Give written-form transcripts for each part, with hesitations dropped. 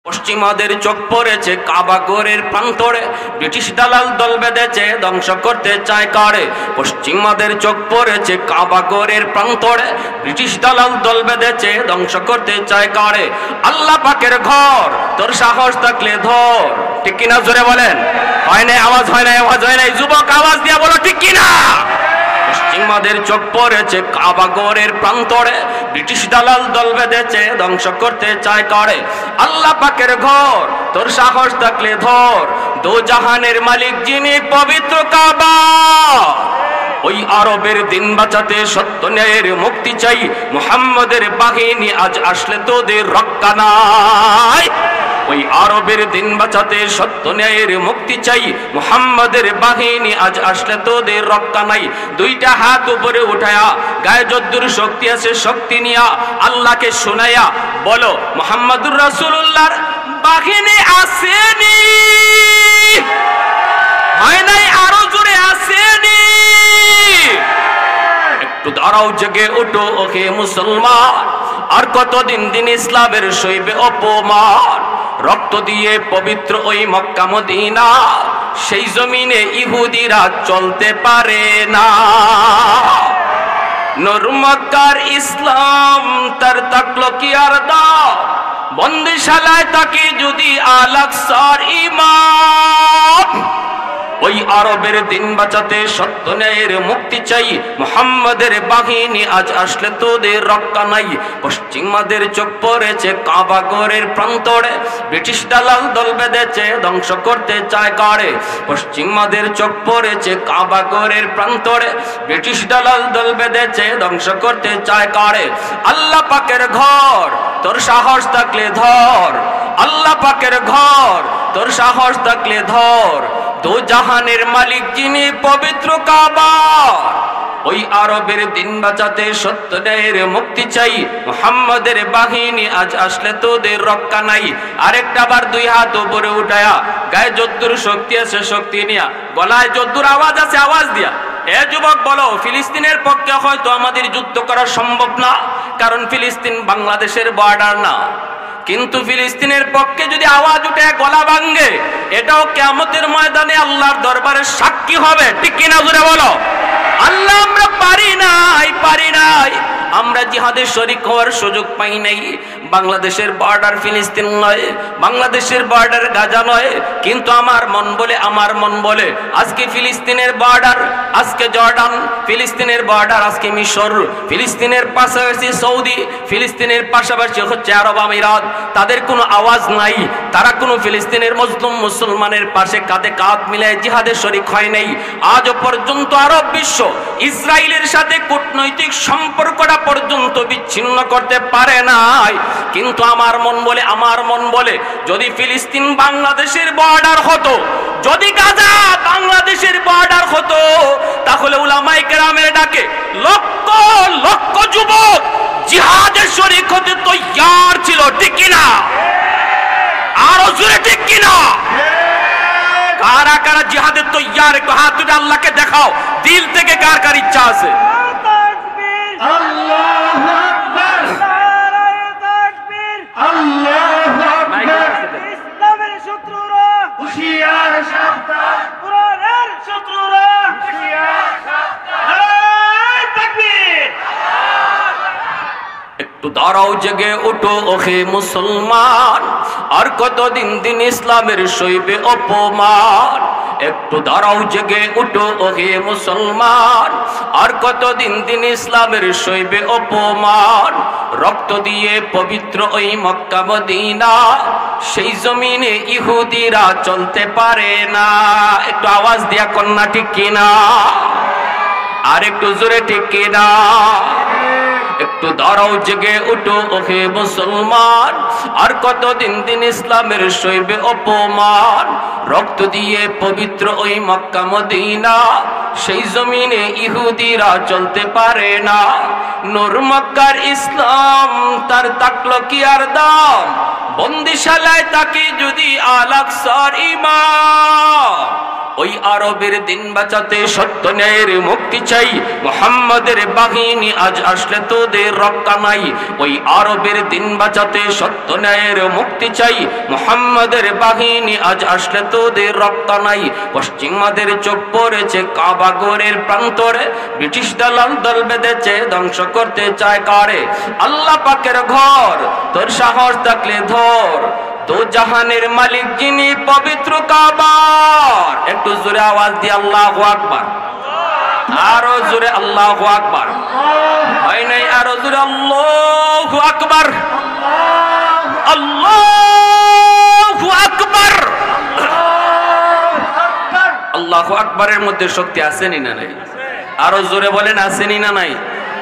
পশ্চিমাদের চোখ পড়েছে কাবা ঘরের প্রান্তরে, ব্রিটিশ দালাল দল বেঁধেছে ধ্বংস করতে চায় কারে। পশ্চিমাদের চোখ পড়েছে কাবা ঘরের প্রান্তরে, ব্রিটিশ দালাল দল বেঁধেছে ধ্বংস করতে চায় কারে। আল্লাহ পাকের ঘর তোর সাহস থাকলে ধর, ঠিক কিনা জোরে বলেন। হয় নাই আওয়াজ, হয় নাই আওয়াজ, হয় নাই যুবক আওয়াজ দিয়া বলো ঠিক কিনা। পশ্চিমাদের চোখ পড়েছে কাবা ঘরের প্রান্তরে, ব্রিটিশ দালাল দল বেঁধেছে ধ্বংস করতে চায় করে। আল্লাহ পাকের ঘর তোর সাহস থাকলে ধর, দো জাহানের মালিক যিনি পবিত্র কাবা। ওই আরবের দিন বাঁচাতে সত্য ন্যায়ের মুক্তি চাই, মুহাম্মদের বাহিনী আজ আসলে তোদের রক্ষা নাই। ওই আরবের দিন বাঁচাতে সত্য ন্যায়ের মুক্তি চাই, মুহাম্মদের বাহিনী আজ আসলে তোদের রক্ষা নাই। দুইটা হাত উপরে উঠায়া গায়ে যদ্দুর শক্তি আছে শক্তি নিয়া আল্লাহকে শোনায়া বলো, মুহাম্মদুর রাসূলুল্লাহর বাহিনী আসেনি, হয় নাই আরো জোরে আসেনি। একটু দাঁড়াও, জেগে ওঠো ওহে মুসলমান, আর কতদিন দিন ইসলামের সইবে অপমান। রক্ত দিয়ে পবিত্র ওই মক্কা মদিনা, সেই জমিনে ইহুদিরা চলতে পারে না। নূর মক্কার ইসলাম তার তাকলো কি আর দাও, বন্দিশালায় তাকে যদি আল আকসার ইমাম। ওই আরবের দিন বাঁচাতে সত্য ন্যায়ের মুক্তি চাই, মুহাম্মদের বাহিনী আজ আসলে তোদের রক্ষা নাই। পশ্চিমাদের চোখ পড়েছে কাবা ঘরের প্রান্তরে, ব্রিটিশ দালাল দল বেঁধেছে ধ্বংস করতে চায় কারে। পশ্চিমাদের চোখ পড়েছে কাবা ঘরের প্রান্তরে, ব্রিটিশ দালাল দল বেঁধেছে ধ্বংস করতে চায় কারে। আল্লাহ পাকের ঘর তোর সাহস থাকলে ধর, আল্লাহ পাকের ঘর তোর সাহস থাকলে ধর, দো জাহানের মালিক যিনি পবিত্র কাবা। ওই আরবের দিন বাঁচাতে সত্য ন্যায়ের মুক্তি চাই, মুহাম্মদের বাহিনী আজ আসলে তোদের রক্ষা নাই। আরেকটা বার দুই হাত উপরে উঠায়া গায়ে যদ্দুর শক্তি আছে শক্তি নিয়া, গলায় যদ্দুর আওয়াজ আছে আওয়াজ দিয়া এ যুবক বলো, ফিলিস্তিনের পক্ষে হয়তো আমাদের যুদ্ধ করা সম্ভব না, কারণ ফিলিস্তিন বাংলাদেশের বর্ডার না। কিন্তু ফিলিস্তিনের পক্ষে যদি আওয়াজ উঠে গলা ভাঙ্গে, এটাও কিয়ামতের ময়দানে আল্লাহর দরবারে সাক্ষী হবে, ঠিক কিনা জোরে বলো। আল্লাহ আমরা পারি নাই, পারি নাই, আমরা জিহাদের শরীক হওয়ার সুযোগ পাই নাই। বাংলাদেশের বর্ডার ফিলিস্তিন নয়, বাংলাদেশের বর্ডার গাজা নয়, কিন্তু আমার মন বলে, আমার মন বলে আজকে ফিলিস্তিনের বর্ডার, আজকে জর্ডান, ফিলিস্তিনের বর্ডার আজকে মিশর, ফিলিস্তিনের পাশাপাশি সৌদি, ফিলিস্তিনের পাশাপাশি হচ্ছে আরব আমিরাত। তাদের কোনো আওয়াজ নাই, তারা কোনো ফিলিস্তিনের মজলুম মুসলমানের পাশে কাঁধে কাঁধ মিলায় জিহাদের শরীক হয় নাই। আজও পর্যন্ত আরব বিশ্ব ইসরায়েলের সাথে কূটনৈতিক সম্পর্কটা পর্যন্ত বিচ্ছিন্ন করতে পারে নাই। কিন্তু আমার মন বলে, আমার মন বলে যদি ফিলিস্তিন বাংলাদেশের বর্ডার হতো, যদি গাজা বাংলাদেশের বর্ডার হতো, তাহলে উলামায়ে কেরামের ডাকে লক্ষ লক্ষ যুবক জিহাদের শরীক হতে তৈয়ার ছিল, ঠিক কিনা। আরো জোরে ঠিক কিনা। কারা কারা জিহাদের তৈয়ার, একটু হাত তুলে আল্লাহকে দেখাও দিল থেকে, কার কার ইচ্ছা আছে। আল্লাহু আকবার, নারায়ে তাকবীর, আল্লাহু আকবার। ইসলামের শত্রুরা হুঁশিয়ার, সাবধান, কুরআনের শত্রুরা হুঁশিয়ার, সাবধান, নারায়ে তাকবীর। একটু দাঁড়াও, জেগে ওঠো ওহে মুসলমান, আর কতদিন দিন ইসলামের সইবে অপমান। একটু দাঁড়াও, জেগে উঠো ওহে মুসলমান, আর কতদিন দিন ইসলামের সইবে অপমান। রক্ত দিয়ে পবিত্র ওই মক্কা মদিনা, সেই জমিনে ইহুদিরা চলতে পারে না। একটু আওয়াজ দিয়া কন্যা ঠিক কিনা, আর একটু জোরে ঠিক কিনা। একটু দাঁড়াও, জেগে উঠো ওহে মুসলমান, আর কতদিন দিন ইসলামের সইবে অপমান। রক্ত দিয়ে পবিত্র ওই মক্কা মদিনা, সেই জমিনে ইহুদিরা চলতে পারে না। নূর মক্কার ইসলাম তার তাকলো কি আর দাম, বন্দিশালায় তাকে যদি আল আকসার ইমাম। ওই আরবের দিন বাঁচাতে সত্য ন্যায়ের মুক্তি চাই, মুহাম্মাদের বাহিনী আজ আসলে তোদের রক্ষা নাই। ওই আরবের দিন বাঁচাতে সত্য ন্যায়ের মুক্তি চাই, মুহাম্মাদের বাহিনী আজ আসলে তোদের রক্ষা নাই। পশ্চিমাদের চোখ পড়েছে কাবা ঘরের প্রান্তরে, ব্রিটিশ দালাল দল বেঁধেছে ধ্বংস করতে চায় কারে। আল্লাহ পাকের ঘর তোর সাহস থাকলে ধর, দো জাহানের মালিক যিনি পবিত্র কাবার। একটু জোরে আওয়াজ দিয়ে আল্লাহু আকবার, আরো জোরে আল্লাহু আকবার। হয় নাই, আরো জোরে আল্লাহু আকবার, আল্লাহু আকবার। আল্লাহু আকবারের মধ্যে শক্তি আসেনি না নাই? আরো জোরে বলেন আসেনি না নাই?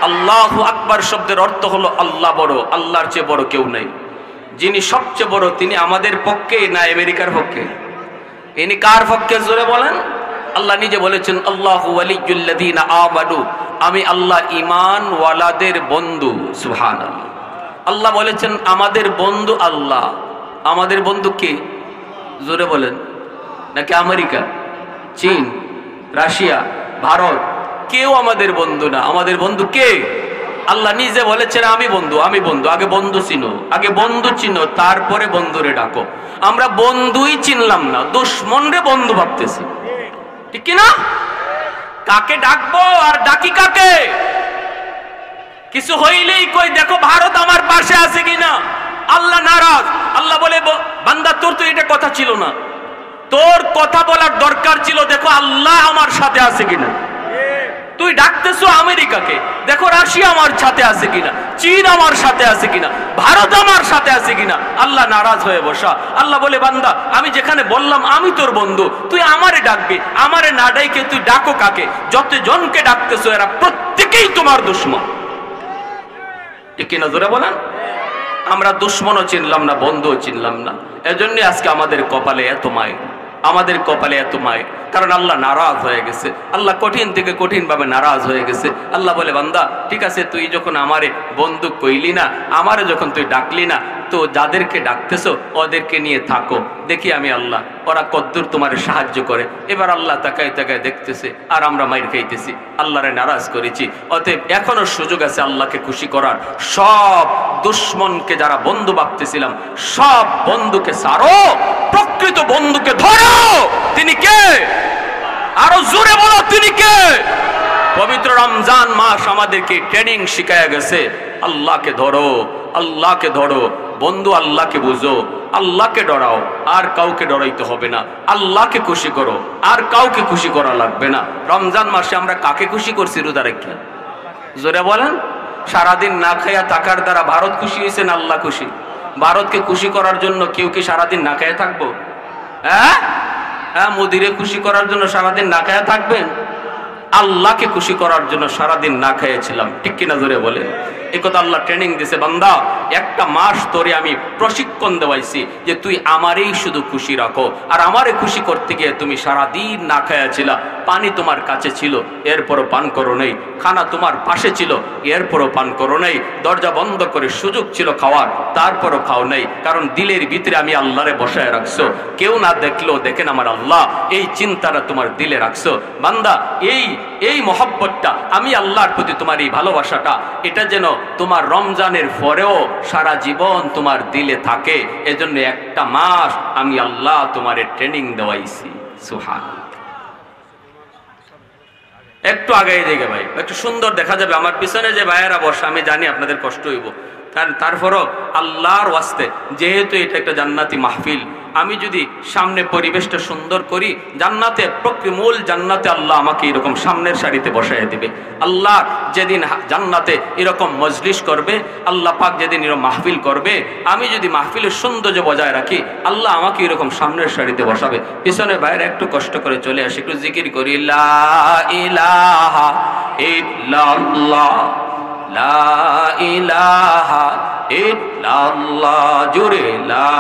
আল্লাহু আকবার শব্দের অর্থ হলো আল্লাহ বড়, আল্লাহর চেয়ে বড় কেউ নাই। যিনি সবচেয়ে বড় তিনি আমাদের পক্ষে না আমেরিকার পক্ষে? ইনি কার পক্ষে জোরে বলেন? আল্লাহ নিজে বলেছেন আল্লাহু ওয়ালিয়ুল্লাযীনা আমানু, আমি আল্লাহ ঈমান ওয়ালাদের বন্ধু। সুবহানাল্লাহ। আল্লাহ বলেছেন আমাদের বন্ধু আল্লাহ। আমাদের বন্ধু কে? জোরে বলেন। নাকি আমেরিকা, চীন, রাশিয়া, ভারত? কেউ আমাদের বন্ধু না। আমাদের বন্ধু কে? আল্লাহ নিজে বলেছেন আমি বন্ধু, আমি বন্ধু। আগে বন্ধু চিনো, আগে বন্ধু চিনো, তারপরে বন্ধুরে ডাকো। আমরা বন্ধুই চিনলাম না, দুশ্মনরে বন্ধু ভাবতেছি, ঠিক কিনা? কাকে ডাকবো আর ডাকি কাকে? কিছু হইলেই কই দেখো ভারত আমার পাশে আছে কিনা। আল্লাহ নারাজ। আল্লাহ বলে বান্দা তোর তো এটা কথা ছিল না, তোর কথা বলার দরকার ছিল দেখো আল্লাহ আমার সাথে আছে কিনা। তুই ডাকতেছো আমেরিকাকে, দেখো রাশিয়া আমার সাথে আছে কিনা, চীন আমার সাথে আছে কিনা, ভারত আমার সাথে আছে কিনা। আল্লাহ নারাজ হয়ে বসা। আল্লাহ বলে বান্দা আমি যেখানে বললাম আমি তোর বন্ধু, তুই আমারে ডাকবি, আমারে না ডাইকে তুই ডাকো কাকে? যত জনকে ডাকতেছো এরা প্রত্যেকেই তোমার দুশমন, ঠিক কিনা জোরে বলেন? আমরা দুশমনও চিনলাম না, বন্ধুও চিনলাম না। এজন্য আজকে আমাদের কপালে এত মায়, আমাদের কপালে এত মায়, কারণ আল্লাহ নারাজ হয়ে গেছে। আল্লাহ কঠিন থেকে কঠিন ভাবে নারাজ হয়ে গেছে। আল্লাহ বলে বান্দা ঠিক আছে, তুই যখন আমারে বন্ধু কইলি না, আমারে যখন তুই ডাকলি না, তো যাদেরকে ডাকতেছো ওদেরকে নিয়ে থাকো, দেখি আমি আল্লাহ ওরা কদ্দুর তোমার সাহায্য করে। এবার আল্লাহ তাকায় তাকায় দেখতেছে আর আমরা মাইর খাইতেছি, আল্লাহরে নারাজ করেছি। অতএব এখনো সুযোগ আছে আল্লাহকে খুশি করার। সব দুশ্মনকে যারা বন্ধু ভাবতেছিলাম, সব বন্ধুকে সারো, প্রকৃত বন্ধুকে ধরো। তিনি কে? আরো জোরে বলো তিনি কে? পবিত্র রমজান মাস আমাদেরকে ট্রেনিং শিখায়া গেছে, আল্লাহকে ধরো, আল্লাহকে ধরো। বন্ধু আল্লাহকে বুঝো, আল্লাহকে ডরাও, আর কাউকে ডরাইতে হবে না। আল্লাহকে খুশি করো, আর কাউকে খুশি করা লাগবে না। রমজান মাসে আমরা কাকে খুশি করছি রোজা রেখে? জোরে বলেন। সারাদিন না খাইয়া থাকার দ্বারা ভারত খুশি হয়েছে না আল্লাহ খুশি? ভারতকে খুশি করার জন্য কেউ কি সারাদিন না খাইয়া থাকবো? হ্যাঁ, মোদিরে খুশি করার জন্য সারাদিন না খাইয়া থাকবেন? আল্লাহকে খুশি করার জন্য সারাদিন না খাইয়েছিলাম, ঠিক কিনা জোরে বলেন? এই কথা আল্লাহ ট্রেনিং দিছে, বান্দা একটা মাস তোরে আমি প্রশিক্ষণ দেওয়াইছি যে তুই আমারই শুধু খুশি রাখো। আর আমারে খুশি করতে গিয়ে তুমি সারাদিন না খাইয়াছিলা, পানি তোমার কাছে ছিল এরপরও পান করো নাই, খানা তোমার পাশে ছিল এরপরও পান করো নাই, দরজা বন্ধ করে সুযোগ ছিল খাওয়ার তারপরও খাও নাই, কারণ দিলের ভিতরে আমি আল্লাহরে বসায় রাখছো। কেউ না দেখলেও দেখেন আমার আল্লাহ, এই চিন্তাটা তোমার দিলে রাখছো। বান্দা এই মহব্বতটা, আমি আল্লাহর প্রতি তোমার এই ভালোবাসাটা, এটা যেন তোমার রমজানের পরেও সারা জীবন তোমার দিলে থাকে। এজন্য একটা মাস আমি আল্লাহ তোমারে ট্রেনিং দেওয়াইছি। সুবহানাল্লাহ। একটু আগে দিকে ভাই, একটু সুন্দর দেখা যাবে। আমার পিছনে যে ভাইয়েরা বসে, আমি জানি আপনাদের কষ্ট হইব, তারপরও আল্লাহর ওয়াস্তে, যেহেতু এটা একটা জান্নাতি মাহফিল, আমি যদি সামনে পরিবেশটা সুন্দর করি, জান্নাতে মূল জান্নাতে আল্লাহ আমাকে এরকম সামনের সারিতে বসায় দিবে। আল্লাহ যেদিন জান্নাতে এরকম মজলিস করবে, আল্লাহ পাক যেদিন এরকম মাহফিল করবে, আমি যদি মাহফিলের সৌন্দর্য বজায় রাখি, আল্লাহ আমাকে এরকম সামনের সারিতে বসাবে। পিছনে বাইরে একটু কষ্ট করে চলে আসি, একটু জিকির করি, লা ইলাহা ইল্লাল্লাহ, লা ইলাহা ইল্লাল্লাহ, জোরে লা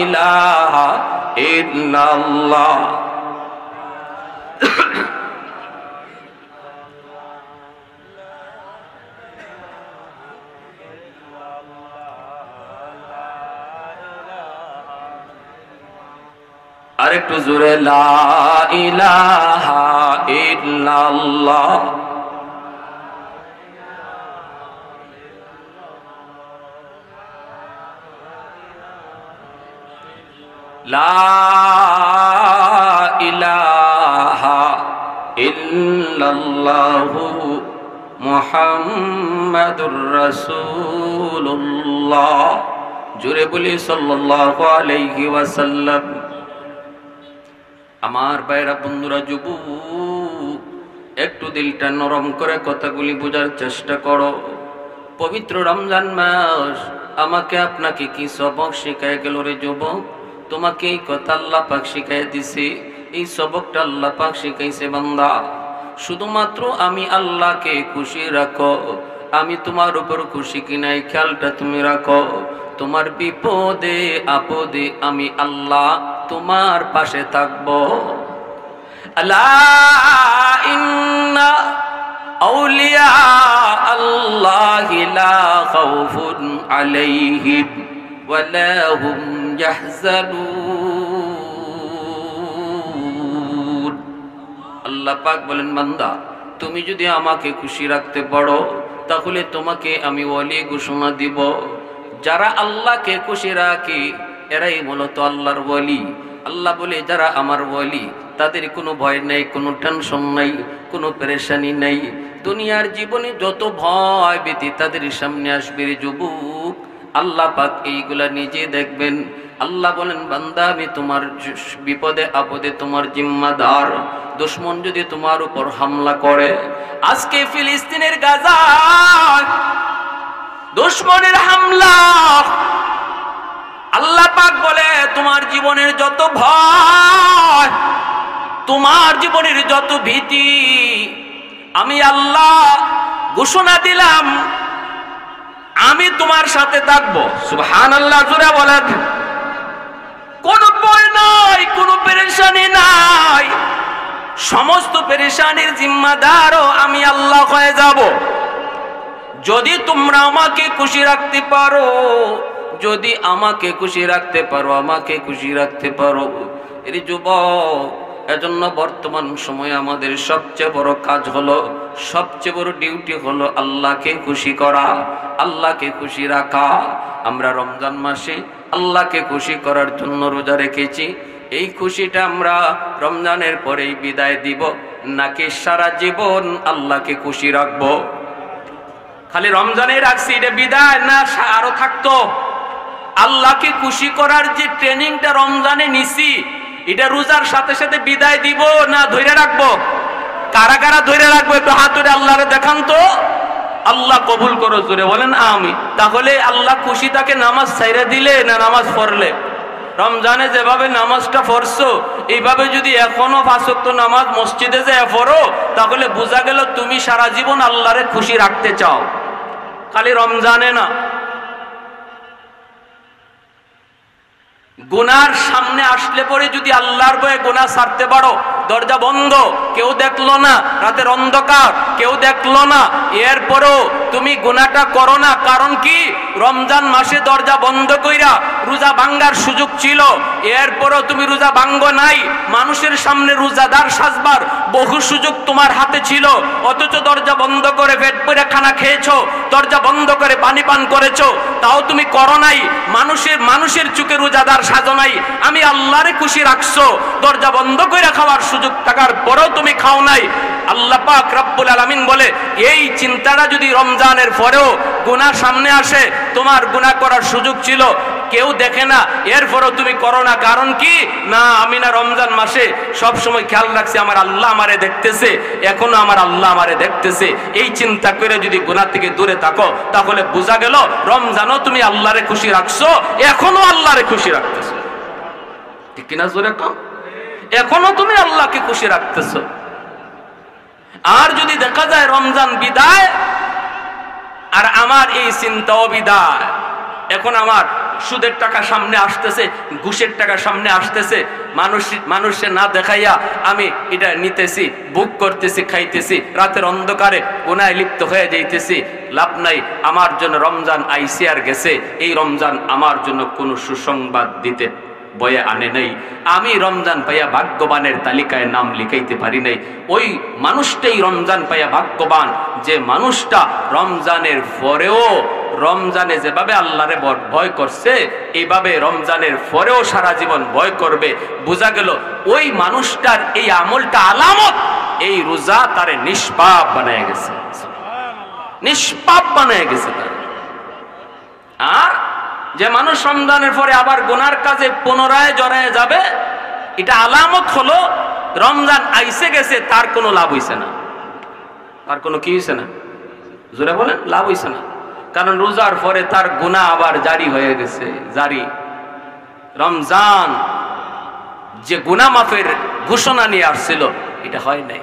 ইলাহা ইল্লাল্লাহ। আরেকটু জোরে লা ইলাহা ইল্লাল্লাহ। লা ইলাহা ইল্লাল্লাহু মুহাম্মাদুর রাসূলুল্লাহ। জোরে বলি সাল্লাল্লাহু আলাইহি ওয়াসাল্লাম। আমার ভাইরা বন্ধুরা, যুবক, একটু দিলটা নরম করে কথাগুলি বোঝার চেষ্টা করো। পবিত্র রমজান মাস আমাকে আপনাকে কি সবক শিখায় গেল রে যুবক? তোমাকে এই কথা আল্লাহ পাক শিখাই দিছে, এই সবকটা আল্লাহ পাক শিখাইছে বান্দা। শুধুমাত্র আমি আল্লাহকে খুশি রাখো, আমি তোমার উপর খুশি কিনা এই খেয়ালটা তুমি রাখো। তোমার বিপদে আপদে আমি আল্লাহ তোমার পাশে থাকবো। আলা ইন্না আউলিয়া আল্লাহি লা খাউফুন আলাইহিম ওয়া লা হুম ইয়াহজানুন। আল্লাহ পাক বলেন, বান্দা তুমি যদি আমাকে খুশি রাখতে পারো তাহলে তোমাকে আমি ওয়ালি ঘোষণা দিব। যারা আল্লাহকে খুশি রাখে এরাই মূলত আল্লাহর ওয়ালি। আল্লাহ বলে যারা আমার ওয়ালি তাদের কোনো ভয় নাই, কোনো টেনশন নাই, কোনো পেরেশানি নাই। দুনিয়ার জীবনে যত ভয় ভীতি তাদের সামনে আসবে রে যুবক, আল্লাহ পাক এইগুলা নিজে দেখবেন। আল্লাহ বলেন, বান্দা আমি তোমার বিপদে আপদে তোমার জিম্মাদার। দুশমন যদি তোমার উপর হামলা করে, আজকে ফিলিস্তিনের গাজা দুশমনের হামলা, আল্লাহ পাক বলে তোমার জীবনের যত ভয়, তোমার জীবনের যত ভীতি, আমি আল্লাহ ঘোষণা দিলাম আমি তোমার সাথে থাকবো। সুবহানাল্লাহ, জোরে বলেন। কোনো ভয় নাই, কোনো পেরেশানি নাই, সমস্ত পেরেশানির জিম্মাদারও আমি আল্লাহ হয়ে যাব। যদি তোমরা আমাকে খুশি রাখতে পারো, যদি আমাকে খুশি রাখতে পারো, আমাকে খুশি রাখতে পারো। এর যুবক, এজন্য বর্তমান সময়ে আমাদের সবচেয়ে বড় কাজ হলো, সবচেয়ে বড় ডিউটি হলো আল্লাহকে খুশি করা, আল্লাহকে খুশি রাখা। আমরা রমজান মাসে আল্লাহকে খুশি করার জন্য রোজা রেখেছি। এই খুশিটা আমরা রমজানের পরেই বিদায় দিব, নাকি সারা জীবন আল্লাহকে খুশি রাখবো? খালি রমজানে রাখছি এটা বিদায় না, আরো থাকতো? আল্লাহকে খুশি করার যে ট্রেনিংটা রমজানে নিছি, এটা রোজার সাথে সাথে বিদায় দিব না ধরে রাখবো? কারা কারা ধরে রাখবো একটু হাত ধরে আল্লাহরে দেখান তো। আল্লাহ কবুল করো, জোরে বলেন আমি। তাহলে আল্লাহ খুশি তাকে নামাজ ছাইরা দিলে না নামাজ পড়লে? রমজানে যেভাবে নামাজটা পড়ছো এইভাবে যদি এখনো 5 ওয়াক্ত নামাজ মসজিদে যায় পড়ো, তাহলে বোঝা গেল তুমি সারা জীবন আল্লাহরে খুশি রাখতে চাও, খালি রমজানে না। গুনার সামনে আসলে পরে যদি আল্লাহর ভয়ে গুনাহ ছাড়তে পারো, দরজা বন্ধ, কেউ দেখলো না, রাতের অন্ধকার, কেউ দেখলো না, এরপরও তুমি গুনাহটা করো না। কারণ কি? রমজান মাসে দরজা বন্ধ কইরা রোজা ভাঙ্গার সুযোগ ছিল, এরপরও তুমি রোজা ভাঙ্গো নাই। মানুষের সামনে রোজাদার সাজবার বহু সুযোগ তোমার হাতে ছিল, অথচ দরজা বন্ধ করে পেট ভরে খানা খেয়েছো, দরজা বন্ধ করে পানি পান করেছো, তাও তুমি করো নাই। মানুষের চোখে রোজাদার সাজো নাই, আমি আল্লাহরে খুশি রাখছো। দরজা বন্ধ করে খাওয়ার সুযোগ থাকার পরেও তুমি খাও নাই। আল্লাহ পাক রব্বুল আলামিন বলে, এই চিন্তাটা যদি রমজানের পরেও গুনাহ সামনে আসে, তোমার গুনাহ করার সুযোগ ছিল, কেউ দেখে না, এরপরও তুমি করো না। কারণ কি? না, আমি না রমজান মাসে সব সময় খেয়াল রাখছি আমার আল্লাহ আমারে দেখতেছে, এখনো আমার আল্লাহ আমারে দেখতেছে। এই চিন্তা করে যদি গুনাহ থেকে দূরে থাকো, তাহলে বোঝা গেল রমজানও তুমি আল্লাহরে খুশি রাখছো, এখনো আল্লাহরে খুশি রাখতেছো। ঠিক কিনা জোরে কম? এখনো তুমি আল্লাহকে খুশি রাখতেছো। আর যদি দেখা যায় রমজান বিদায় আর আমার এই চিন্তাও বিদায়, এখন আমার সুদের টাকা সামনে আসতেছে, ঘুষের টাকা সামনে আসতেছে, মানুষে না দেখাইয়া আমি এটা নিতেছি, বুক করতেছি, খাইতেছি, রাতের অন্ধকারে গুনায় লিপ্ত হয়ে যাইতেছি। লাভ নাই, আমার জন্য রমজান আইসে আর গেছে, এই রমজান আমার জন্য কোনো সুসংবাদ দিতে বয়ে আনে নাই। আমি রমজান পাইয়া ভাগ্যবানের তালিকায় নাম লিখাইতে পারি নাই। ওই মানুষটাই রমজান পাইয়া ভাগ্যবান, যে মানুষটা রমজানের পরেও, রমজানে যেভাবে আল্লাহরে ভয় করছে এইভাবে রমজানের পরেও সারা জীবন ভয় করবে। বোঝা গেল ওই মানুষটার এই আমলটা আলামত, এই রোজা তারে নিষ্পাপ বানায় গেছে, নিষ্পাপ বানায় গেছে তার। আর যে মানুষ রমজানের পরে আবার গুনার কাজে পুনরায় জড়ায় যাবে, এটা আলামত হলো রমজান আইসে গেছে, তার কোনো লাভ হইছে না। তার কোনো কি হইছে না? জোরে বলেন, লাভ হইছে না। কারণ রোজার পরে তার গুনাহ আবার জারি হয়ে গেছে, জারি। রমজান যে গুনাহ মাফের ঘোষণা নিয়ে আসছিল, এটা হয় নাই।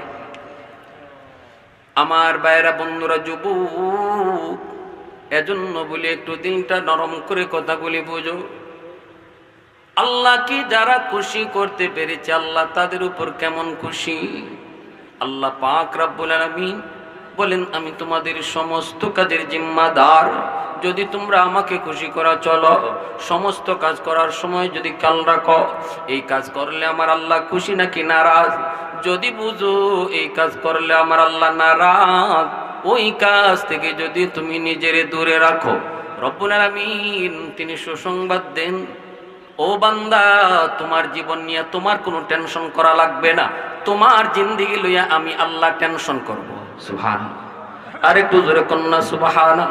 আমার ভাইরা, বন্ধুরা, যুবক, এজন্য বলি একটু দিনটা নরম করে কথাগুলি বুঝো। আল্লাহকে যারা খুশি করতে পেরেছে, আল্লাহ তাদের উপর কেমন খুশি। আল্লাহ পাক রব্বুল আলামিন বলেন, আমি তোমাদের সমস্ত কাজের জিম্মাদার। যদি তোমরা আমাকে খুশি করা চলো, সমস্ত কাজ করার সময় যদি খেয়াল রাখো এই কাজ করলে আমার আল্লাহ খুশি নাকি নারাজ। যদি বুঝো এই কাজ করলে আমার আল্লাহ নারাজ, ওই কাজ থেকে যদি তুমি নিজের দূরে রাখো, রব্বুল আলামিন তিনি সুসংবাদ দেন, ও বান্দা, তোমার জীবন নিয়ে তোমার কোনো টেনশন করা লাগবে না। তোমার জিন্দেগি লইয়া আমি আল্লাহ টেনশন করব। সুবহানাল্লাহ। আর একটু জোরে কন্যা সুবহানাল্লাহ।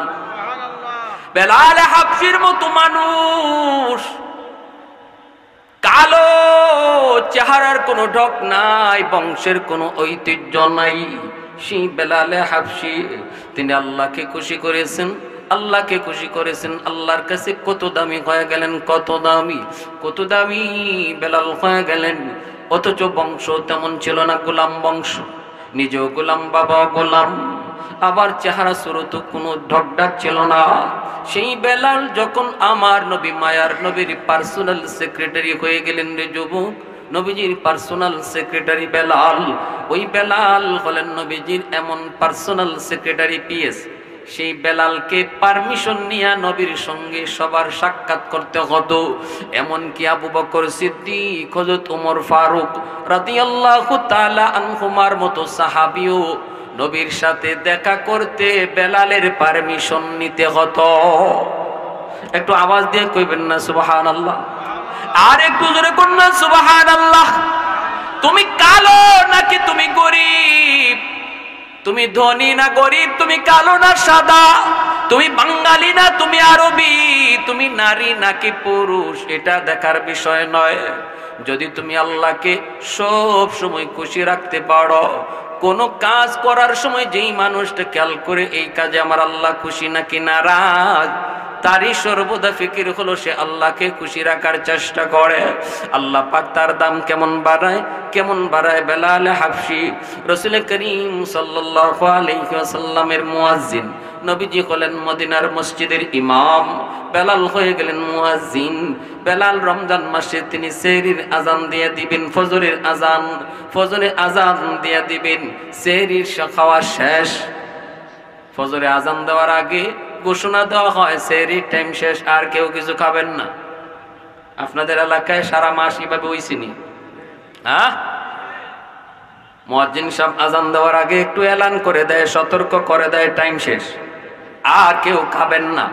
বেলাল হাবশির মতো মানুষ, কালো চেহারার কোনো ঢক নাই, বংশের কোনো ঐতিহ্য নাই, সেই বেলাল হাবশি তিনি আল্লাহকে খুশি করেছেন, আল্লাহকে খুশি করেছেন। আল্লাহর কাছে কত দামি হয়ে গেলেন, কত দামি, কত দামি বেলাল হয়ে গেলেন। অথচ বংশ তেমন ছিল না, গোলাম বংশ, নিজেও গোলাম, বাবা গোলাম, আবার চেহারা সুরত কোনো ঢকঢাক ছিল না। সেই বেলাল যখন আমার নবী মায়ার নবীর পার্সোনাল সেক্রেটারি হয়ে গেলেন রে যুবক, নবীজির পার্সোনাল সেক্রেটারি বেলাল, ওই বেলাল হলেন নবীজির এমন পার্সোনাল সেক্রেটারি পিএস। সেই বেলালকে পারমিশন নিয়ে নবীর সঙ্গে সবার সাক্ষাৎ করতে হতো। এমনকি আবু বকর সিদ্দিক, হযরত ওমর ফারুক রাদিয়াল্লাহু তাআলা আনহুমার মতো সাহাবীও নবীর সাথে দেখা করতে বেলালের পারমিশন নিতে হতো। একটু আওয়াজ দিয়ে কইবেন না সুবহানাল্লাহ? আর একটু জোরে করুন না সুবহানাল্লাহ। তুমি কালো নাকি তুমি গরিব, তুমি ধনী না গরিব, তুমি কালো না সাদা, তুমি বাঙালি না তুমি আরবি, তুমি নারী নাকি পুরুষ, এটা দেখার বিষয় নয়। যদি তুমি আল্লাহকে সব সময় খুশি রাখতে পারো, কোন কাজ করার সময় যেই মানুষটা খেয়াল করে এই কাজে আমার আল্লাহ খুশি নাকি নারাজ, তারই সর্বদা ফিকির হলো সে আল্লাহকে খুশি রাখার চেষ্টা করে। আল্লাহ পাক তার দাম কেমন বাড়ায়, কেমন বাড়ায় বেলাল হাবশি। রাসূল করিম সাল্লাল্লাহু আলাইহি ওয়াসাল্লামের মুয়াজ্জিন, নবীজি হলেন মদিনার মসজিদের ইমাম, বেলাল হয়ে গেলেন মুয়াজ্জিন। বেলাল রমজান মাসে তিনি সেহরির আজান দিয়ে দিবেন, ফজরের আজান, ফজরের আজান দিয়ে দিবেন, সেহরির খাওয়া শেষ। ফজরে আজান দেওয়ার আগে ঘোষণা দেওয়া হয় সেহরির টাইম শেষ, আর কেউ কিছু খাবেন না। আপনাদের এলাকায় সারা মাস এইভাবে হইছিনি? হ্যাঁ, মুয়াজ্জিন সাহেব আজান দেওয়ার আগে একটু এলান করে দেয়, সতর্ক করে দেয় টাইম শেষ, আর কেউ খাবেন না।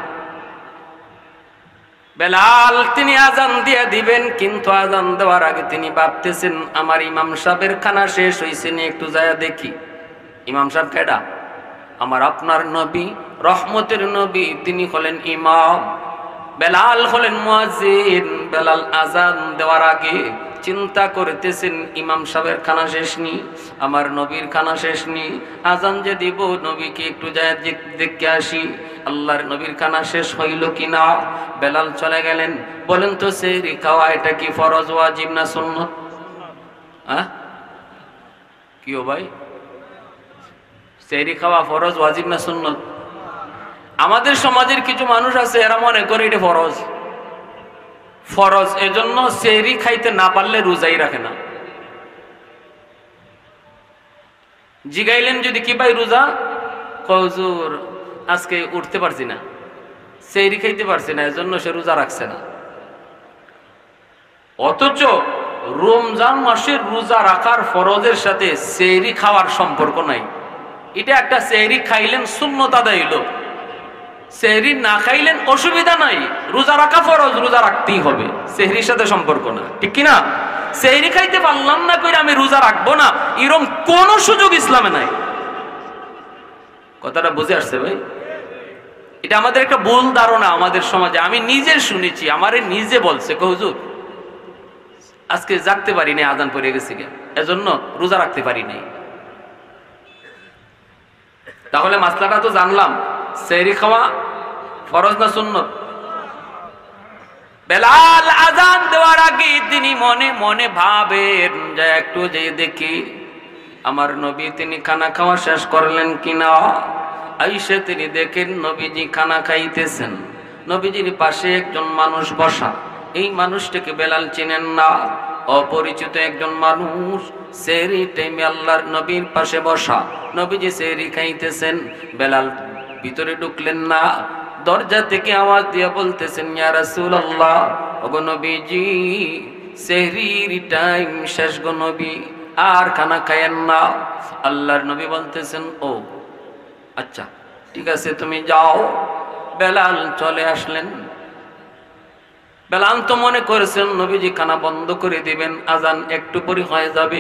বেলাল তিনি আজান দিয়ে দিবেন, কিন্তু আজান দেওয়ার আগে তিনি ভাবতেছেন আমার ইমাম সাহেবের খানা শেষ হইছে নি, একটু যায় দেখি। ইমাম সাহেব কেডা? আমার আপনার নবী, রহমতের নবী, তিনি হলেন ইমাম, বেলাল হলেন মুয়াজ্জিন। বেলাল আজান দেওয়ার আগে চিন্তা করতেছেন ইমাম সাহেবের খানা শেষ নি, আমার নবীর খানা শেষ নি, আজান যে দিব নবীকে একটু যায় দেখে আসি আল্লাহর নবীর খানা শেষ হইল কিনা। বেলাল চলে গেলেন। বলেন তো সেহরি খাওয়া এটা কি ফরজ, ওয়াজিব না সুন্নত? হ্যাঁ কি ও ভাই, সেহরি খাওয়া ফরজ, ওয়াজিব না সুন্নত? আমাদের সমাজের কিছু মানুষ আছে এরা মনে করে এটা ফরজ, ফরজ এজন্য সেহরি খাইতে না পারলে রোজাই রাখে না। জিগাইলেন যদি কি ভাই রোজা, হুজুর আজকে উঠতে পারছি না, সেহরি খাইতে পারছি না, এজন্য সে রোজা রাখছে না। অথচ রমজান মাসের রোজা রাখার ফরজের সাথে সেহরি খাওয়ার সম্পর্ক নাই। এটা একটা সেহরি খাইলেন সুন্নত আদায় হইল, সেহরি না খাইলেন অসুবিধা নাই, রোজা রাখা ফরজ, রোজা রাখতেই হবে, সেহরির সাথে সম্পর্ক না, ঠিক কিনা? সেহরি খাইতে পারলাম না কইরা আমি রোজা রাখবো না, এরকম কোন সুযোগ ইসলামে নাই। কথাটা বুঝে আসছে ভাই? এটা আমাদের একটা ভুল ধারণা আমাদের সমাজে। আমি নিজে শুনেছি, আমারে নিজে বলছে, হুজুর আজকে জাগতে পারি নাই, আজান পড়ে গেছে, এজন্য রোজা রাখতে পারি নাই। তাহলে মাসলাটা তো জানলাম, সেহরি খাওয়া ফরজ না সুন্নত? বেলাল আজান দেওয়ার আগে তিনি মনে মনে ভাবেন যে একটু যে দেখি আমার নবী তিনি খানা খাওয়া শেষ করলেন কিনা। আইসা তিনি দেখেন নবীজি খানা খাইতেছেন, নবীজির পাশে একজন মানুষ বসা। এই মানুষটাকে বেলাল চেনেন না, অপরিচিত একজন মানুষ। সেহরি টাইমে আল্লাহর নবীর পাশে বসা, নবীজি সেহরি খাইতেছেন, বেলাল ভিতরে ঢুকলেন না, দরজা থেকে আওয়াজ দিয়ে বলতেছেন, ইয়া রাসূলুল্লাহ, ওগো নবীজি সেহরির টাইম শেষ গো নবী, আর খানা খায়েন না। আল্লাহর নবী বলতেছেন, ও আচ্ছা ঠিক আছে তুমি যাও। বেলাল চলে আসলেন। বেলাল তো মনে করেছেন নবীজি খানা বন্ধ করে দিবেন, আজান একটু পরে হয়ে যাবে।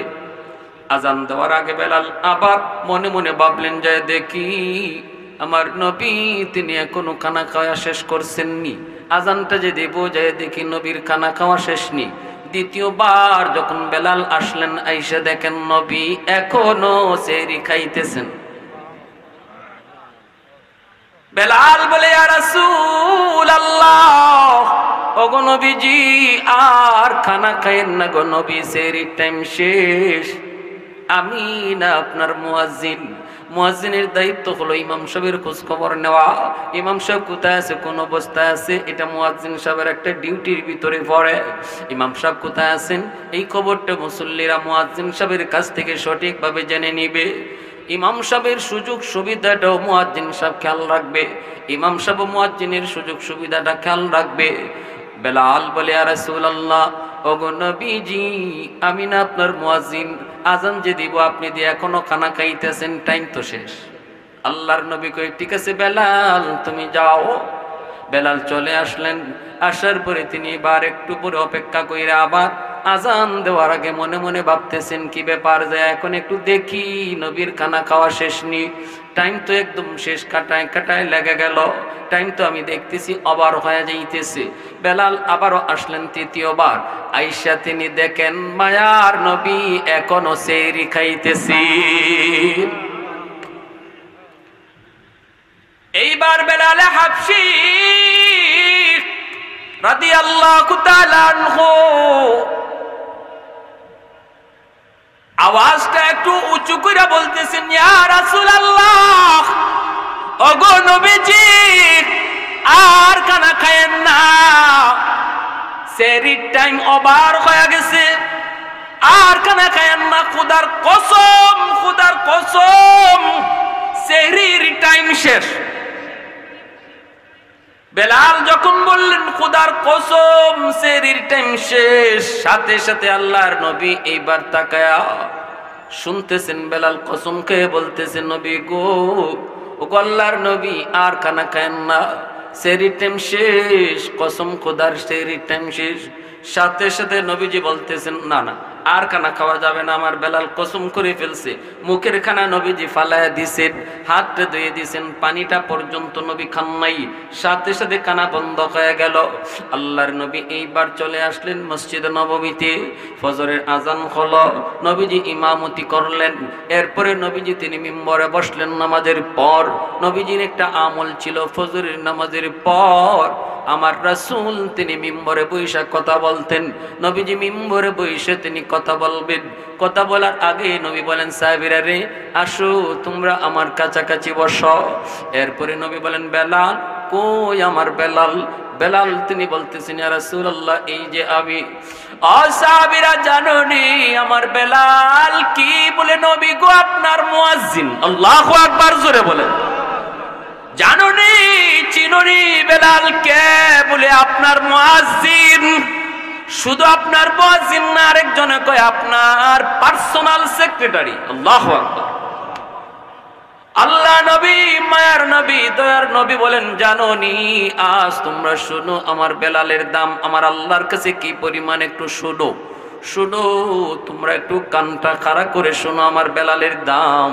আজান দেওয়ার আগে বেলাল আবার মনে মনে ভাবলেন, যায় দেখি আমার নবী তিনি এখনো খানা খাওয়া শেষ করছেননি, আজানটা যে দেব যায় দেখি নবীর খানা খাওয়া শেষ নি। দ্বিতীয়বার যখন বেলাল আসলেন, আইসা দেখেন নবী এখনো সেহরি খাইতেছেন। বেলাল বলে, ইয়া রাসূলুল্লাহ, ওগো নবীজি আর খানা খাইয়েন না গো নবী, সেহরির টাইম শেষ। আমি না আপনার মুয়াজ্জিন, মুয়াজ্জিনের দায়িত্ব হলো ইমাম সাহেবের খোঁজ খবর নেওয়া। ইমাম সাহেব কোথায় আছে, কোন অবস্থায় আছে, এটা মুয়াজ্জিন সাহেবের একটা ডিউটির ভিতরে পড়ে। ইমাম সাহেব কোথায় আছেন এই খবরটা মুসল্লিরা মুয়াজ্জিন সাহেবের কাছ থেকে সঠিকভাবে জেনে নিবে। ইমাম সাহেবের সুযোগ সুবিধাটাও মুয়াজ্জিন সাহেব খেয়াল রাখবে, ইমাম সাহেব মুয়াজ্জিনের সুযোগ সুবিধাটা খেয়াল রাখবে। বেলাল বলে, ইয়া রাসূলুল্লাহ, ওগো নবীজি আমি না আপনার মুয়াজ্জিন, আজান যে দিব আপনি দিয়ে এখনো খানা খাইতেছেন, টাইম তো শেষ। আল্লাহর নবী কই, ঠিক আছে বেলাল তুমি যাও। বেলাল চলে আসলেন। আসার পরে তিনি এবার একটু পরে অপেক্ষা কইরা আবার আজান দেওয়ার আগে মনে মনে ভাবতেছেন, কি ব্যাপার যায় এখন একটু দেখি নবীর খানা খাওয়া শেষ নি, টাইম তো একদম শেষ, কাটায় কাটায় লেগে গেল, টাইম তো আমি দেখতেছি আবার হয়ে যাইতেছে। বেলাল আবারও আসলেন তৃতীয়বার। আইসা তিনি দেখেন মায়ার নবী এখনো সেহরি খাইতেছি। এইবার বেলাল হাবশী রাদিয়াল্লাহু তাআলা আনহু আওয়াজটা একটু উঁচু করে বলতেছেন, ইয়া রাসূলুল্লাহ, ওগো নবীজি আর খানা খায়েন না, সেহরির টাইম ওভার হয়ে গেছে, আর খানা খায়েন না, খোদার কসম, খোদার কসম সেহরির টাইম শেষ। বেলাল যখন বললেন খোদার কসম সেহরির টাইম শেষ, সাথে সাথে আল্লাহর নবী এইবার তাকায়া শুনতেছেন, বেলাল কসম খেয়ে বলতেছেন, নবী গো, ও আল্লাহর নবী আর খানা খায়েন না, সেহরির টাইম শেষ, কসম খোদার সেহরির টাইম শেষ। সাথে সাথে নবীজি বলতেছেন, না না আর খানা খাওয়া যাবে না, আমার বেলাল কসম করে ফেলছে। মুখের খানা নবীজি ফালায়া দিছেন, হাতটা ধুয়ে দিছেন, পানিটা পর্যন্ত নবী খান নাই। সাথে সাথে কানা বন্ধ হয়ে গেল। আল্লাহর নবী এইবার চলে আসলেন মসজিদে নববীতে। ফজরের আজান হলো, নবীজি ইমামতি করলেন। এরপরে নবীজি তিনি মিম্বরে বসলেন নামাজের পর। নবীজির একটা আমল ছিল, ফজরের নামাজের পর আমার রাসূল তিনি মিম্বরে বৈশা কথা বলতেন। নবীজি মিম্বরে বৈশে তিনি কথা বলবেন। কথা বলার আগে নবী বলেন, সাহাবীরা রে আসো তোমরা আমার কাছাকাছি বসো। এরপরে নবী বলেন, বেলাল কই আমার বেলাল? বেলাল তিনি বলতেছেন, ইয়া রাসূলুল্লাহ এই যে আমি। ও সাহাবীরা জানো নি আমার বেলাল কি? বলে নবী গো আপনার মুয়াজ্জিন। আল্লাহু আকবার, জোরে বলেন। জানো নি চিনো নি বেলাল কে? বলে আপনার মুয়াজ্জিন। শুধু আপনার মুয়াজ্জিন না, আরেকজনে কয় আপনার পার্সোনাল সেক্রেটারি। আল্লাহু আকবার। আল্লাহ নবী, মায়ার নবী, দয়ার নবী বলেন, জানো নি আজ তোমরা শোনো আমার বেলালের দাম আমার আল্লাহর কাছে কি পরিমাণ, একটু শোনো শোনো, তোমরা একটু কানটা খাড়া করে শোনো আমার বেলালের দাম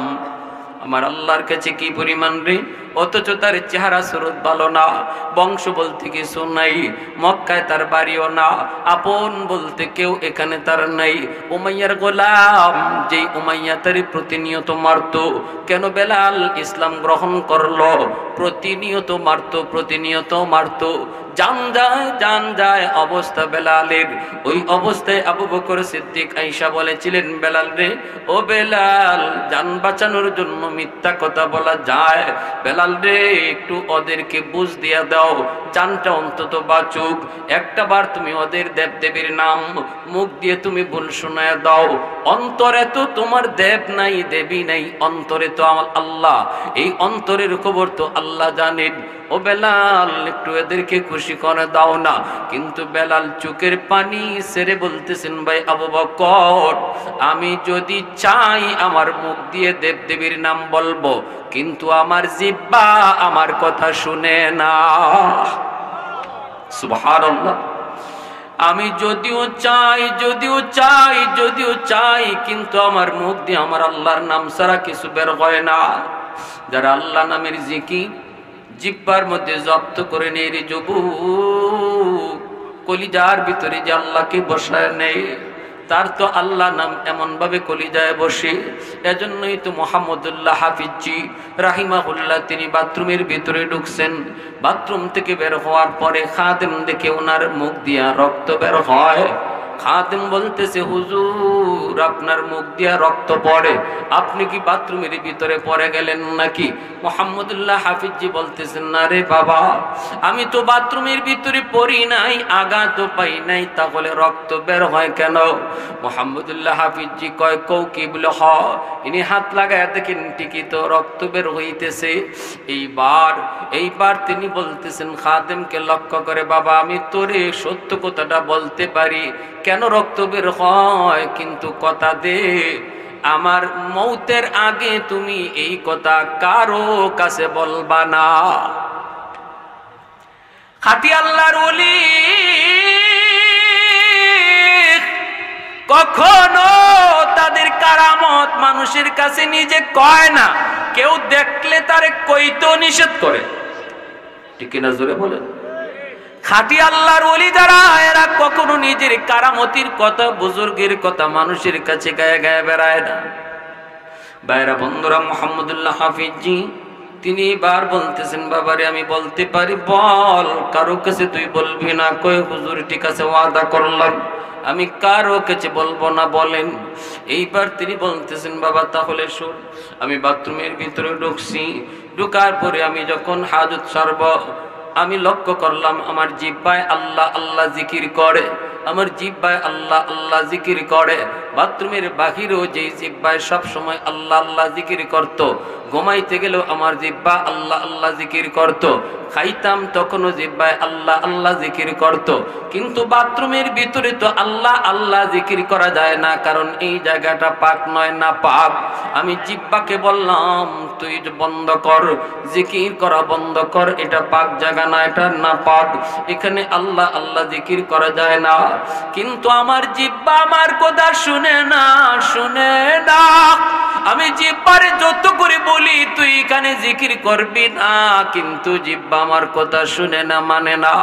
আমার আল্লাহর কাছে কি পরিমাণ রে। অথচ তার চেহারা সুরত ভালো না, বংশ বলতে কিছু নাই, মক্কায় তার বাড়িও না, আপন বলতে কেউ এখানে তার নাই। উমাইয়ার গোলাম, যেই উমাইয়া তার প্রতিনিয়ত মারত। কেন বেলাল ইসলাম গ্রহণ করলো? প্রতিনিয়ত মারত, প্রতিনিয়ত মারত। জান যায় অবস্থা বেলালের। ওই অবস্থায় আবু বকর সিদ্দিক আয়েশা বলেছিলেন, বেলাল রে, ও বেলাল, জান বাঁচানোর জন্য মিথ্যা কথা বলা যায়? বেলাল রে, একটু ওদেরকে বুঝ দিয়া দাও, জানটা অন্তত বাঁচুক। একটা বার তুমি ওদের দেবদেবীর নাম মুখ দিয়ে তুমি বল শোনায় দাও। অন্তরে তো তোমার দেব নাই, দেবী নাই, অন্তরে তো আমার আল্লাহ। এই অন্তরের খবর তো আল্লাহ জানেন। ও বেলাল, একটু এদেরকে খুশি করে দাও না। কিন্তু বেলাল চোখের পানি ছেড়ে বলতেছেন, ভাই আবু বকর, আমি যদি চাই আমার মুখ দিয়ে দেবদেবীর নাম বলবো, কিন্তু আমার জিহ্বা আমার কথা শুনে না। সুবহানাল্লাহ। আমি যদিও চাই কিন্তু আমার মুখ দিয়ে আমার আল্লাহর নাম ছাড়া কিছু বের হয় না। যারা আল্লাহ নামের জিকির জিহ্বার মধ্যে জব্দ করে নেই রে যুবক, কলিজার ভিতরে যে আল্লাহকে বসায় নেই, তার তো আল্লাহ নাম এমন ভাবে কলিজায় বসে। এজন্যই তো মুহাম্মদুল্লাহ হাফিজি রাহিমাহুল্লাহ তিনি বাথরুমের ভিতরে ঢুকছেন। বাথরুম থেকে বের হওয়ার পরে খাদেম দেখে ওনার মুখ দিয়া রক্ত বের হয়। খাদেম বলতেছে, হুজুর, আপনার মুখ দিয়া রক্ত পড়ে, আপনি কি বাথরুমের ভিতরে পড়ে গেলেন নাকি? মুহাম্মদুল্লাহ হাফিজি বলতেছেন, না রে বাবা, আমি তো বাথরুমের ভিতরে পড়ি নাই, আঘাত পাই নাই, তাহলে রক্ত বের হয় কেন? মুহাম্মদুল্লাহ হাফিজি কয়, কৌ কি বলে হ। ইনি হাত লাগায় দেখেন ঠিকই তো রক্ত বের হইতেছে। এইবার তিনি বলতেছেন খাদেমকে লক্ষ্য করে, বাবা, আমি তোরে সত্য কথাটা বলতে পারি, কেন রক্ত বের হয়, কিন্তু কথা দে, আমার মৌতের আগে তুমি এই কথা কারো কাছে বলবা না। খাঁটি আল্লাহর ওলি কখনো তাদের কারামত মানুষের কাছে নিজে কয় না, কেউ দেখলে তারে কইতো নিষেধ করে। ঠিক কিনা জোরে বলেন? খাঁটি আল্লাহর ওলি যারা, এরা কখনো নিজের কারামতির কথা, বুজুর্গের কথা মানুষের কাছে গায়ে গায়ে বেড়ায় না। ভাইরা বন্ধুরা, মুহাম্মদুল্লাহ হাফিজি তিনি এবার বলতেছেন, বাবারে আমি বলতে পারি, বল। কারো কাছে তুই বলবি না? কই হুজুর, ঠিক আছে, ওয়াদা করলাম আমি কারো কাছে বলবো না, বলেন। এইবার তিনি বলতেছেন, বাবা তাহলে শোন, আমি বাথরুমের ভিতরে ঢুকছি, ঢুকার পরে আমি যখন হাজত সারব, আমি লক্ষ্য করলাম আমার জিহ্বায় আল্লাহ আল্লাহ জিকির করে, আমার জিহ্বায় আল্লাহ আল্লাহ জিকির করে। বাথরুমের বাহিরেও যেই জিহ্বায় সব সময় আল্লাহ আল্লাহ জিকির করত, ঘুমাইতে গেলেও আমার জিহ্বা আল্লাহ আল্লাহ জিকির করত, খাইতাম তখনও জিহ্বায় আল্লাহ আল্লাহ জিকির করত। কিন্তু বাথরুমের ভিতরে তো আল্লাহ আল্লাহ জিকির করা যায় না, কারণ এই জায়গাটা পাক নয়, না পাক। আমি জিহ্বাকে বললাম, তুই বন্ধ কর, জিকির করা বন্ধ কর, এটা পাক জায়গা না, এটা না পাক, এখানে আল্লাহ আল্লাহ জিকির করা যায় না। কিন্তু আমার জিহ্বা আমার কথা শুনে না। আমি জিহ্বারে যত করে বলি তুই এখানে জিকির করবি না, কিন্তু জিহ্বা আমার কথা শুনে না, মানে না।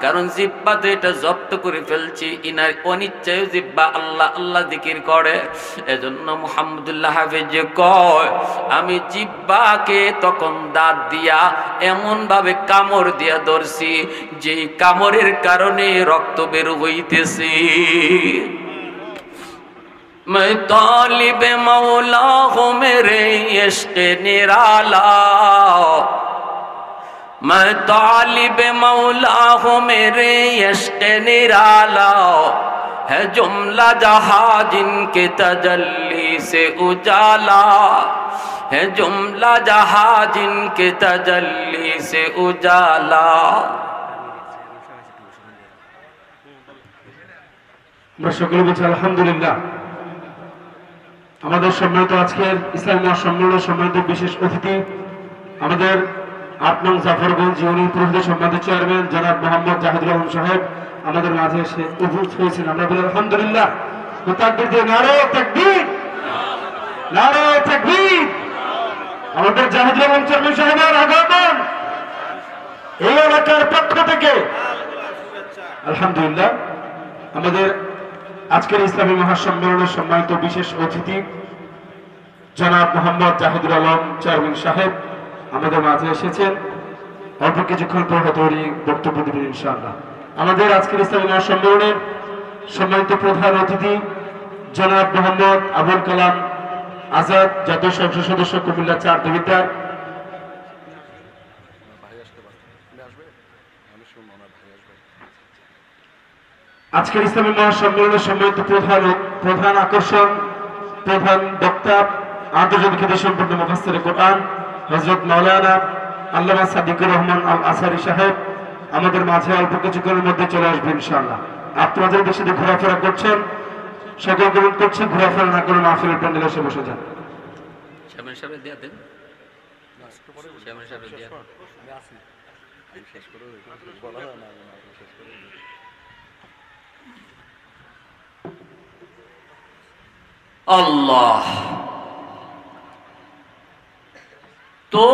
কারণ জিহ্বা তো এটা জব্দ করে ফেলছি, ইনার অনিচ্ছায় জিহ্বা আল্লাহ আল্লাহ জিকির করে। এজন্য মুহাম্মদুল্লাহ হাফিজ কয়, আমি জিহ্বাকে তখন দাঁত দিয়া এমন ভাবে কামড় দিয়া ধরছি, যে কামড়ের কারণে রক্ত বের হইতেছে। मैं तालिब मौला हूँ मेरे इश्क निराला, मैं तालिब मौला हूँ मेरे इश्क निराला, है जुमला जहाँ जिनके तजल्ली से उजाला, है जुमला जहाँ जिनके तजल्ली से उजाला। আমরা সকলে বলছি আলহামদুলিল্লাহ। আমাদের সম্মানিত আজকের ইসলামী মহাসম্মেলনের সম্মানিত বিশেষ অতিথি আমাদের ৮ নং জাফরগঞ্জ ইউনিয়ন পরিষদের সম্মানিত চেয়ারম্যান জনাব মোহাম্মদ জাহিদুল আলম সাহেব আমাদের মাঝে এসে উপস্থিত হয়েছেন। আমরা বলি আলহামদুলিল্লাহ। তাকবীর দিয়ে নারে তাকবীর, নারে তাকবীর। আমাদের জাহিদুল আলম চেয়ারম্যান সাহেবের আগমন এই এলাকার পক্ষ থেকে আলহামদুলিল্লাহ। আমাদের আজকের ইসলামী মহাসম্মেলনের সম্মানিত বিশেষ অতিথি জনাব মোহাম্মদ জাহিদুল আলম চেয়ারম্যান সাহেব আমাদের মাঝে এসেছেন। অল্প কিছুক্ষণ পর হয়তো বক্তব্য দেবেন ইনশাআল্লাহ। আমাদের আজকের ইসলামী মহাসম্মেলনের সম্মানিত প্রধান অতিথি জনাব মোহাম্মদ আবুল কালাম আজাদ, জাতীয় সংসদ সদস্য, কুমিল্লা ৪ দেবিদ্বার। আজকের ইসলামী মহাসম্মেলনের সম্মানিত প্রধান আকর্ষণ, প্রধান বক্তা, আন্তর্জাতিক খ্যাতি সম্পন্ন মুফাসসিরে কোরআন হযরত মাওলানা আল্লামা সাদিকুর রহমান আল আসারি সাহেব আমাদের মাঝে অল্প কিছুক্ষণের মধ্যে চলে আসবেন ইনশাআল্লাহ। আপনাদের দেশে যে ঘোরাফেরা করছেন সকল গ্রহণ করছে, ঘোরাফেরা না করে মাহফিলের প্যান্ডেলে এসে বসে যান। আল্লাহ। তো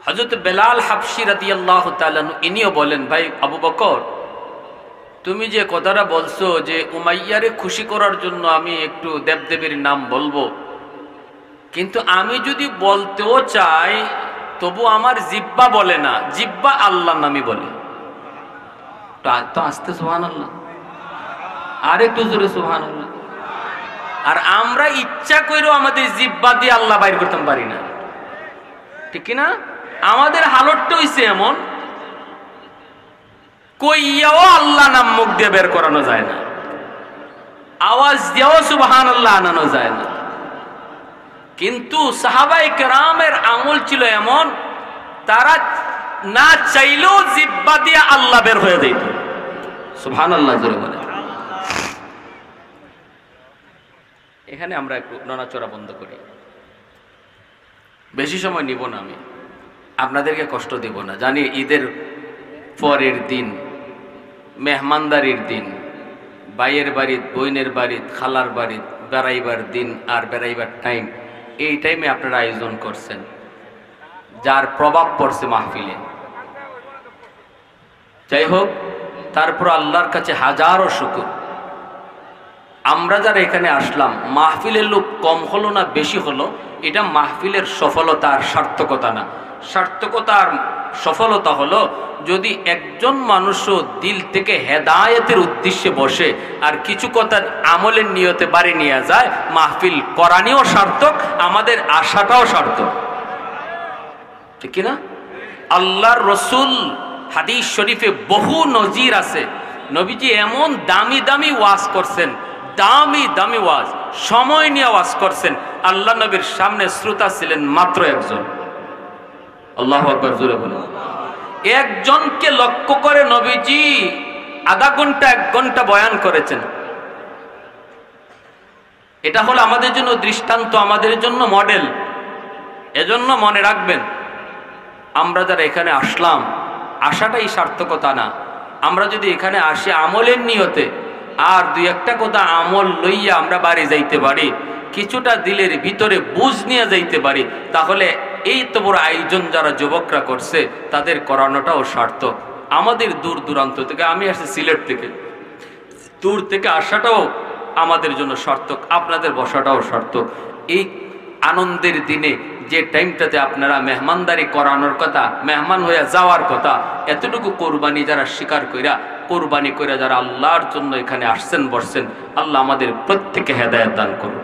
হযরত বেলাল হাবশী রাদিয়াল্লাহু তাআলা ইনিও বলেন, ভাই আবু বকর, তুমি যে কথাটা বলছো যে উমাইয়ারে খুশি করার জন্য আমি একটু দেবদেবীর নাম বলবো, কিন্তু আমি যদি বলতেও চাই তবু আমার জিব্বা বলে না, জিব্বা আল্লাহর নামই বলে। তো আস্তে সুবহানাল্লাহ, আর একটু জোরে সুবহানাল্লাহ। আর আমরা ইচ্ছা করেও আমাদের জিব্বা দিয়ে আল্লাহ বাইর করতে পারি না, ঠিক কি না? আমাদের হালতটা হইছে এমন, কইয়াও আল্লাহ নাম মুখ দিয়ে বের করানো যায় না, আওয়াজ দিয়েও সুবহানাল্লাহ আনানো যায় না। কিন্তু সাহাবায়ে কেরামের আমল ছিল এমন, তারা না চাইলেও জিব্বা দিয়ে আল্লাহ বের হয়ে যেত। সুবহানাল্লাহ জোরে বলে। এখানে আমরা একটু নড়াচড়া বন্ধ করি, বেশি সময় নিব না, আমি আপনাদেরকে কষ্ট দিব না। জানি ঈদের পরের দিন, মেহমানদারির দিন, ভাইয়ের বাড়ির, বোনের বাড়ির, খালার বাড়ির বেড়াইবার দিন আর বেড়াইবার টাইম, এই টাইমে আপনারা আয়োজন করছেন, যার প্রভাব পড়ছে মাহফিলে। যাই হোক, তারপর আল্লাহর কাছে হাজারো শুকর। আমরা যারা এখানে আসলাম, মাহফিলের লোক কম হলো না বেশি হলো, এটা মাহফিলের সফলতা আর সার্থকতা না। সার্থকতা আর সফলতা হলো যদি একজন মানুষও দিল থেকে হেদায়েতের উদ্দেশ্যে বসে আর কিছু কথার আমলের নিয়তে বাড়ি নিয়ে যায়, মাহফিল করানিও সার্থক, আমাদের আশাটাও সার্থক, ঠিক কিনা? আল্লাহর রসুল হাদিস শরীফে বহু নজির আছে, নবীজি এমন দামি দামি ওয়াজ করছেন, দামি দামি ওয়াজ, সময় নিয়ে ওয়াজ করছেন। আল্লাহ নবীর সামনে শ্রোতা ছিলেন মাত্র একজন। আল্লাহু আকবার জোরে বলেন। একজনকে লক্ষ্য করে নবীজি আধা ঘন্টা 1 ঘন্টা বয়ান করেছেন। এটা হলো আমাদের জন্য দৃষ্টান্ত, আমাদের জন্য মডেল। এজন্য মনে রাখবেন, আমরা যারা এখানে আসলাম, আসাটাই সার্থকতা না। আমরা যদি এখানে আসি আমলের নিয়তে আর 2-1টা কথা আমল লইয়া আমরা বাড়ি যাইতে পারি, কিছুটা দিলের ভিতরে বুঝ নিয়ে যাইতে পারি, তাহলে এই তো বড় আয়োজন যারা যুবকরা করছে তাদের করানোটাও সার্থক। আমাদের দূর দূরান্ত থেকে, আমি আসছি সিলেট থেকে, দূর থেকে আসাটাও আমাদের জন্য সার্থক, আপনাদের বসাটাও সার্থক। এই আনন্দের দিনে যে টাইমটাতে আপনারা মেহমানদারি করানোর কথা, মেহমান হয়ে যাওয়ার কথা, এতটুকু কোরবানি যারা স্বীকার কইরা, কোরবানি কইরা যারা আল্লাহর জন্য এখানে আসছেন বসছেন, আল্লাহ আমাদের প্রত্যেককে হেদায়েত দান করুন।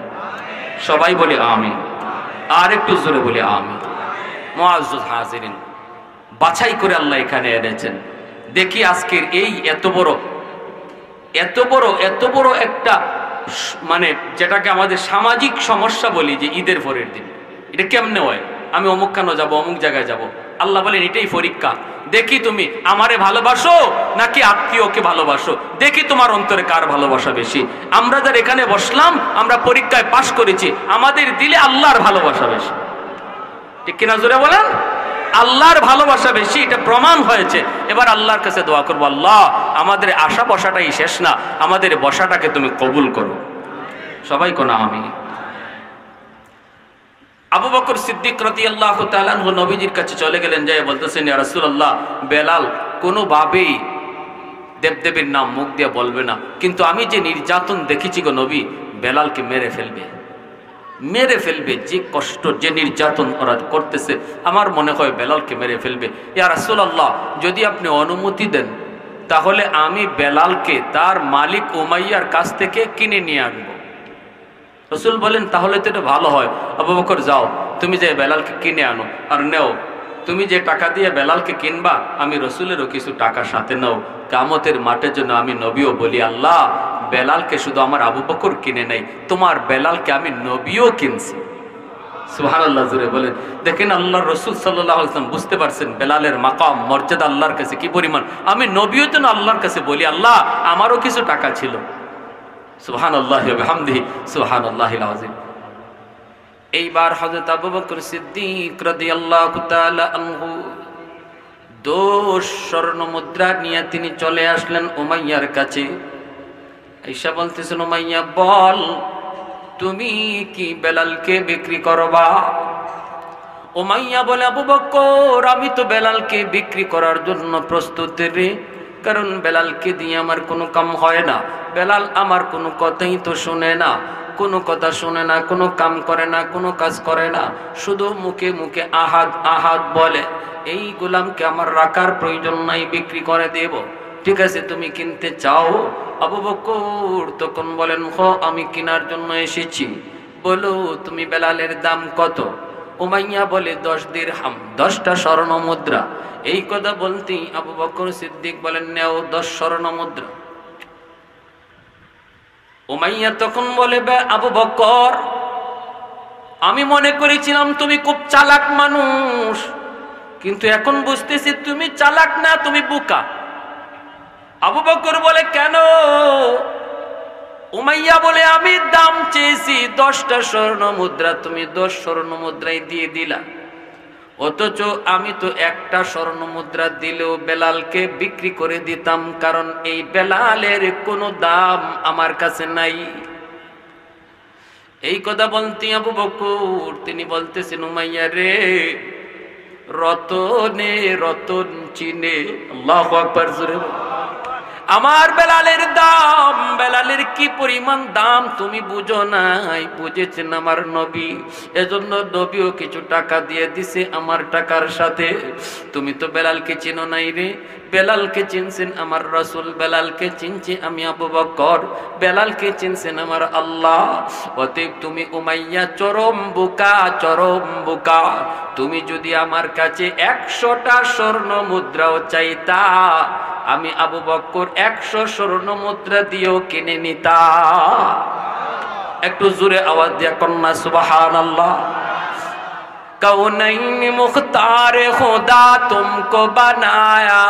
সবাই বলি আমিন, আর একটু জোরে বলি আমিন। মুআজ্জাজ হাজিরিন, বাছাই করে আল্লাহ এখানে এনেছেন। দেখি আজকের এই এত বড় একটা মানে যেটাকে আমাদের সামাজিক সমস্যা বলি, যে ঈদের পরের দিন, এটা কেমনে হয়? আমি অমুক খানো যাবো, অমুক জায়গায় যাব, আল্লাহ বলেন এটাই পরীক্ষা, দেখি তুমি আমারে ভালোবাসো নাকি আত্মীয়কে ভালোবাসো, দেখি তোমার অন্তরে কার ভালোবাসা বেশি। আমরা যারা এখানে বসলাম, আমরা পরীক্ষায় পাশ করেছি, আমাদের দিলে আল্লাহর ভালোবাসা বেশি, ঠিক কিনা জোরে বলেন? আল্লাহর ভালোবাসা বেশি, এটা প্রমাণ হয়েছে। এবার আল্লাহর কাছে দোয়া করবো, আল্লাহ আমাদের আশা বসাটাই শেষ না, আমাদের বসাটাকে তুমি কবুল করো। সবাই কোনা আমি। আবু বকর সিদ্দিক রাদিয়াল্লাহু তাআলা আনহু নবীজির কাছে চলে গেলেন, যায় বলতেছেন, ইয়া রাসূলুল্লাহ, বেলাল কোনোভাবেই দেবদেবীর নাম মুখ দিয়ে বলবে না, কিন্তু আমি যে নির্যাতন দেখেছি গো নবী, বেলালকে মেরে ফেলবে, মেরে ফেলবে। যে কষ্ট, যে নির্যাতন ওরা করতেছে, আমার মনে হয় বেলালকে মেরে ফেলবে। ইয়া রাসূলুল্লাহ, যদি আপনি অনুমতি দেন তাহলে আমি বেলালকে তার মালিক উমাইয়ার কাছ থেকে কিনে নিয়ে আনবো। রাসূল বলেন, তাহলে তো এটা ভালো হয়। আবু বকর, যাও তুমি যে বেলালকে কিনে আনো আর নেও, তুমি যে টাকা দিয়ে বেলালকে কিনবা, আমি রসুলেরও কিছু টাকা সাথে নাও। কিয়ামতের মাঠের জন্য আমি নবীও বলি, আল্লাহ বেলালকে শুধু আমার আবু বকর কিনে নেই, তোমার বেলালকে আমি নবীও কিনছি। সুবহানাল্লাহ জোরে বলেন। দেখেন আল্লাহর রাসূল সাল্লাল্লাহু আলাইহি ওয়াসাল্লাম বুঝতে পারছেন বেলালের মাকাম মর্যাদা আল্লাহর কাছে কি পরিমাণ। আমি নবীও যেন আল্লাহর কাছে বলি, আল্লাহ আমারও কিছু টাকা ছিল। সুবহানাল্লাহি ওয়া বিহামদিহি সুবহানাল্লাহিল আযীম। এইবার হযরত আবু বকর সিদ্দিক রাদিয়াল্লাহু তাআলা আনহু 10 স্বর্ণ মুদ্রা নিয়ে তিনি চলে আসলেন উমাইয়ার কাছে। আয়েশা বলতেছেন, উমাইয়া বল, তুমি কি বেলালকে বিক্রি করবা? উমাইয়া বলে, আবু বকর, আমি তো বেলালকে বিক্রি করার জন্য প্রস্তুত রে, কারণ বেলালকে দিয়ে আমার কোনো কাম হয় না। বেলাল আমার কোনো কথাই তো শুনে না, কোনো কথা শুনে না, কোনো কাম করে না, কোনো কাজ করে না, শুধু মুখে মুখে আহাদ আহাদ বলে। এই গোলামকে আমার রাখার প্রয়োজন নাই, বিক্রি করে দেব। ঠিক আছে, তুমি কিনতে চাও? আবু বকর তখন বলেন, আমি কেনার জন্য এসেছি। বলো তুমি বেলালের দাম কত? উমাইয়া বলে 10 দিরহাম, 10টা স্বর্ণ মুদ্রা। এই কথা বলতেই আবু বকর সিদ্দিক বলেন, নেও 10 স্বর্ণ মুদ্রা। উমাইয়া তখন বলে, আবু বকর, আমি মনে করেছিলাম তুমি খুব চালাক মানুষ, কিন্তু এখন বুঝতেছি তুমি চালাক না, তুমি বোকা। আবু বকর বলে, কেন? উমাইয়া বলে, আমি দাম চেয়েছি 10টা স্বর্ণ মুদ্রা, তুমি 10 স্বর্ণ মুদ্রাই দিয়ে দিলা, অথচ আমি তো একটা স্বর্ণ মুদ্রা দিলেও বেলালকে বিক্রি করে দিতাম, কারণ এই বেলালের কোনো দাম আমার কাছে নাই। এই কথা বলতে আবু বকর তিনি বলতেছেন, উমাইয়া রে, রতনে রতন চিনে। আল্লাহু আকবার জোরে। আমার বেলালের দাম, বেলালের কি পরিমাণ দাম তুমি বুঝো নাই, বুঝেছেন আমার নবী। এজন্য নবীও কিছু টাকা দিয়ে দিছে আমার টাকার সাথে। তুমি তো বেলালকে চিনো নাই রে, বেলালকে চিনছেন আমার রাসূল, বেলালকে চিনছি আমি আবু বকর, বেলালকে চিনছেন আমার আল্লাহ। অতএব তুমি উমাইয়া চরম বোকা, চরম বোকা। তুমি যদি আমার কাছে 100টা স্বর্ণ মুদ্রাও চাইতা, আমি আবু বকর 100 স্বর্ণ মুদ্রা দিয়েও কিনে নিতা। একটু জোরে আওয়াজ দিয়া কন্যা সুবহানাল্লাহ। कौनैन मुख्तार खुदा तुमको बनाया,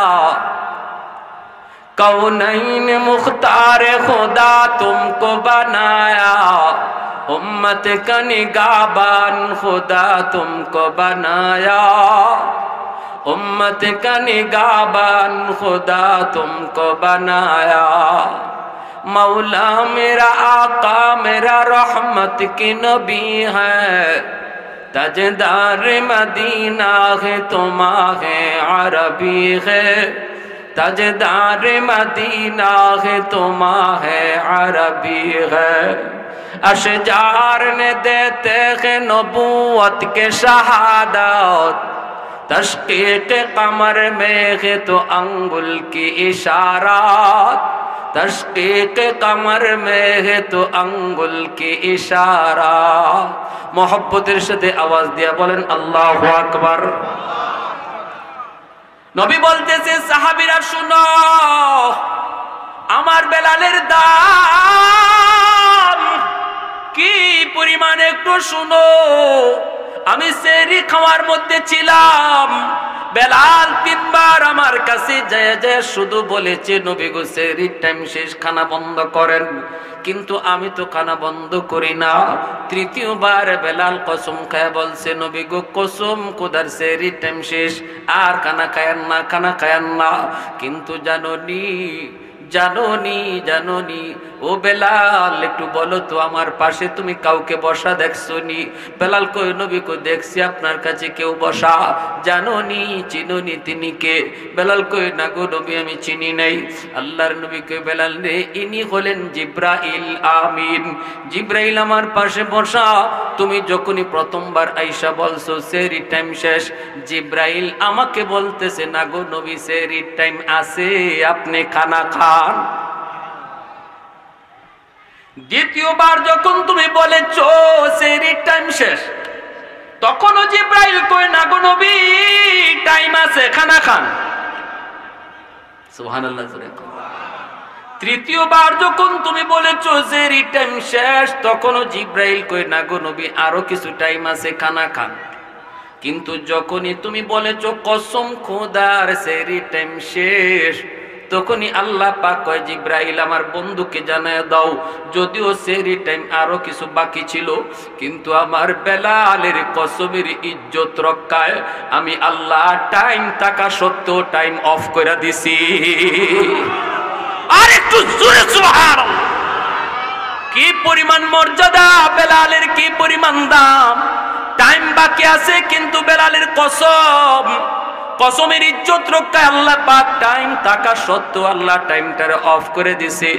कौनैन मुख्तार खुदा तुमको बनाया, उम्मत का निगाहबान खुदा तुमको बनाया, उम्मत का निगाहबान खुदा तुमको बनाया। मौला मेरा आका मेरा रहमत की नबी है, ताजदार मदीना है तुम्हारे अरबी है, ताजदार मदीना है तुम्हारे अरबी है। अशजार ने देते हैं नबूवत के शहादत, तशकीक कमर में है तो अंगुल की इशारात, तशकीक कमर में है तो अंगुल की इशारा। मोहब्बतेर साथे आवाज दिया बोलेन अल्लाहु আকবার। নবী বলতেছে, সাহাবীরা শুনো, আমার বেলালের দাম কি পরিমাণ একটু শুনো। আমি সেহরি খাওয়ার মধ্যে ছিলাম, বেলাল 3 বার আমার কাছে যায় যায় শুধু বলেছে নবী গো সেহরির টাইম শেষ, খানা বন্ধ করেন। কিন্তু আমি তো খানা বন্ধ করি না। 3য়-বার বেলাল কসম খায় বলছে নবী গো কসম খোদার সেহরির টাইম শেষ, আর খানা খায়েন না, খানা খায়েন না। কিন্তু জানোনি ও বেলাল একটু বলো তো আমার পাশে তুমি কাউকে বসা দেখছো নি? বেলাল কই নবী কই দেখছি আপনার কাছে কেউ বসা। জানোনি চিনোনি তিনি কে? বেলাল কই না গো নবী আমি চিনি নাই। আল্লাহর নবী কই বেলাল রে ইনি হলেন জিব্রাইল আমিন। জিব্রাইল আমার পাশে বসা। তুমি যখনই প্রথমবার আইসা বলছো সেহরির টাইম শেষ, জিব্রাইল আমাকে বলতেছে না গো নবী সেহরির টাইম আছে, আপনি খানা খান। 2য়-বার যখন তুমি বলেছো সেহরির টাইম শেষ, তখনও জিব্রাইল কই না গো নবী টাইম আছে, খানা খান। সুবহানাল্লাহ। 3য়-বার যখন তুমি বলেছো সেহরির টাইম শেষ, তখনও জিব্রাইল কই না গো নবী আরো কিছু টাইম আছে, খানা খান। কিন্তু যখনই তুমি বলেছো কসম খোদার সেহরির টাইম শেষ, তখনই আল্লাহ পাক কয় জিব্রাইল আমার বন্ধুকে জানায় দাও যদিও সেহরির টাইম আরো কিছু বাকি ছিল, কিন্তু আমার বেলালের কসমের ইজ্জত রক্ষায় আমি আল্লাহ টাইম থাকা সত্ত্বেও টাইম অফ করে দিছি। আর একটু জোরে সুবহানাল্লাহ। কি পরিমাণ মর্যাদা বেলালের, কি পরিমাণ দাম। টাইম বাকি আছে কিন্তু বেলালের কসমের ইজ্জত রক্ষায় আল্লাহ পাক টাইম থাকা সত্ত্বেও আল্লাহ টাইমটারে অফ করে দিছে।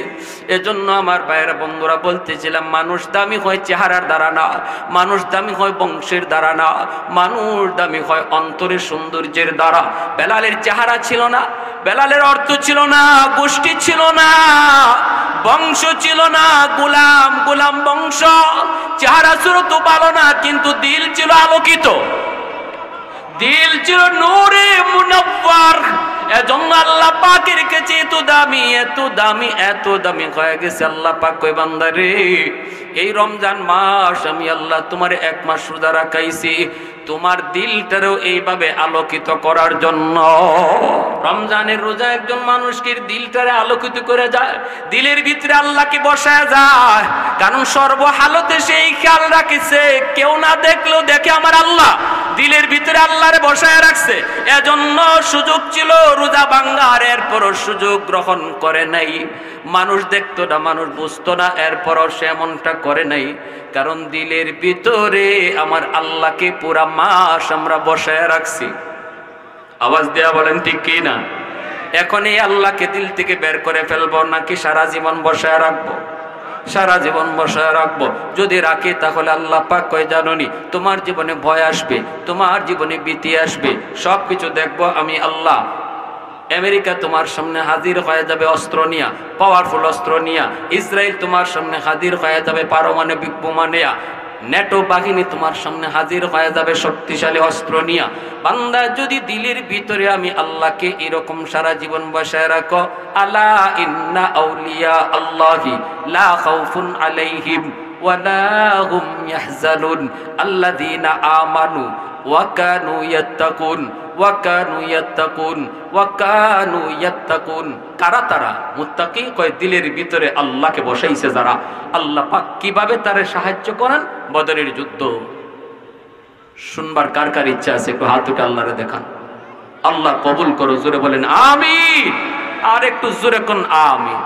এজন্য আমার ভাইয়েরা বন্ধুরা বলতেছিলাম মানুষ দামি হয় চেহারার দ্বারা না, মানুষ দামি হয় বংশের দ্বারা না, মানুষ দামি হয় অন্তরের সৌন্দর্যের দ্বারা। বেলালের চেহারা ছিল না, বেলালের অর্থ ছিল না, গোষ্ঠী ছিল না, বংশ ছিল না, গোলাম বংশ, চেহারা ছিল তো ভালো না, কিন্তু দিল ছিল আলোকিত, দিল ছিল নূরে মুনাওয়ার। এজন্য আল্লাহ পাকের কাছে এত দামি হয়ে গেছে। আল্লাহ পাক কয় বান্দারে এই রমজান মাস আমি আল্লাহ তোমার 1 মাস রোজা রাখাইছি তোমার দিলটারও এইভাবে আলোকিত করার জন্য। রমজানের রোজা একজন মানুষকে দিলটারে আলোকিত করে যায়, দিলের ভিতরে আল্লাহকে বসায় যায়, কারণ সর্বহালতে সেই খেয়াল রাখিছে কেউ না দেখলেও দেখে আমার আল্লাহ, দিলের ভিতরে আল্লাহরে বসায় রাখছে। এজন্য সুযোগ ছিল রোজা ভাঙার, এরপরও সুযোগ গ্রহণ করে নাই। মানুষ দেখতো না, মানুষ বুঝতো না, এরপরও সে এমনটা করে নাই, কারণ দিলের ভিতরে আমার আল্লাহকে পুরা মাস আমরা বসায় রাখছি। আওয়াজ দেয়া বলেন ঠিক কি না? এখন এই আল্লাহকে দিল থেকে বের করে ফেলবো নাকি সারা জীবন বসায় রাখবো? সারা জীবন বসায় রাখবো। যদি রাখি তাহলে আল্লাহ পাক কয় জানোনি তোমার জীবনে ভয় আসবে, তোমার জীবনে ভীতি আসবে, সবকিছু দেখবো আমি আল্লাহ। আমেরিকা তোমার সামনে হাজির হয়ে যাবে অস্ত্র নিয়া, পাওয়ারফুল অস্ত্র নিয়া। ইসরায়েল তোমার সামনে হাজির হয়ে যাবে পারমাণবিক বোমা নিয়া। নেটো বাহিনী তোমার সামনে হাজির হয়ে যাবে শক্তিশালী অস্ত্র নিয়া। বান্দা যদি দিলের ভিতরে আমি আল্লাহকে এরকম সারা জীবন বসায় রাখো, আলা ইন্না আউলিয়া আল্লাহি লা খাউফুন আলাইহিম ওয়া লা হুম ইয়াহজানুন আল্লাযীনা আমানু ওয়া কানু ইয়াত্তাকুন ওয়া কানু ইয়াত্তাকুন ওয়া কানু ইয়াত্তাকুন। কারা তারা? মুত্তাকি। কয় দিলের ভিতরে আল্লাহকে বসাইছে যারা। আল্লাহ পাক কিভাবে তারে সাহায্য করেন? বদরের যুদ্ধ শুনবার কার কার ইচ্ছা আছে একটু হাত উঠে আল্লাহরে দেখান। আল্লাহ কবুল করো, জোরে বলেন আমিন। আর একটু জোরে কোন আমিন।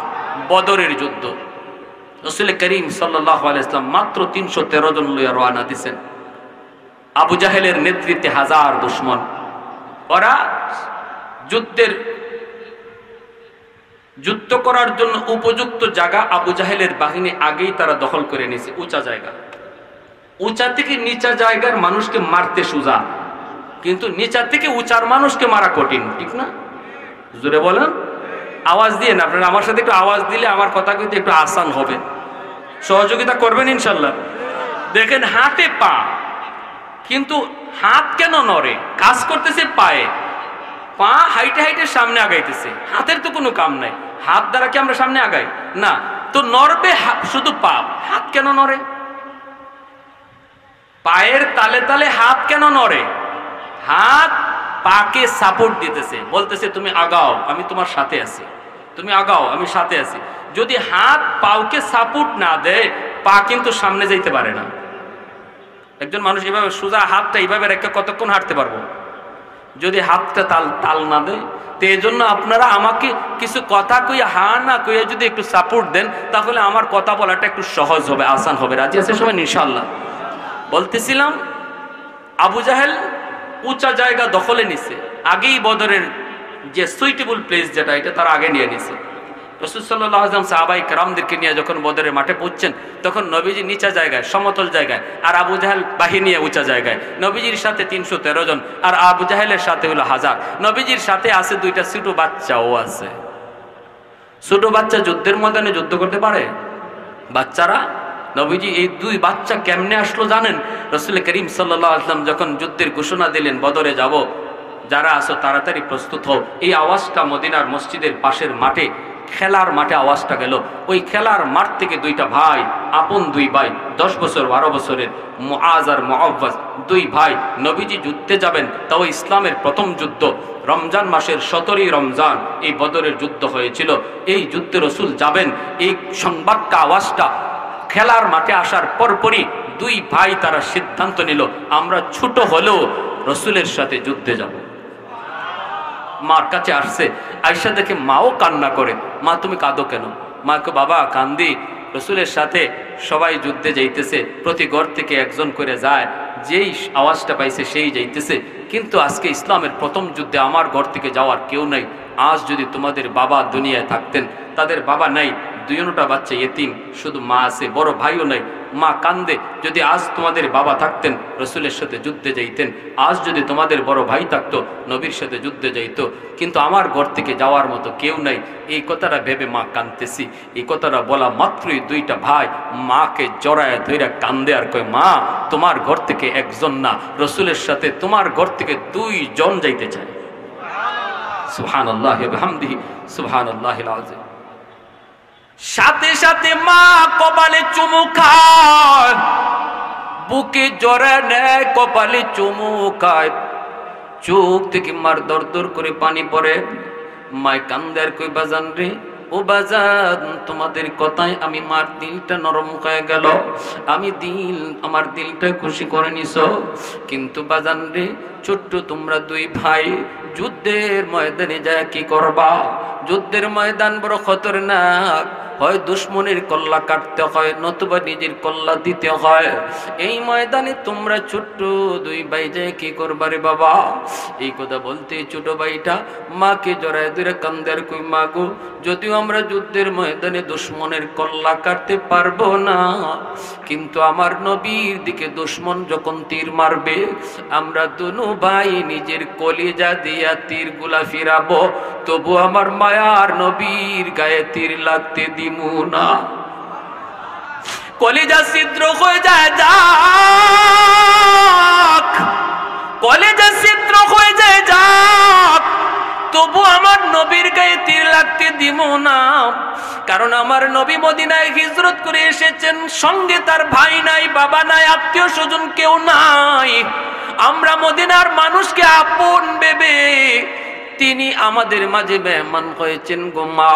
বদরের যুদ্ধ রাসূল করিম সাল্লাল্লাহু আলাইহি ওয়াসাল্লাম মাত্র 313 জন লইয়া রওনা দিবেন। আবু জাহেলের নেতৃত্বে 1000 দুশমন। ওরা যুদ্ধ করার জন্য উপযুক্ত জায়গা আবু জাহেলের বাহিনী আগেই তারা দখল করে নিয়েছে। উঁচা জায়গা, উঁচা থেকে নিচা জায়গার মানুষকে মারতে সোজা, কিন্তু নিচা থেকে উঁচার মানুষকে মারা কঠিন, ঠিক না? জোরে বলেন, আওয়াজ দিয়ে না। আপনারা আমার সাথে একটু আওয়াজ দিলে আমার কথা কিন্তু একটু আসান হবে। সহযোগিতা করবেন ইনশাল্লাহ। দেখেন হাতে পা, কিন্তু হাত কেন নড়ে? কাজ করতেছে পায়ে, পা হাইটে হাইটে সামনে আগাইতেছে, হাতের তো কোনো কাম নাই। হাত দ্বারা কি আমরা সামনে আগাই? না, তো নড়বে শুধু পা, হাত কেন নড়ে? পায়ের তালে তালে হাত কেন নড়ে? হাত পাকে সাপোর্ট দিতেছে, বলতেছে তুমি আগাও আমি তোমার সাথে আছি, তুমি আগাও আমি সাথে আছি। যদি হাত পাওকে সাপোর্ট না দেয় পা কিন্তু সামনে যাইতে পারে না। একজন মানুষ এভাবে সোজা হাতটা এইভাবে রেখে কতক্ষণ হাঁটতে পারবো যদি হাতটা তাল না দেয়? তো এই জন্য আপনারা আমাকে কিছু কথা কইয়া হা না কইয়া যদি একটু সাপোর্ট দেন তাহলে আমার কথা বলাটা একটু সহজ হবে, আসান হবে। রাজি আছে সবাই ইনশাআল্লাহ? বলতেছিলাম আবু জাহেল উঁচা জায়গা দখলে নিছে, আগেই বদরের যে সুইটেবল প্লেস যেটা এটা তারা আগে নিয়ে নিছে। রাসূল সাল্লাল্লাহু আলাইহি ওয়াসাল্লাম সাহাবায়ে কেরামদেরকে নিয়ে যখন বদরের মাঠে পৌঁছছেন তখন নবীজি নিচা জায়গায় সমতল জায়গায় আর আবু জাহেল বাহিনী উঁচা জায়গায়। নবীজির সাথে 313 জন আর আবু জাহেলের সাথে হলো 1000। নবীজির সাথে আছে দুইটা ছোট বাচ্চাও আছে। ছোট বাচ্চা যুদ্ধের ময়দানে যুদ্ধ করতে পারে? বাচ্চারা, নবীজি এই দুই বাচ্চা কেমনে আসলো জানেন? রাসূল করিম সাল্লাল্লাহু আলাইহি ওয়াসাল্লাম যখন যুদ্ধের ঘোষণা দিলেন বদরে যাব, যারা আসো তাড়াতাড়ি প্রস্তুত হও, এই আওয়াজটা মদিনার মসজিদের পাশের মাঠে খেলার মাঠে আওয়াজটা গেল। ওই খেলার মাঠ থেকে দুইটা ভাই, আপন দুই ভাই, 10 বছর 12 বছরের মুআজ আর মুআওয়াজ, দুই ভাই নবীজি যুদ্ধে যাবেন, তাও ইসলামের প্রথম যুদ্ধ রমজান মাসের 17ই রমজান এই বদরের যুদ্ধ হয়েছিল। এই যুদ্ধে রাসূল যাবেন, এই সংবাদটা আওয়াজটা খেলার মাঠে আসার পরপরই দুই ভাই তারা সিদ্ধান্ত নিল আমরা ছোট হলেও রাসূলের সাথে যুদ্ধে যাব। মার কাছে আসছে, আয়েশা দেখে মাও কান্না করে। মা তুমি কাঁদো কেন? মাকে বাবা কান্দি, রাসূলের সাথে সবাই যুদ্ধে যাইতেছে, প্রতি ঘর থেকে একজন করে যায়, যেই আওয়াজটা পাইছে সেই যাইতেছে, কিন্তু আজকে ইসলামের প্রথম যুদ্ধে আমার ঘর থেকে যাওয়ার কেউ নাই। আজ যদি তোমাদের বাবা দুনিয়ায় থাকতেন, তাদের বাবা নাই, দুইটা বাচ্চা ইতিম, শুধু মা আছে, বড় ভাইও নাই, মা কান্দে, যদি আজ তোমাদের বাবা থাকতেন রাসূলের সাথে যুদ্ধে যাইতেন, আজ যদি তোমাদের বড় ভাই থাকতো নবীর সাথে যুদ্ধে যাইতো, কিন্তু আমার ঘর থেকে যাওয়ার মতো কেউ নাই। এই কথাটা ভেবে মা কাঁদতেছি। এই কথাটা বলা মাত্রই দুইটা ভাই মাকে জড়ায় ধইরা কান্দে আর কয়, মা তোমার ঘর থেকে একজন না, রাসূলের সাথে তোমার ঘর থেকে 2 জন যাইতে চায়। সুবহানাল্লাহি ওয়া বিহামদিহি সুবহানাল্লাহিল আযীম। সাথে সাথে মা কপালে চুমু খায়, বুকে জড়া নেয়, কপালে চুমু খায়, চোখ থেকে মার দর দর করে পানি পড়ে। মায় কান্দে আর কই, বাজান রে, ও বাজান তোমাদের কথায় আমি মার দিলটা নরম হয়ে গেল, আমার দিলটা খুশি করে নিছ, কিন্তু বাজান রে ছোট্ট তোমরা দুই ভাই যুদ্ধের ময়দানে যায় কি করবা? যুদ্ধের ময়দান বড় খতরনাক, হয় দুশ্মনের কল্লা কাটতে হয় নতুবা নিজের কল্লা দিতে হয়। এই ময়দানে তোমরা ছোট্ট দুই ভাই যায় কি করবা রে বাবা? এই কথা বলতে ছোট ভাইটা মাকে জড়ায় ধরে কান্দে আর কই, মা গো, যদিও আমরা যুদ্ধের ময়দানে দুশ্মনের কল্লা কাটতে পারবো না, কিন্তু আমার নবীর দিকে দুশ্মন যখন তীর মারবে আমরা দুনু ভাই নিজের কলিজা দিয়া তীরগুলা ফিরাবো, তবু আমার মায়ার নবীর গায়ে তীর লাগতে দিমু না। কলিজা ছিদ্র হয়ে যায় যাক, কলিজা ছিদ্র হয়ে যায় যাক, তবু আমার নবীর গায়ে তীর লাগতে দিব না। কারণ আমার নবী মদিনায় হিজরত করে এসেছেন, সঙ্গে তার ভাই নাই, বাবা নাই, আত্মীয় স্বজন কেউ নাই। আমরা মদিনার মানুষকে আপন ভেবে তিনি আমাদের মাঝে মেহমান হয়েছেন গো মা।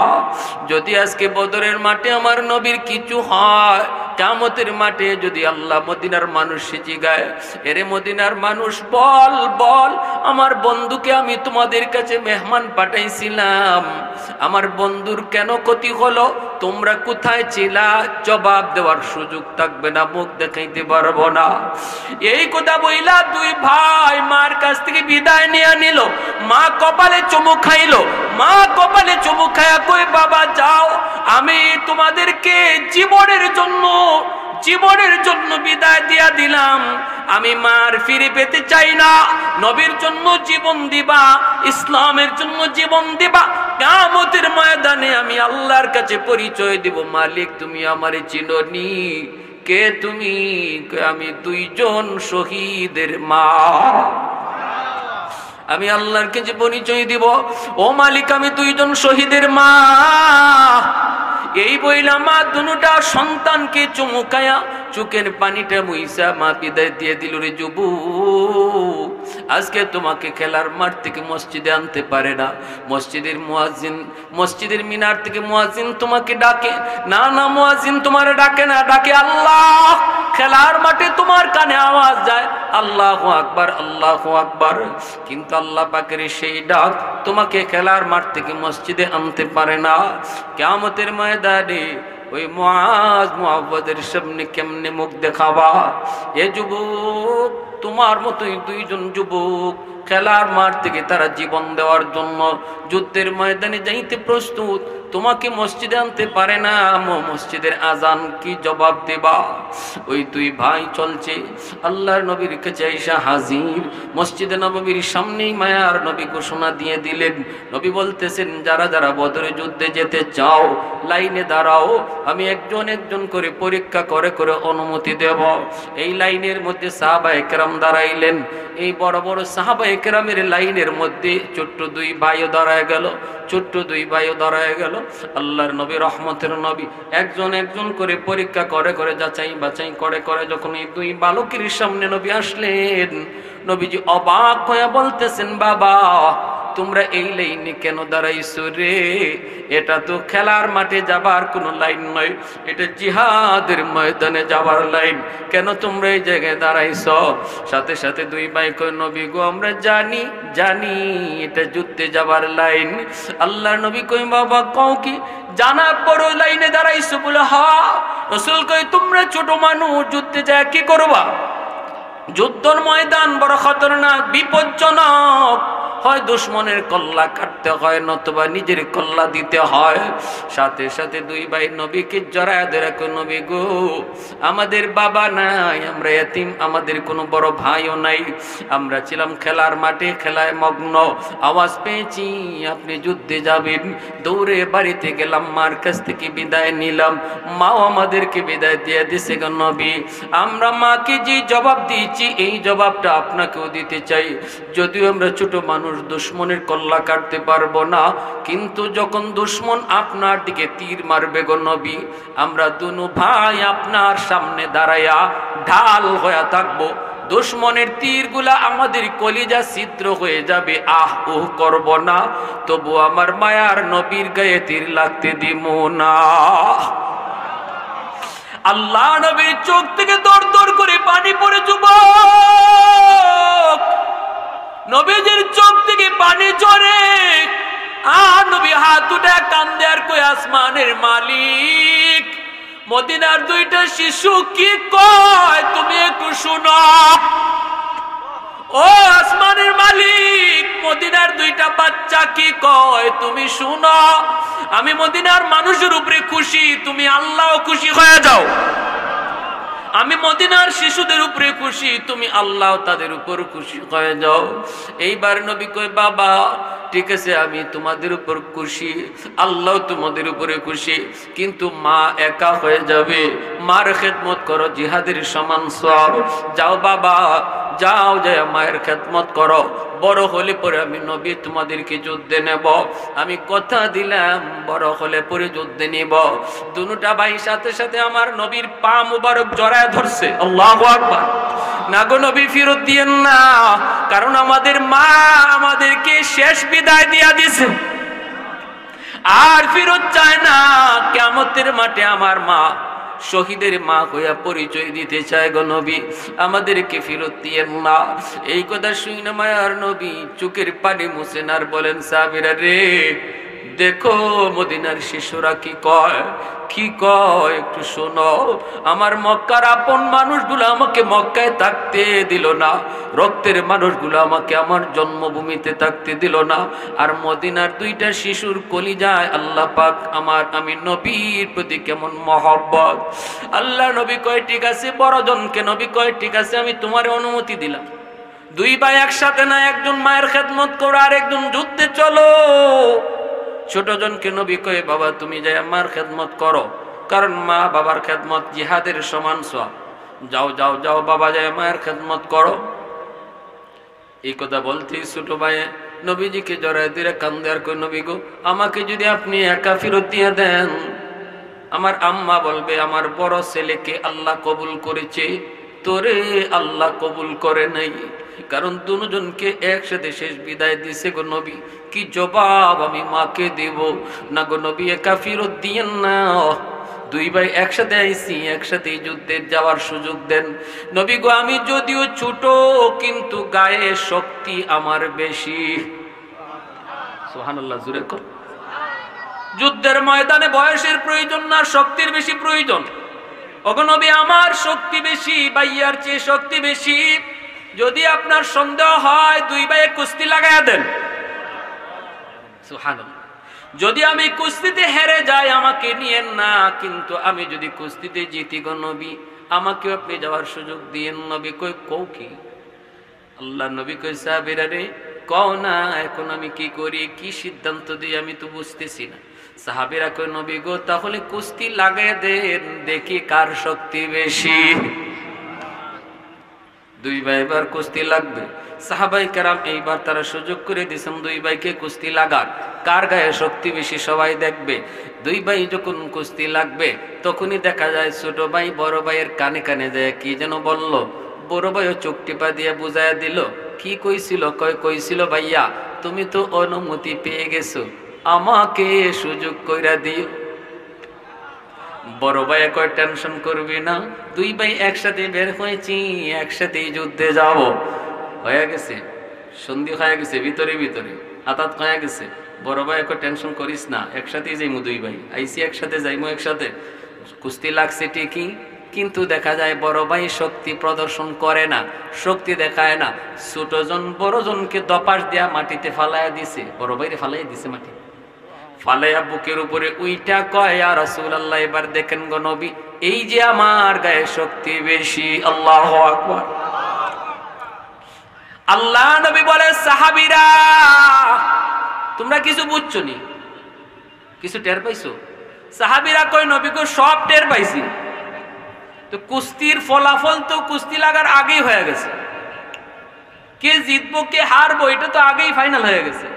যদি আজকে বদরের মাঠে আমার নবীর কিছু হয়, কিয়ামতের মাঠে যদি আল্লাহ মদিনার মানুষ জিগায়, এরে মদিনার মানুষ বল বল, আমার বন্ধুকে আমি তোমাদের কাছে মেহমান পাঠাইছিলাম, আমার বন্ধুর কেন ক্ষতি হলো? তোমরা কোথায় ছিলা? জবাব দেওয়ার সুযোগ থাকবে না, মুখ দেখাইতে পারবো না। এই কথা বইলা দুই ভাই মার কাছ থেকে বিদায় নিয়ে নিল। মা কপালে চুমু খাইলো, মা কপালে চুমু খায়া কই, বাবা যাও, আমি তোমাদেরকে জীবনের জন্য বিদায় দিয়া দিলাম, আমি মার ফিরে পেতে চাই না। নবীর জন্য জীবন দিবা, ইসলামের জন্য জীবন দিবা, কিয়ামতের ময়দানে আমি আল্লাহর কাছে পরিচয় দিব, মালিক তুমি আমারে চিনোনি, কে তুমি? আমি 2 জন শহীদের মা, আমি আল্লাহর কাছে পরিচয় দিব, ও মালিক আমি 2 জন শহীদের মা। এই বইলা মা দুনুটা সন্তানকে চুমুকায়া চোখের পানিটা মুইসা মা বিদায় দিয়ে দিল। রে যুবক, আজকে তোমাকে খেলার মাঠ থেকে মসজিদে আনতে পারে না, মসজিদের মুয়াজ্জিন, মসজিদের মিনার থেকে মুয়াজ্জিন তোমাকে ডাকে না, না মুয়াজ্জিন তোমার ডাকে না, ডাকে আল্লাহ। খেলার মাঠে তোমার কানে আওয়াজ যায় আল্লাহু আকবার, আল্লাহু আকবার, কিন্তু আল্লাহ পাকের সেই ডাক তোমাকে খেলার মাঠ থেকে মসজিদে আনতে পারে না। কিয়ামতের ময়দানে ওই মুআজ মুআব্বাদের সামনে কেমনে মুখ দেখাবা? এ যুবক, তোমার মতোই দুইজন যুবক খেলার মাঠ থেকে তারা জীবন দেওয়ার জন্য যুদ্ধের ময়দানে যাইতে প্রস্তুত, তোমাকে মসজিদে আনতে পারে না, মসজিদের আজান কি জবাব দেবা? ওই দুই ভাই চলছে আল্লাহর নবীর কাছে আইসা হাজির। মসজিদে নববীর সামনেই মায়ার নবী ঘোষণা দিয়ে দিলেন। নবী বলতেছেন, যারা যারা বদরে যুদ্ধে যেতে চাও লাইনে দাঁড়াও, আমি একজন একজন করে পরীক্ষা করে করে অনুমতি দেব। এই লাইনের মধ্যে সাহাবায়ে কেরাম দাঁড়াইলেন। এই বড় বড় সাহাবায়ে কেরামের লাইনের মধ্যে ছোট্ট দুই ভাইও দাঁড়ায় গেল, ছোট্ট দুই ভাইও দাঁড়ায় গেল। আল্লাহর নবী, রহমতের নবী, একজন একজন করে পরীক্ষা করে করে যাচাই বাছাই করে করে যখন এই দুই বালকের সামনে নবী আসলেন, নবীজি অবাক হয়ে বলতেছেন, বাবা তোমরা এই লাইনে কেন দাঁড়াইছো রে? এটা তো খেলার মাঠে যাবার কোনো লাইন নয়, এটা জিহাদের ময়দানে যাবার লাইন, কেন তোমরা এই জায়গায় দাঁড়াইছো? সাথে সাথে দুই ভাই কয়, নবী গো আমরা জানি জানি এটা যুদ্ধে যাবার লাইন। আল্লাহর নবী কই, বাবা কও কি জানার পর ওই লাইনে দাঁড়াইছো? বলে হ্যাঁ। রাসূল কই, তোমরা ছোট মানুষ যুদ্ধে যায় কি করবা? যুদ্ধের ময়দান বড় খতরনাক, বিপজ্জনক, হয় দুশ্মনের কল্লা কাটতে হয় নতুবা নিজের কল্লা দিতে হয়। সাথে সাথে দুই ভাই নবীকে জড়ায় ধরে কই, নবী গো আমাদের বাবা নাই, আমরা এতিম, আমাদের কোনো বড় ভাইও নাই, আমরা ছিলাম খেলার মাঠে খেলায় মগ্ন, আওয়াজ পেয়েছি আপনি যুদ্ধে যাবেন, দৌড়ে বাড়িতে গেলাম, মার কাছ থেকে বিদায় নিলাম, মাও আমাদেরকে বিদায় দিয়ে দিছে গো নবী। আমরা মাকে যে জবাব দিয়েছি এই জবাবটা আপনাকেও দিতে চাই। যদিও আমরা ছোট মানুষ, দুশ্মনের কল্লা কাটতে পারবো না, কিন্তু যখন দুশ্মন আপনার দিকে তীর মারবে গো নবী, আমরা দুনো ভাই আপনার সামনে দাঁড়ায়া ঢাল হয়ে থাকবো, দুশ্মনের তীরগুলা আমাদের কলিজা ছিদ্র হয়ে যাবে, আহ ওহ করব না, তবু আমার মায়ার নবীর গায়ে তীর লাগতে দিব না। আল্লাহ নবীর চোখ থেকে দর দর করে পানি পড়ে, যুবক নবীজির চোখ থেকে পানি ঝরে, আর নবী হাত উঠে কান্দে আর কই, আসমানের মালিক, মদিনার দুইটা শিশু কি কয় তুমি একটু শুনো। ও আসমানের মালিক, মদিনার দুইটা বাচ্চা কি কয় তুমি শুনো। আমি মদিনার মানুষের উপরে খুশি, তুমি আল্লাহ খুশি হয়ে যাও। আমি মদিনার শিশুদের উপরে খুশি, তুমি আল্লাহ তাদের উপর খুশি হয়ে যাও। এইবার নবী কই, বাবা ঠিক আছে আমি তোমাদের উপর খুশি, আল্লাহ তোমাদের উপরে খুশি, কিন্তু মা একা হয়ে যাবে, মার খেদমত করো, জিহাদের সমান সওয়াব। যাও বাবা যাও, যায় মায়ের খেদমত করো, বড় হলে পরে আমি নবী তোমাদেরকে যুদ্ধে নেব, আমি কথা দিলাম বড় হলে পরে যুদ্ধে নেব। দুটা ভাই সাথে সাথে আমার নবীর পা মুবারক জড়ায় ধরছে। আল্লাহু আকবার। না গো নবী ফিরত দিয়েন না, কারণ আমাদের মা আমাদেরকে শেষ বিদায় দিয়া দিছে, আর ফিরত চায় না। কিয়ামতের মাঠে আমার মা শহীদের মা হইয়া পরিচয় দিতে চায় গো নবী, আমাদেরকে ফিরত দিয়েন না। এই কথা শুনে মায়ার নবী চোখের পানি মুছেন আর বলেন, সাহাবীরা রে দেখো মদিনার শিশুরা কি কয়, কি কয় একটু শোনো। আমার মক্কার আপন মানুষগুলো আমাকে মক্কায় থাকতে দিল না, রক্তের মানুষগুলো আমাকে আমার জন্মভূমিতে থাকতে দিল না, আর মদিনার দুইটা শিশুর কলিজায় আল্লাহ পাক আমি নবীর প্রতি কেমন মহব্বত। আল্লাহ নবী কয় ঠিক আছে, বড়জনকে নবী কয় ঠিক আছে আমি তোমার অনুমতি দিলাম, দুই ভাই একসাথে না, একজন মায়ের খেদমত করো আর একজন যুদ্ধে চলো। ছোট জনকে নবী কয়ে, বাবা তুমি যাই আমার খেদমত করো, কারণ মা বাবার খেদমত জিহাদের সমান সওয়াব। যাও যাও যাও বাবা, যায় মায়ের খেদমত করো। এই কথা বলতেই ছোট ভাই নবীজিকে জড়ায় দিয়ে কান্দে আর কই, নবী গো আমাকে যদি আপনি একা ফিরত দিয়ে দেন আমার আম্মা বলবে আমার বড় ছেলেকে আল্লাহ কবুল করেছে, তোরে আল্লাহ কবুল করে নাই, কারণ দুজনকে একসাথে শেষ বিদায় দিছে গো নবী। কি জবাব আমি মাকে দেব? না গো নবী, একা ফিরত দিয়েন না, দুই ভাই একসাথে আইছি, একসাথে যুদ্ধে যাওয়ার সুযোগ দেন। নবী গো, আমি যদিও ছোট কিন্তু গায়ে শক্তি আমার বেশি। সুবহানাল্লাহ, জোরে কর। যুদ্ধের ময়দানে বয়সের প্রয়োজন না, শক্তির বেশি প্রয়োজন। ওগো নবী, আমার শক্তি বেশি, ভাইয়ার চেয়ে শক্তি বেশি। যদি আপনার সন্দেহ হয় দুই ভাইয়ে কুস্তি লাগাইয়া দেন। সুবহানাল্লাহ। যদি আমি কুস্তিতে হেরে যাই আমাকে নিয়েন না, কিন্তু আমি যদি কুস্তিতে জিতি গো নবী, আমাকে আপনি যাওয়ার সুযোগ দিয়েন। নবী কই কও কি? আল্লাহ নবী কই সাহাবীরা রে কও না, এখন আমি কি করি, কি সিদ্ধান্ত দিই আমি তো বুঝতেছি না। সাহাবীরা কই নবী গো, তাহলে কুস্তি লাগাই দেন, দেখি কার শক্তি বেশি। দুই ভাই এবার কুস্তি লাগবে। সাহাবাই কেরাম এইবার তারা সুযোগ করে দিয়েছেন দুই ভাইকে কুস্তি লাগার, কার গায়ে শক্তি বেশি সবাই দেখবে। দুই ভাই যখন কুস্তি লাগবে তখনই দেখা যায় ছোট ভাই বড় ভাইয়ের কানে কানে যায় কি যেন বলল। বড় ভাইও চোখ টিপা দিয়ে বুঝাইয়া দিল। কি কইছিল? কইছিল ভাইয়া তুমি তো অনুমতি পেয়ে গেছো, আমাকে সুযোগ কইরা দিও। বড় ভাই কয় টেনশন করবি না, দুই ভাই একসাথে বের হয়েছি, একসাথেই যুদ্ধে যাব। হয়ে গেছে সন্ধি, হয়ে গেছে ভিতরে ভিতরে আতাত হয়ে গেছে। বড় ভাই কয় টেনশন করিস না, একসাথেই যাইমু, দুই ভাই আইসি একসাথে যাইমু, একসাথে কুস্তি লাগছে ঠিকই, কিন্তু দেখা যায় বড় ভাই শক্তি প্রদর্শন করে না, শক্তি দেখায় না। ছোটজন বড়জনকে দপাস দিয়া মাটিতে ফালাইয়া দিছে, বড় ভাইরে ফালাইয়া দিছে মাটি ফালাইয়া বুকের উপরে উইটা কয় ইয়া রাসূলুল্লাহ, এবার দেখেন গো নবী, এই যে আমার গায়ে শক্তি বেশি। আল্লাহু আকবার। আল্লাহ নবী বলে সাহাবীরা তোমরা কিছু বুঝছো নি, কিছু টের পাইছো? সাহাবীরা কয় নবী গো সব টের পাইছি। তো কুস্তির ফলাফল তো কুস্তি লাগার আগেই হয়ে গেছে, কে জিতবো কে হারবো এটা তো আগেই ফাইনাল হয়ে গেছে।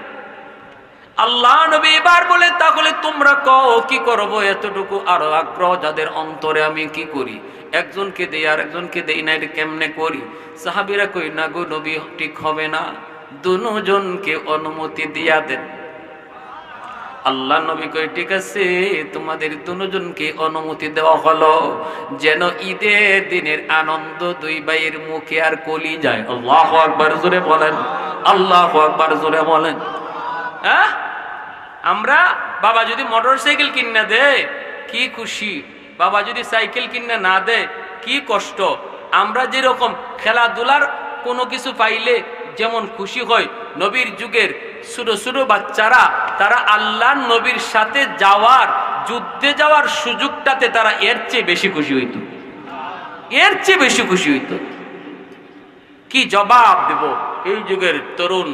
আল্লাহ নবী এবার বলে তাহলে তোমরা কও কি করবো? এতটুকু আরো আগ্রহ যাদের অন্তরে, আমি কি করি? একজনকে দেই আর একজনকে দেই না, এটা কেমনে করি? সাহাবীরা কই না গো নবী ঠিক হবে না, দুজনকে অনুমতি দিয়া দেন। আল্লাহ নবী কই ঠিক আছে, তোমাদের দুজনকে অনুমতি দেওয়া হলো, যেন ঈদের দিনের আনন্দ দুই ভাইয়ের মুখে আর কলি যায়। আল্লাহু আকবার, জোরে বলেন আল্লাহু আকবার, জোরে বলেন। হ্যাঁ, আমরা বাবা যদি মোটরসাইকেল কিনে দেয় কি খুশি, বাবা যদি সাইকেল কিনে না দেয় কি কষ্ট। আমরা যেরকম খেলাধুলার কোনো কিছু পাইলে যেমন খুশি হয়, নবীর যুগের ছোট ছোট বাচ্চারা তারা আল্লাহ নবীর সাথে যাওয়ার, যুদ্ধে যাওয়ার সুযোগটাতে তারা এর চেয়ে বেশি খুশি হইত, এর চেয়ে বেশি খুশি হইত। কি জবাব দেব এই যুগের তরুণ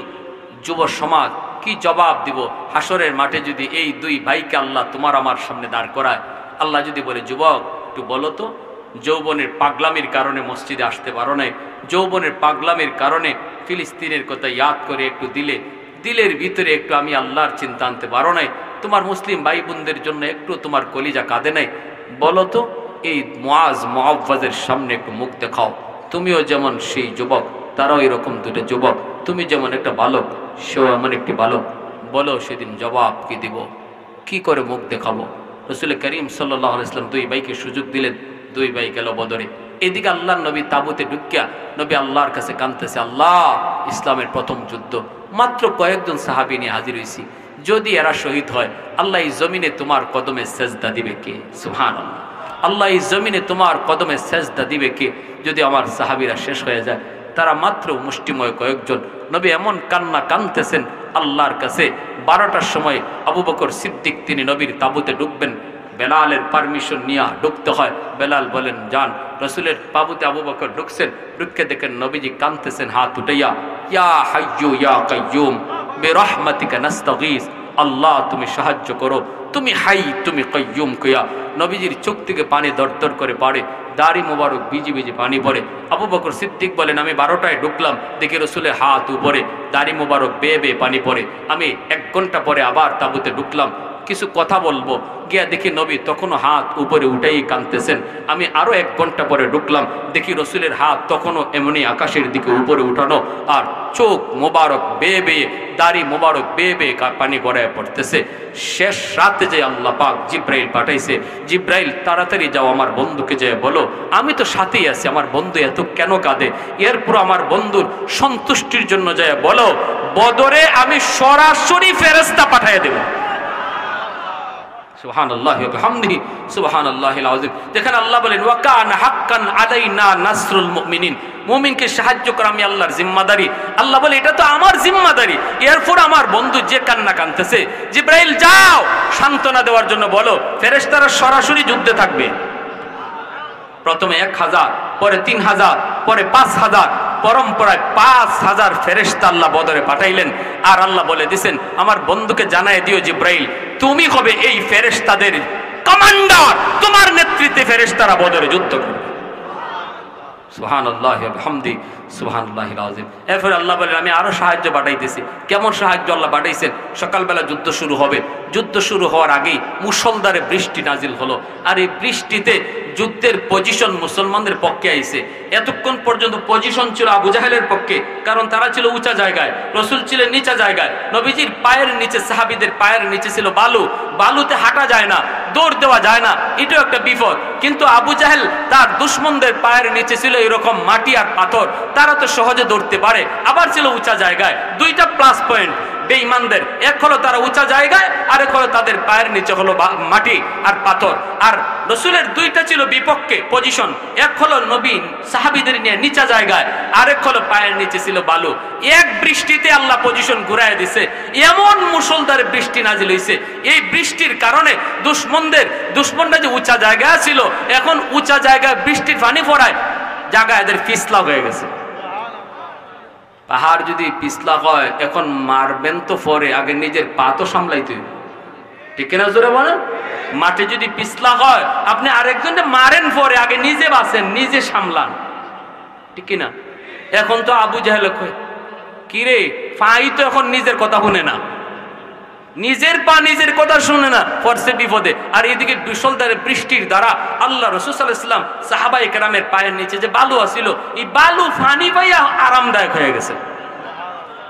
যুব সমাজ, কি জবাব দিব হাসরের মাঠে যদি এই দুই ভাইকে আল্লাহ তোমার আমার সামনে দাঁড় করায়? আল্লাহ যদি বলে যুবক একটু বলো তো, যৌবনের পাগলামির কারণে মসজিদে আসতে পারো নাই, যৌবনের পাগলামির কারণে ফিলিস্তিনের কথা ইয়াদ করে একটু দিলের ভিতরে একটু আমি আল্লাহর চিন্তা আনতে পারো নাই, তোমার মুসলিম ভাই বোনদের জন্য একটু তোমার কলিজা কাঁদে নাই, বলো তো এই মুআজ মুআওয়াজের সামনে একটু মুখ দেখাও। তুমিও যেমন সেই যুবক, তারাও এরকম দুটো যুবক, তুমি যেমন একটা বালক, সেও এমন একটি বালক, বলো সেদিন জবাব কি দিব, কি করে মুখ দেখাবো? রাসূল করিম সাল্লাল্লাহু আলাইহি ওয়াসাল্লাম দুই ভাইকে সুযোগ দিলেন, দুই ভাই গেল বদরে। এদিকে আল্লাহর নবী তাবুতে ঢুকিয়া নবী আল্লাহর কাছে কাঁদতেছে, আল্লাহ ইসলামের প্রথম যুদ্ধ, মাত্র কয়েকজন সাহাবী নিয়ে হাজির হয়েছি, যদি এরা শহীদ হয় আল্লাহ এই জমিনে তোমার কদমে সেজদা দিবে কে? সুবহানাল্লাহ। আল্লাহ এই জমিনে তোমার কদমে সেজদা দিবে কে যদি আমার সাহাবীরা শেষ হয়ে যায়? তারা মাত্র মুষ্টিময় কয়েকজন। নবী এমন কান্না কাঁদতেছেন আল্লাহর কাছে। 12টার সময় আবু বকর সিদ্দিক তিনি নবীর তাবুতে ঢুকবেন, বেলালের পারমিশন নিয়ে ঢুকতে হয়। বেলাল বলেন যান। রসুলের তাবুতে আবু বকর ঢুকছেন, ঢুককে দেখেন নবীজি কাঁদতেছেন হাত উঠাইয়া, ইয়া হাইয়্যু ইয়া কাইয়্যুম বিরহমাতিকা নাস্তাগীস, আল্লাহ তুমি সাহায্য করো, তুমি হাই তুমি কাইয়্যুম কইয়া নবীজির চোখ থেকে পানি দরদর করে পড়ে, দাড়ি মোবারক ভিজি ভিজি পানি পড়ে। আবু বকর সিদ্দিক বলেন আমি 12টায় ঢুকলাম, দেখি রসুলের হাত উপরে, দাড়ি মোবারক বেয়ে বেয়ে পানি পড়ে। আমি 1 ঘন্টা পরে আবার তাবুতে ঢুকলাম, কিছু কথা বলবো। গিয়া দেখি নবী তখনও হাত উপরে উঠাই কাঁদতেছেন। আমি আরো 1 ঘন্টা পরে ঢুকলাম, দেখি রসুলের হাত তখনও এমনি আকাশের দিকে উপরে উঠানো, আর চোখ মোবারক বেয়ে বেয়ে, দাড়ি মোবারক বেয়ে বেয়ে পানি গড়ায় পড়তেছে। শেষ রাতে যে আল্লাহ পাক জিব্রাইল পাঠাইছে, জিব্রাইল তাড়াতাড়ি যাও আমার বন্ধুকে যেয়ে বলো আমি তো সাথেই আছি, আমার বন্ধু এত কেন কাঁদে। এরপর আমার বন্ধুর সন্তুষ্টির জন্য যেয়ে বলো বদরে আমি সরাসরি ফেরেশতা পাঠিয়ে দেব। সুবহানাল্লাহি ওয়া বিহামদিহি সুবহানাল্লাহিল আযীম। যেখানে আল্লাহ বলেন ওয়া কানা হাক্কান আলাইনা নাসরুল মুমিনিন, মুমিনকে সাহায্য করা আমি আল্লাহর জিম্মাদারি। আল্লাহ বলে এটা তো আমার জিম্মাদারি। এরপর আমার বন্ধু যে কান্না কাঁদতেছে, জিব্রাইল যাও সান্ত্বনা দেওয়ার জন্য বলো, ফেরেশতারা সরাসরি যুদ্ধে থাকবে। প্রথমে 1000, পরে 3000, পরে 5000, পরম্পরায় 5000 ফেরেশতা আল্লাহ বদরে পাঠাইলেন। আর আল্লাহ বলে দিছেন আমার বন্ধুকে জানায় দিও জিব্রাইল তুমি হবে এই ফেরেশতাদের কমান্ডার, তোমার নেতৃত্বে ফেরেশতারা বদরে যুদ্ধ করবে। সুবহানাল্লাহি ওয়া বিহামদিহি সুবহানাল্লাহিল আযীম। এরপর আল্লাহ বলেন আমি আরো সাহায্য পাঠাইতেছি। কেমন সাহায্য আল্লাহ পাঠাইছেন? সকালবেলা যুদ্ধ শুরু হবে, যুদ্ধ শুরু হওয়ার আগেই মুষলধারে বৃষ্টি নাজিল হলো। আর এই বৃষ্টিতে যুদ্ধের পজিশন মুসলমানদের পক্ষে আইছে। এতক্ষণ পর্যন্ত পজিশন ছিল আবু জাহেলের পক্ষে, কারণ তারা ছিল উঁচা জায়গায়, রসুল ছিলেন নিচা জায়গায়। নবীজির পায়ের নিচে, সাহাবীদের পায়ের নিচে ছিল বালু, বালুতে হাঁটা যায় না, দৌড় দেওয়া যায় না, এটাও একটা বিপদ। কিন্তু আবু জাহেল তার দুশমনদের পায়ের নিচে ছিল এরকম মাটি আর পাথর, তারা তো সহজে দৌড়তে পারে, আবার ছিল উঁচা জায়গায়। দুইটা প্লাস পয়েন্ট বেঈমানদের, এক হলো তারা উঁচা জায়গায়, আর এক হলো তাদের পায়ের নিচে হলো মাটি আর পাথর। আর রসুলের দুইটা ছিল বিপক্ষে পজিশন, এক হলো নবী সাহাবীদের নিয়ে নিচা জায়গায়, আরেক হলো পায়ের নিচে ছিল বালু। এক বৃষ্টিতে আল্লাহ পজিশন ঘুরায় দিছে, এমন মুষলধারে বৃষ্টি নাজিল হইছে। এই বৃষ্টির কারণে দুশমনরা যে উঁচা জায়গায় ছিল, এখন উঁচা জায়গায় বৃষ্টির পানি পড়ায় জায়গা এদের পিছলা হয়ে গেছে। পাহাড় যদি পিছলা হয় এখন মারবেন তো পরে, আগে নিজের পা তো সামলাইতে, ঠিক কিনা জোরে বলেন? মাঠে যদি পিছলা হয় আপনি আরেকজনকে মারেন পরে, আগে নিজে বাঁচেন, নিজে সামলান, ঠিক কিনা? এখন তো আবু জাহেল কি রে পাই তো এখন নিজের কথা শুনে না, নিজের পা নিজের কথা শুনে না, পড়ছে বিপদে। আর এদিকে বিশালধারে বৃষ্টির দ্বারা আল্লাহ রাসূল সাল্লাল্লাহু আলাইহি ওয়াসাল্লাম সাহাবায়ে কেরামের পায়ের নিচে যে বালু আছিল, এই বালু পানি পাইয়া আরামদায়ক হয়ে গেছে।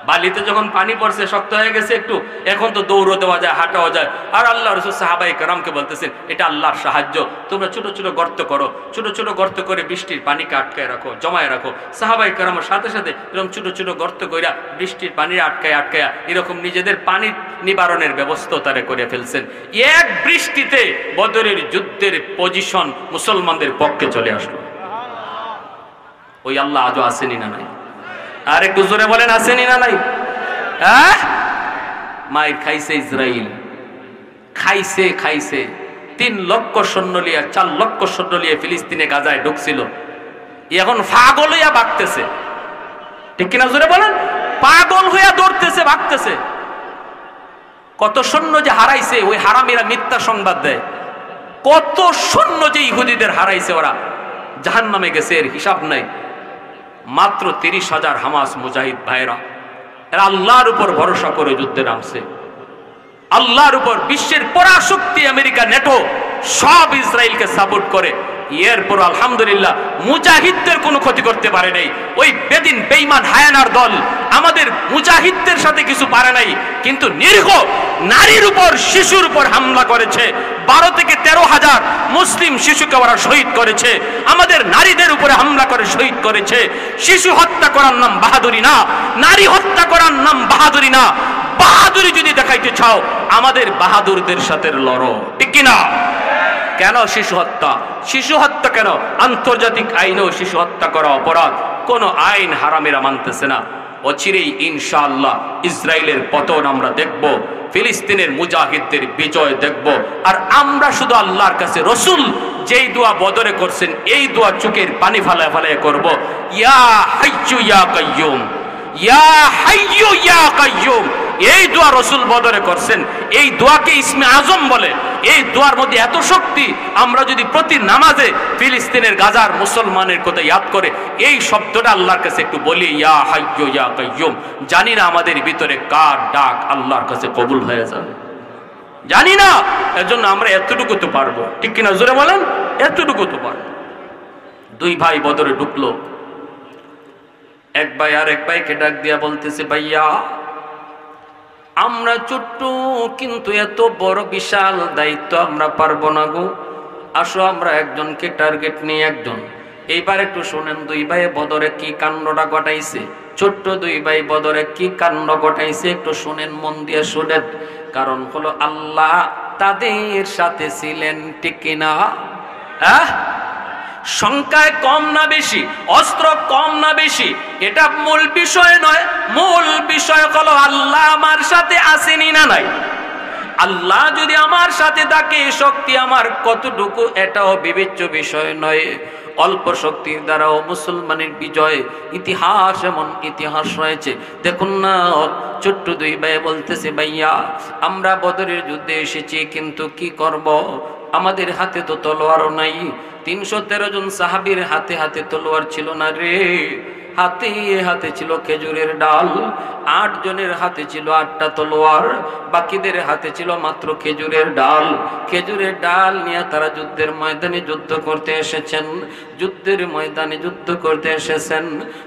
বালিতে যখন পানি পড়ছে শক্ত হয়ে গেছে একটু, এখন তো দৌড়ও দেওয়া যায়, হাঁটাও যায়। আর আল্লাহ রাসূল সাহাবায়ে কেরামকে বলতেছেন এটা আল্লাহর সাহায্য, তোমরা ছোট ছোট গর্ত করো, ছোট ছোট গর্ত করে বৃষ্টির পানিকে আটকায় রাখো, জমায় রাখো। সাহাবায়ে কেরামের সাথে সাথে এরকম ছোট ছোট গর্ত কইরা বৃষ্টির পানি আটকায়া এরকম নিজেদের পানি নিবারণের ব্যবস্থা তারা করে ফেলছেন। এক বৃষ্টিতে বদরের যুদ্ধের পজিশন মুসলমানদের পক্ষে চলে আসলো। ওই আল্লাহ আজও আসেনি না নাই? আর একটু জোরে বলেন আসেনি না নাই? হ্যাঁ, মায়ের খাইছে ইসরাইল, খাইছে 3 লক্ষ সৈন্য লিয়া, 4 লক্ষ সৈন্য লিয়ে ফিলিস্তিনে গাজায় ঢুকছিল, এখন পাগল হইয়া ভাগতেছে, ঠিক কিনা জোরে বলেন? পাগল হইয়া দৌড়তেছে, ভাগতেছে। কত সৈন্য যে হারাইছে, ওই হারামিরা মিথ্যা সংবাদ দেয়। কত সৈন্য যে ইহুদিদের হারাইছে, ওরা জাহান্নামে গেছে, এর হিসাব নাই। মাত্র 30,000 হামাস মুজাহিদ ভাইরা, এরা আল্লাহর উপর ভরসা করে যুদ্ধে নামছে, আল্লাহর উপর। বিশ্বের পরাশক্তি আমেরিকা, নেটো সব ইসরায়েলকে সাপোর্ট করে। এরপর আলহামদুলিল্লাহ মুজাহিদদের কোনো ক্ষতি করতে পারে নাই। ওই বেদিন বেঈমান হায়ানার দল আমাদের মুজাহিদদের সাথে কিছু পারে নাই, কিন্তু নিরীহ নারীর উপর, শিশুর উপর হামলা করেছে। 12 থেকে 13,000 মুসলিম শিশুকে ওরা শহীদ করেছে, আমাদের নারীদের উপরে হামলা করে শহীদ করেছে। শিশু হত্যা করার নাম বাহাদুরি না, নারী হত্যা করার নাম বাহাদুরি না। বাহাদুরি যদি দেখাইতে চাও আমাদের বাহাদুরদের সাথে লড়ো, ঠিক কিনা? কেন শিশু হত্যা? শিশু হত্যা কেন? আন্তর্জাতিক আইনেও শিশু হত্যা করা অপরাধ, কোন আইন হারামেরা মানতেছে না। অচিরেই ইনশাআল্লাহ ইসরায়েলের পতন আমরা দেখব, ফিলিস্তিনের মুজাহিদদের বিজয় দেখব। আর আমরা শুধু আল্লাহর কাছে রসুল যেই দোয়া বদরে করছেন, এই দোয়া চোখের পানি ফালায় ফালায় করব, ইয়া হাইয়্যু ইয়া কাইয়্যুম, ইয়া হাইয়্যু ইয়া কাইয়্যুম। এই দোয়া রসুল বদরে করছেন, এই দোয়াকে ইসমে আজম বলে। এই দোয়ার মধ্যে এত শক্তি, আমরা যদি প্রতি নামাজে ফিলিস্তিনের গাজার মুসলমানের কথা ইয়াদ করে এই শব্দটা আল্লাহর কাছে একটু বলি, ইয়া হাইয়্যু ইয়া কাইয়্যুম, জানি না আমাদের ভিতরে কার ডাক আল্লাহর কাছে কবুল হয়ে যাবে। জানি না, এজন্য আমরা এতটুকু তো পারবো, ঠিক কিনা জোরে বলেন, এতটুকু তো পারবো। দুই ভাই বদরে ঢুকলো, এক ভাই আর এক ভাইকে ডাক দিয়া বলতেছে, ভাইয়া আমরা ছোট্ট, কিন্তু এত বড় বিশাল দায়িত্ব আমরা পারবো না গো, আসো আমরা একজনকে টার্গেট নিয়ে একজন। এইবার একটু শোনেন দুই ভাই বদরে কি কাণ্ডটা ঘটাইছে, ছোট্ট দুই ভাই বদরে কি কাণ্ড ঘটাইছে, একটু শোনেন, মন দিয়ে শোনেন। কারণ হলো আল্লাহ তাদের সাথে ছিলেন, ঠিক কিনা? সংখ্যায় কম না বেশি, অস্ত্র কম না বেশি, এটা মূল বিষয় নয়। মূল বিষয় হলো আল্লাহ আমার সাথে আসেনি না নাই। আল্লাহ যদি আমার সাথে থাকে, শক্তি আমার কতটুকু এটাও বিবেচ্য বিষয় নয়। অল্প শক্তির দ্বারাও মুসলমানের বিজয়, ইতিহাস এমন ইতিহাস রয়েছে। দেখুন না, ছোট্ট দুই ভাই বলতেছে, ভাইয়া আমরা বদরের যুদ্ধে এসেছি, কিন্তু কি করব, আমাদের হাতে তো তলোয়ারও নাই। 313 জন সাহাবীর হাতে হাতে তলোয়ার ছিল না রে, হাতে হাতে ছিল খেজুরের ডাল। 8 জনের হাতে ছিল 8টা তলোয়ার, বাকিদের হাতে ছিল মাত্র খেজুরের ডাল। খেজুরের ডাল নিয়ে তারা যুদ্ধের ময়দানে যুদ্ধ করতে এসেছেন, যুদ্ধের ময়দানে যুদ্ধ করতে এসেছেন।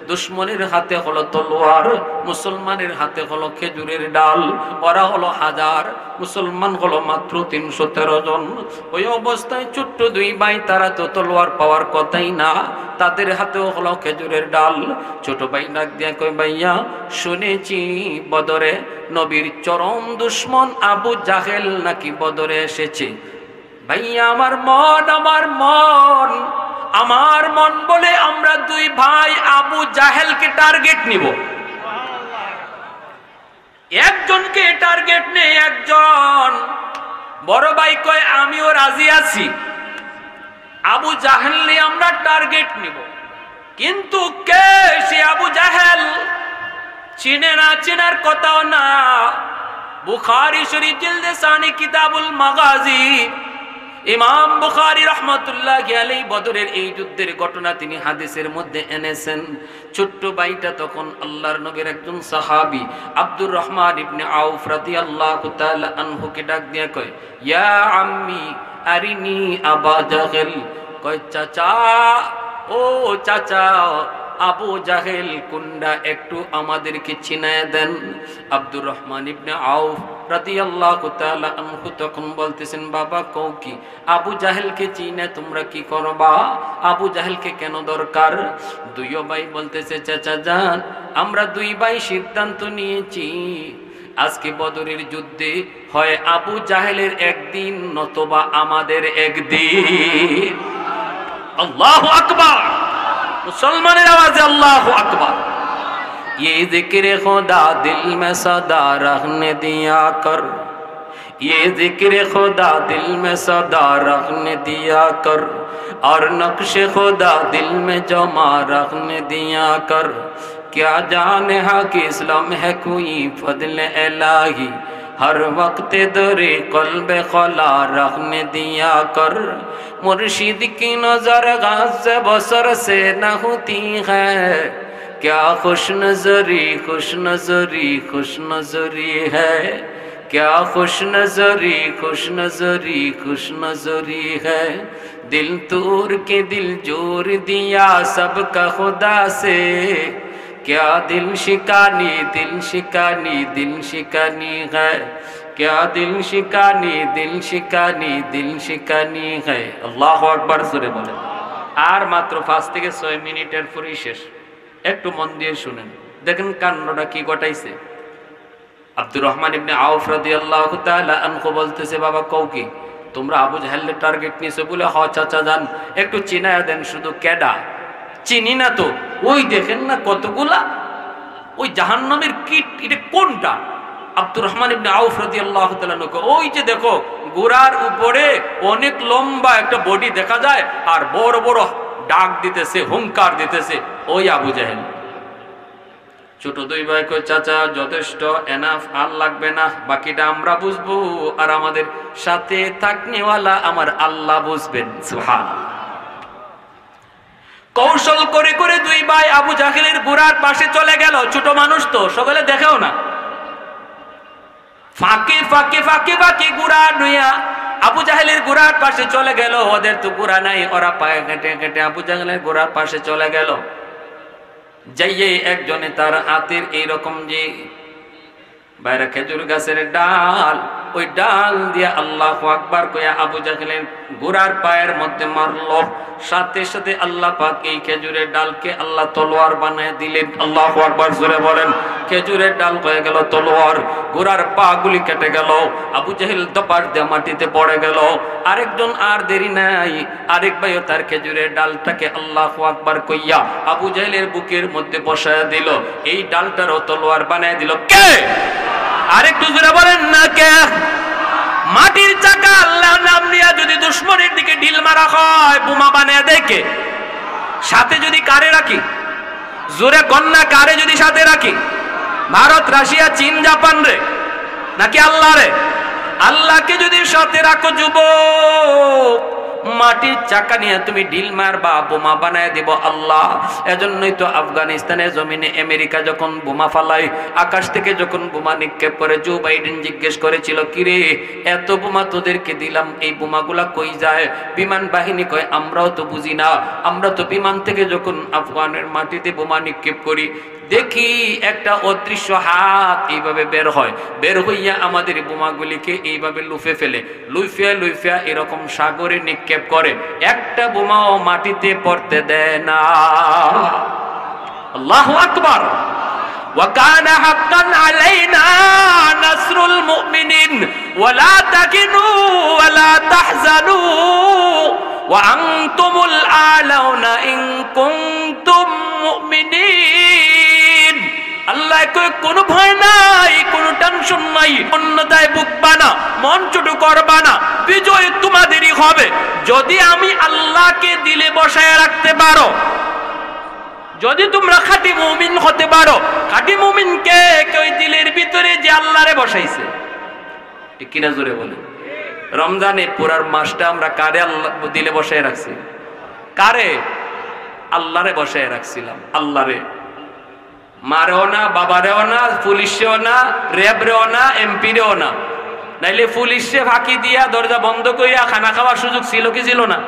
দুশ্মনের হাতে হলো তলোয়ার, মুসলমানের হাতে হলো খেজুরের ডাল। ওরা হলো 1000, মুসলমান হলো মাত্র 313 জন। ওই অবস্থায় ছোট্ট দুই ভাই, তারা তো তলোয়ার পাওয়ার কথাই না, তাদের হাতেও হলো খেজুরের ডাল। ছোট ভাই ডাক দিয়া কই, ভাইয়া শুনেছি বদরে নবীর চরম দুশ্মন আবু জাহেল নাকি বদরে এসেছে। ভাইয়া আমার মন বলে আমরা দুই ভাই আবু জাহেলকে টার্গেট নিব। একজনকে টার্গেট নেই, একজন। বড় ভাই কয় আমিও রাজি আছি, আবু জাহেল নিয়ে আমরা টার্গেট নিব। কিন্তু কে সে আবু জাহেল? চিনে না, চিনার কথাও না। বুখারী শরীফ জিলদে সানি কিতাবুল মাগাজি, ইমাম বুখারী রাহমাতুল্লাহি আলাইহি বদরের এই যুদ্ধের ঘটনা তিনি হাদিসের মধ্যে এনেছেন। ছোট্ট ভাইটা তখন আল্লাহর নবীর একজন সাহাবী আব্দুর রহমান ইবনে আউফ রাদিয়াল্লাহু তাআলা আনহুকে ডাক দিয়া কয়, ইয়া আম্মি আরিনি আবা জাহেল। কয় চাচা, ও চাচা, আবু জাহেল কুন্ডা একটু আমাদেরকে চিনায় দেন। আব্দুর রহমান ইবনে আউফ রাদিয়াল্লাহু তাআলা আনহু তখন বলতেছেন, বাবা কও কি, আবু জাহেলকে চিনে তোমরা কি করবা? আবু জাহেলকে কেন দরকার? দুই ভাই বলতেছে, চাচা জান, আমরা দুই ভাই সিদ্ধান্ত নিয়েছি, আজকে বদরের যুদ্ধে হয় আবু জাহেলের একদিন, নতবা আমাদের একদিন। আল্লাহু আকবার, मुसलमानेर आवाज़े अल्लाहु अकबर। ये जिक्र खुदा दिल में सदा रखने दिया कर, ये जिक्र खुदा दिल में सदा रखने दिया कर, और नक्श खुदा दिल में जमा रखने दिया कर। क्या जाने हा कि इस्लाम है कोई फजल इलाही, हर वक्त दरे कल्ब खला रखने दिया कर। मुर्शिद की नजर गाज से बसर से न होती है, क्या खुश नजरी खुश नजरी खुश नजरी है, क्या खुश नजरी खुश नजरी खुश नजरी है। दिल तोड़ के दिल जोड़ दिया सबका खुदा से, क्या दिल शिकानी दिल शिकानी दिल शिकानी है, क्या दिल शिकानी दिल शिकानी दिल शिकानी है। আল্লাহু আকবার জোরে বলেন। আর মাত্র 5 থেকে 6 মিনিটের পরেই শেষ। একটু মন দিয়ে শুনেন, দেখেন কান্ডটা কি ঘটাইছে। আব্দুর রহমান ইবনে আউফ রাদিয়াল্লাহু তাআলা আনহু বলতেছে, বাবা কও কি, তোমরা আবু জাহেলের টার্গেট নিয়েছো? বলে হ চাচা জান, একটু চিনায়া দেন। শুধু কেডা? চিনি না তো। ওই দেখেন না কতগুলা, ওই জাহান্নামের কিট, এটা কোনটা? আব্দুর রহমান ইবনে আউফ রাদিয়াল্লাহু তাআলা নকো, ওই যে দেখো গোড়ার উপরে অনেক লম্বা একটা বডি দেখা যায়, আর বড় বড় ডাক দিতেছে, হুঙ্কার দিতেছে, ওই আবু জাহেল। ছোট দুই ভাই কই, চাচা যথেষ্ট, এনাফ, আর লাগবে না, বাকিটা আমরা বুঝবো, আর আমাদের সাথে থাকনেওয়ালা আমার আল্লাহ বুঝবেন। সুবহানাল্লাহ। কৌশল করে করে দুই ভাই আবু জাহেলের গোড়ার পাশে চলে গেল। ছোট মানুষ তো, সকলে দেখেও না। ফাঁকে ফাঁকে ফাঁকে ফাঁকে গুড়া নুইয়া আবু জাহেলের গোড়ার পাশে চলে গেল। ওদের তো গোড়া নাই, ওরা পায়ে কেটে কেটে আবু জাহেলের গোড়ার পাশে চলে গেল। যাইয়ে একজনে তার হাতের এইরকম যে বাইরে খেজুর গাছের ডাল, ওই ডাল দিয়ে আল্লাহু আকবার কইয়া আবু জাহেলের গোড়ার পায়ের মধ্যে মারলো। সাথে সাথে আল্লাহ পাক এই খেজুরের ডালকে আল্লাহ তলোয়ার বানিয়ে দিলেন। আল্লাহু আকবার জোরে বলেন। খেজুরের ডাল হয়ে গেল তলোয়ার, গোড়ার পা গুলি কেটে গেল। আবু জাহেল দপার দিয়ে মাটিতে পড়ে গেল। আরেকজন আর দেরি নাই, আরেক ভাইও তার খেজুরের ডালটাকে আল্লাহু আকবার কইয়া আবু জাহেলের বুকের মধ্যে বসায় দিল। এই ডালটারও তলোয়ার বানিয়ে দিল কে? আরেকটু জোরে বলেন না কে? মাটির চাকা আল্লাহর নাম নিয়ে যদি দুশমনের দিকে ঢিল মারা হয়, বোমা বানিয়ে দেয় কে? সাথে যদি কারে রাখি? জোরে কন্যা কারে যদি সাথে রাখি? ভারত, রাশিয়া, চীন, জাপান রে নাকি আল্লাহ রে? আল্লাহকে যদি সাথে রাখো যুবক, মাটির চাকা নিয়ে তুমি ঢিল মারবা, বোমা বানায় দিব আল্লাহ। এজন্যই তো আফগানিস্তানের জমিনে আমেরিকা যখন বোমা ফালায়, আকাশ থেকে যখন বোমা নিক্ষেপ করে, জো বাইডেন জিজ্ঞেস করেছিল, কিরে এত বোমা তোদেরকে দিলাম, এই বোমাগুলা কই যায়? বিমান বাহিনী কয়, আমরাও তো বুঝি না, আমরা তো বিমান থেকে যখন আফগানের মাটিতে বোমা নিক্ষেপ করি, দেখি একটা অদৃশ্য হাত এইভাবে বের হয়, বের হইয়া আমাদের বোমাগুলিকে এইভাবে লুফে ফেলে, লুফিয়া লুফিয়া এরকম সাগরে নিক্ষেপ করে, একটা বোমাও মাটিতে পড়তে দেয় না। আল্লাহু আকবার। وَكَانَ حَقًّا عَلَيْنَا نَصْرُ الْمُؤْمِنِينَ وَلَا تَهِنُوا وَلَا تَحْزَنُوا وَأَنْتُمُ الْأَعْلَوْنَ إِن كُنتُم مُؤْمِنِينَ। আল্লাহ কই কোনো ভয় নাই, কোনো টেনশন নাই, অন্যতায় বুকবা না, মন ছোট করবা না, বিজয় তোমাদেরই হবে যদি আমি আল্লাহকে দিলে বসায় রাখতে পারো, যদি তোমরা খাঁটি মুমিন হতে পারো। খাঁটি মুমিন কে? ওই দিলের ভিতরে যে আল্লাহরে বসাইছে। ঠিক কিনা জোরে বলে? রমজানে পুরার মাসটা আমরা কারে আল্লাহ দিলে বসায় রাখছি? কারে? আল্লাহরে বসায় রাখছিলাম। আল্লাহরে, মারেও না, বাবারেও না, পুলিশেও না, র্যাবরেও না, এমপিরেও না। নাইলে পুলিশে ফাঁকি দিয়া দরজা বন্ধ করিয়া খানা খাওয়ার সুযোগ ছিল কি ছিল না?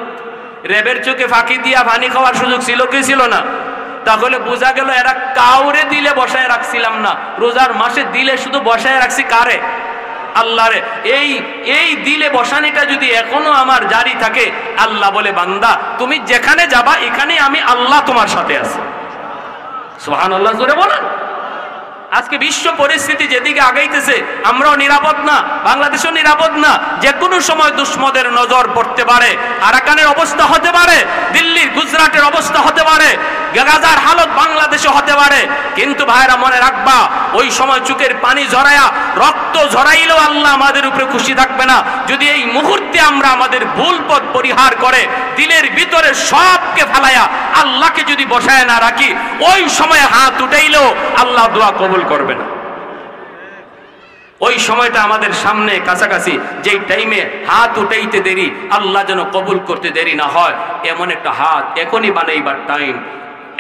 র্যাবের চোখে ফাঁকি দিয়া পানি খাওয়ার সুযোগ ছিল কি ছিল না? তাহলে বোঝা গেল এরা কাউরে দিলে বসায় রাখছিলাম না, রোজার মাসে দিলে শুধু বসায় রাখছি কারে? আল্লাহরে। এই দিলে বসানিটা যদি এখনো আমার জারি থাকে, আল্লাহ বলে, বান্দা তুমি যেখানে যাবা এখানে আমি আল্লাহ তোমার সাথে আছি। সুবহানাল্লাহ জোরে বলেন। আজকে বিশ্ব পরিস্থিতি যেদিকে আগাইতেছে, আমরাও নিরাপদ না, বাংলাদেশও নিরাপদ না। যে কোনো সময় দুশ্মনের নজর পড়তে পারে, আরাকানের অবস্থা হতে পারে, দিল্লির গুজরাটের অবস্থা হতে পারে, গাজার হালত বাংলাদেশে হতে পারে। কিন্তু ভাইরা মনে রাখবা, ওই সময় চোখের পানি ঝরায়া রক্ত ঝরাইলেও আল্লাহ আমাদের উপরে খুশি থাকবে না। যদি এই মুহূর্তে আমরা আমাদের ভুল পথ পরিহার করে দিলের ভিতরে সবকে ফালাইয়া আল্লাহকে যদি বসায় না রাখি, ওই সময় হাত উঠাইলেও আল্লাহ দোয়া কবুল করবে না। ওই সময়টা আমাদের সামনে কাছাকাছি, যেই টাইমে হাত উঠাইতে দেরি, আল্লাহ যেন কবুল করতে দেরি না হয়, এমন একটা হাত এখনই বানাইবার টাইম,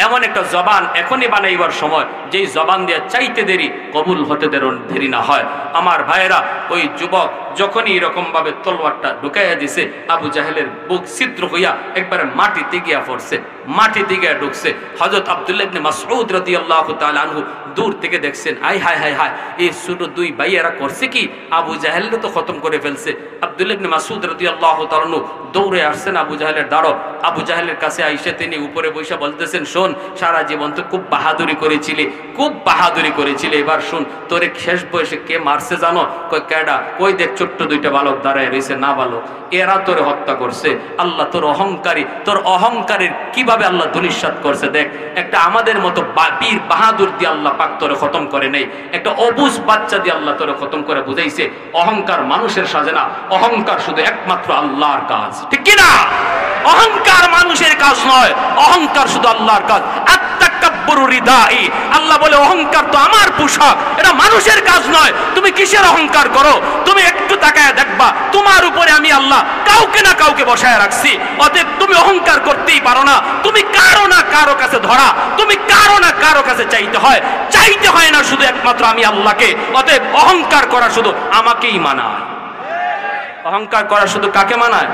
এমন একটা জবান এখনই বানাইবার সময়, যেই জবান দিয়ে চাইতে দেরি, কবুল হতে দেরি না হয়। আমার ভাইয়েরা, ওই যুবক যখনই এরকম ভাবে তলোয়ারটা ঢুকাইয়া দিছে, আবু জাহেলের বুক ছিদ্র হইয়া একবারে মাটিতে গিয়া পড়ছে, মাটিতে গিয়া ঢুকছে। হযরত আব্দুল্লাহ ইবনে মাসউদ রাদিয়াল্লাহু তাআলা আনহু দূর থেকে দেখছেন, আয় হায় হায় হায়, এই ছোট দুই ভাইয়েরা করছে কি? আবু জাহেলকে তো খতম করে ফেলছে। আব্দুল্লাহ ইবনে মাসউদ রাদিয়াল্লাহু তাআলা আনহু দৌড়ে আসছেন আবু জাহেলের দ্বারো। আবু জাহেলের কাছে আইসা তিনি উপরে বসে বলতেছেন, শোন, সারা জীবন তো খুব বাহাদুরি করেছিলি, খুব বাহাদুরি করেছিলি, এবার শুন, তোরে শেষ বয়সে কে মারছে জানো? কই কেডা? কই দেখ, ছোট্ট দুইটা বালক দাঁড়ায় রয়েছে, না বালক, এরা তোরে হত্যা করছে। আল্লাহ তোর অহংকারী, তোর অহংকারের কিভাবে আল্লাহ ধূলিসাৎ করছে দেখ। একটা আমাদের মতো বীর বাহাদুর দিয়ে আল্লাহ পাক তোরে খতম করে নেই, একটা অবুঝ বাচ্চা দিয়ে আল্লাহ তোরে খতম করে বুঝাইছে, অহংকার মানুষের সাজে না, অহংকার শুধু একমাত্র আল্লাহর কাজ। ঠিক কিনা? অহংকার মানুষের কাজ নয়, অহংকার শুধু আল্লাহর কাজ। তাকাব্বুরু রিদাই, আল্লাহ বলে অহংকার তো আমার পোশাক, এটা মানুষের কাজ নয়। তুমি কিসের অহংকার করো? তুমি একটু তাকায় দেখবা তোমার উপরে আমি আল্লাহ কাউকে না কাউকে বসায় রাখছি। অতএব তুমি অহংকার করতেই পারো না। তুমি কারো না কারো কাছে ধরা, তুমি কারো না কারো কাছে চাইতে হয় না শুধু একমাত্র আমি আল্লাহকে। অতএব অহংকার করা শুধু আমাকেই মানায়। অহংকার করা শুধু কাকে মানায়?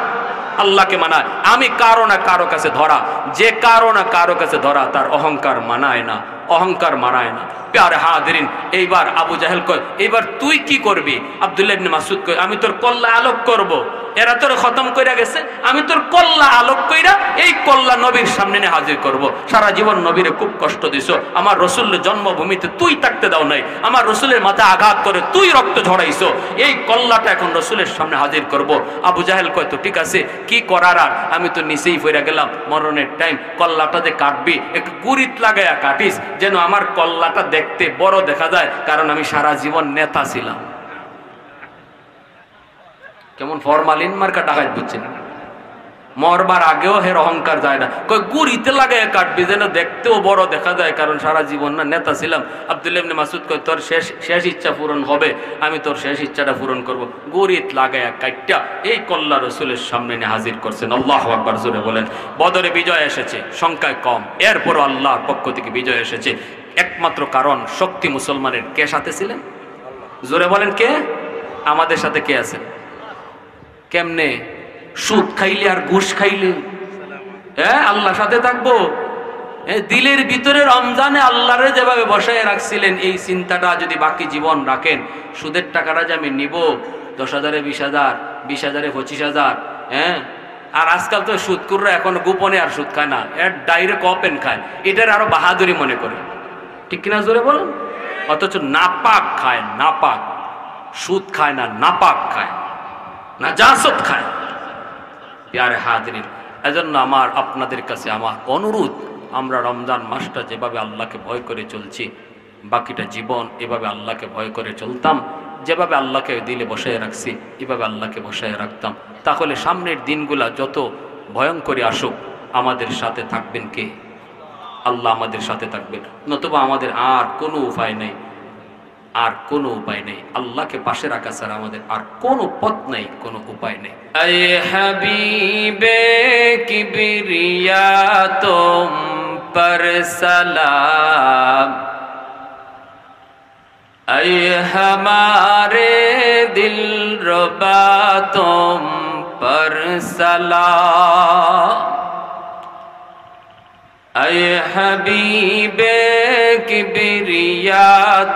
আল্লাহকে মানায়। আমি কারো না কারো কাছে ধরা, যে কারো না কারো কাছে ধরা তার অহংকার মানায় না, অহংকার মানায় না। প্যারে হাজিরিন, এইবার আবু জাহেল কয় এইবার তুই কি করবি? আব্দুল্লাহ ইবনে মাসউদ কয় আমি তোর কল্লা আলোক করব। এরা তোর খতম কইরা গেছে, আমি তোর কল্লা আলোক কইরা এই কল্লা নবীর সামনে নিয়ে হাজির করব। সারা জীবন নবীরে খুব কষ্ট দিছো, আমার রসুলের জন্মভূমিতে তুই থাকতে দাও নাই, আমার রসুলের মাথায় আঘাত করে তুই রক্ত ঝরাইছো, এই কল্লাটা এখন রসুলের সামনে হাজির করব। আবু জাহেল কয় তো ঠিক আছে, কি করার আর, আমি তো নিচেই পড়ে গেলাম, মরণের টাইম, কল্লাটা যে কাটবি একটু গুরিত লাগাইয়া কাটিস, যেন আমার কল্লাটা দেখতে বড় দেখা যায়, কারণ আমি সারা জীবন নেতা ছিলাম। কেমন ফরমালিন মার্কা ডাকাত বুঝছেন, মরবার আগেও হের অহংকার যায় না, কই গুরিতে লাগাইয়া কাটবি যেন দেখতেও বড় দেখা যায়, কারণ সারা জীবন না নেতা ছিলাম। আব্দুল্লাহ ইবনে মাসউদ কয় তোর শেষ ইচ্ছা পূরণ হবে, আমি তোর শেষ ইচ্ছাটা পূরণ করব। গুরিত লাগাইয়া কাটটা এই কল্লা রসুলের সামনে নিয়ে হাজির করছেন। আল্লাহু আকবার, জোরে বলেন। বদরে বিজয় এসেছে, সংখ্যায় কম, এরপরও আল্লাহর পক্ষ থেকে বিজয় এসেছে। একমাত্র কারণ শক্তি মুসলমানের কে সাথে ছিলেন? জোরে বলেন কে? আমাদের সাথে কে আছেন? কেমনে? সুদ খাইলে আর ঘুষ খাইলে আল্লাহর সাথে থাকবো? দিলের ভিতরে রমজানে আল্লাহরে যেভাবে বসায় রাখছিলেন, এই চিন্তাটা যদি বাকি জীবন রাখেন, সুদের টাকাটা যে আমি নিব 10,000-এ 20,000, 20,000-এ 25,000, আর আজকাল তো সুদকুররা এখন গোপনে আর সুদ খায় না, এর ডাইরেক্ট ওপেন খায়, এটার আরো বাহাদুরি মনে করে, ঠিক কিনা জোরে বলুন? অথচ নাপাক খায়, নাপাক সুদ খায় না, নাপাক খায়, নাজাসত খায়। প্যারে হাজিরিন, এজন্য আমার আপনাদের কাছে আমার অনুরোধ, আমরা রমজান মাসটা যেভাবে আল্লাহকে ভয় করে চলছি, বাকিটা জীবন এভাবে আল্লাহকে ভয় করে চলতাম, যেভাবে আল্লাহকে দিলে বসায় রাখছি এভাবে আল্লাহকে বসায় রাখতাম, তাহলে সামনের দিনগুলা যত ভয়ঙ্করী আসুক আমাদের সাথে থাকবেন কে? আল্লাহ আমাদের সাথে থাকবেন, নতুবা আমাদের আর কোনো উপায় নেই, আর কোনো উপায় নেই। আল্লাহকে পাশে রাখা ছাড়া আমাদের আর কোনো পথ নেই, কোনো উপায় নেই। আয় হাবিবে কিবরিয়া তুম পর সালাম, আয় হমারে দিলরুবা তুম পর সালাম, আয় হাবিবে কিবরিয়া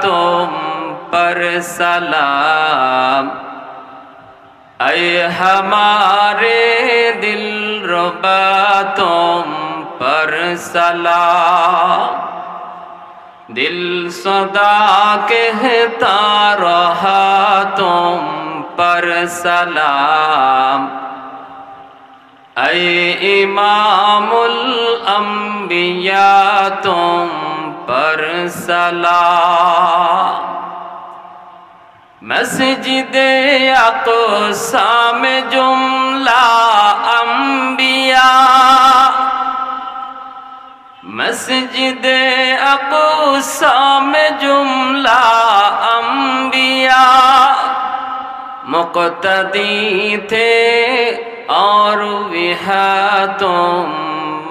তুম पर सलाम, ऐ हमारे दिलरुबा तुम पर सलाम, दिल सदा कहता रहा तुम पर सलाम, ऐ इमामुल अंबिया तुम पर सलाम, मस्जिदे अक़सा में जुमला अंबिया, मस्जिदे अक़सा में जुमला अंबिया, मुक़्तदी थे और विहा तुम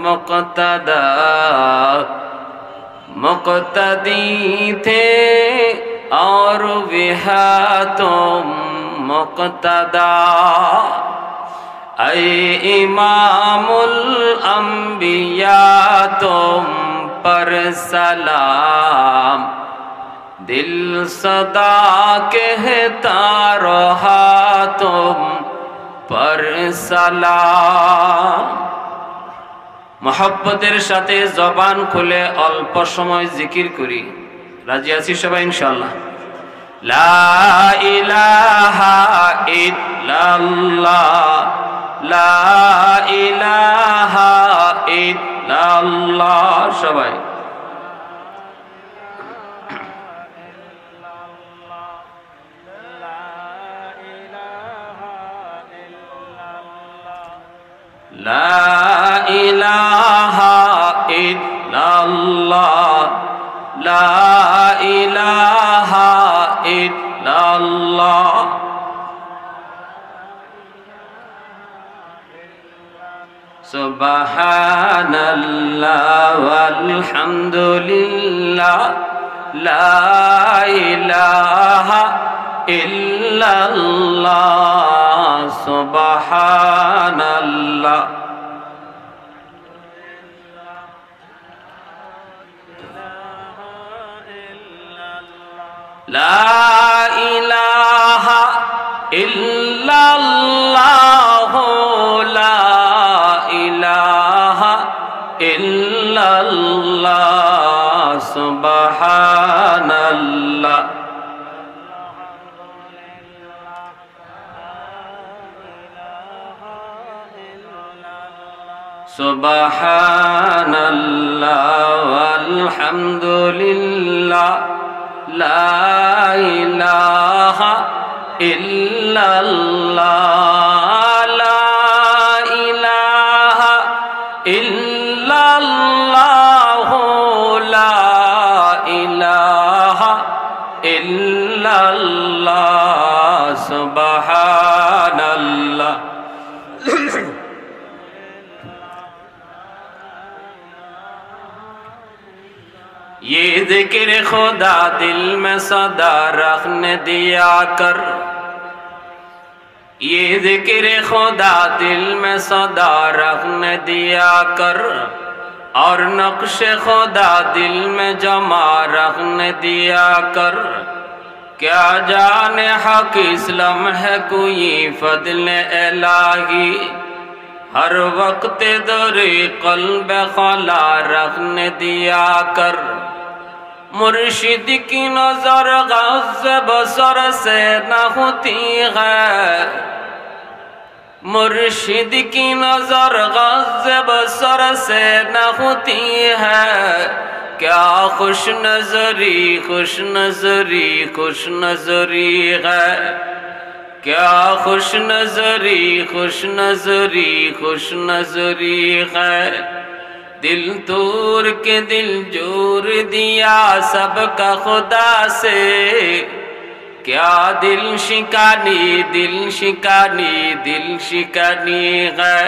मुक़्तदा, मुक़्तदी थे और विहा तुम मुक़्तदा, ऐ इमामुल अंबिया तुम पर सलाम, दिल सदा कहता रहा तुम पर सलाम। मोहब्बतेर साथे जबान खुले अल्प समय जिकिर करी, রাজি আছি সবাই ইনশাআল্লাহ? লা ইলাহা ইল্লাল্লাহ, লা ইলাহা ইল্লাল্লাহ, সবাই লা ইলাহা ইল্লাল্লাহ, সুবহানাল্লাহ ওয়ালহামদুলিল্লাহ লা ইলাহা ইল্লাল্লাহ সুবহানাল্লাহ লা ইলাহা ইল্লাল্লাহ লা ইলাহা ইল্লাল্লাহ সুবহানাল্লাহ সুবহানাল্লাহ ওয়ালহামদুলিল্লাহ লা ইলাহা ইল্লাল্লাহ লা ইলাহা ইল্লাল্লাহ লা ইলাহা ইল্লাল্লাহ সুবহানাল্লাহ ये जिक्र खुदा दिल में सदा रखने दिया कर ये जिक्र खुदा दिल में सदा रखने दिया कर और नक्श खुदा दिल में जमा रखने दिया कर क्या जाने हक इस्लाम है कोई फضل इलाही हर वक्त दरे कल्ब खला रखने दिया कर मुर्शिद की नजर गज़ बसर से न होती है मुर्शिद की नजर गज़ बसर से न होती है क्या खुश नजरी खुश नजरी खुश नजरी है क्या खुश नजरी खुश नजरी खुश नजरी है दिल तोड़ के दिल जोड़ दिया सबका खुदा से क्या दिल शिकानी दिल शिकानी दिल शिकानी है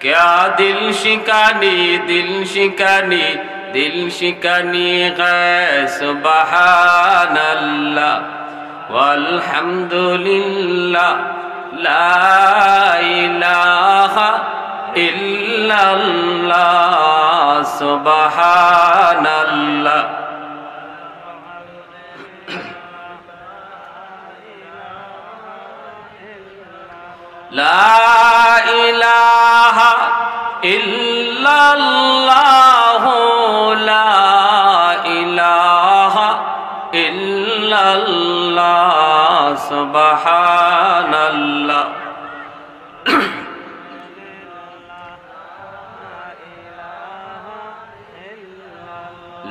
क्या दिल शिकानी दिल शिकानी दिल शिकानी है सुबहानल्लाह वल्हम्दुलिल्लाह ला इलाहा इल्लल्लाह सुबहानल्लाह ला इलाहा इल्लल्लाह ला इलाहा इल्लल्लाह सुबहानल्लाह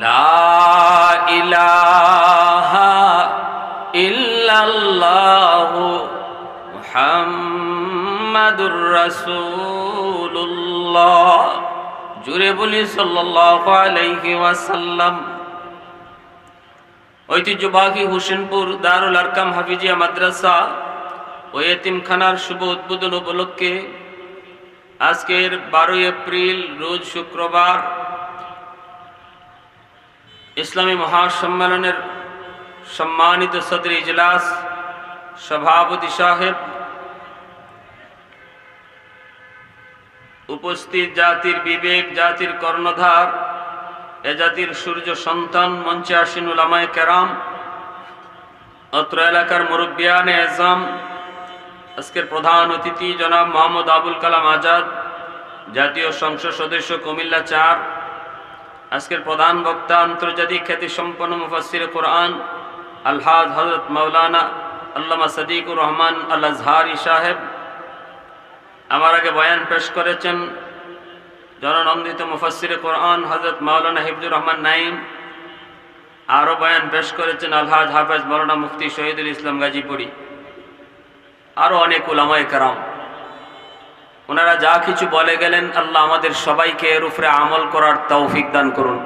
ला इलाहा इल्लल्लाह मुहम्मदुर रसूलुल्लाह जुरे बोली सल्लल्लाहु अलैहि वसल्लम ঐতিহ্যবাহী হোসেনপুর দারুল আরকাম হাফিজিয়া মাদ্রাসা ও এতিমখানার শুভ উদ্বোধন উপলক্ষে আজকের 12 এপ্রিল রোজ শুক্রবার ইসলামী মহাসম্মেলনের সম্মানিত সদর ইজলাস সভাপতি সাহেব উপস্থিত জাতির বিবেক জাতির কর্ণধার এ জাতির সূর্য সন্তান মঞ্চে আসীন উলামায়ে কেরাম অত্র এলাকার মুরব্বিয়ানে আজম আজকের প্রধান অতিথি জনাব মোহাম্মদ আবুল কালাম আজাদ জাতীয় সংসদ সদস্য কুমিল্লা ৪ আজকের প্রধান বক্তা আন্তর্জাতিক খ্যাতি সম্পন্ন মুফাসসির কোরআন আলহাজ হযরত মাওলানা আল্লামা সাদিকুর রহমান আল আজহারি সাহেব আমার আগে বয়ান পেশ করেছেন জননন্দিত মুফাসসির কোরআন হযরত মাওলানা হিফজুর রহমান নাইম আরো বয়ান পেশ করেছেন আলহাজ হাফেজ মাওলানা মুফতি শহীদুল ইসলাম গাজীপুরি আরো অনেক উলামায়ে কেরাম ওনারা যা কিছু বলে গেলেন আল্লাহ আমাদের সবাইকে এর উপরে আমল করার তৌফিক দান করুন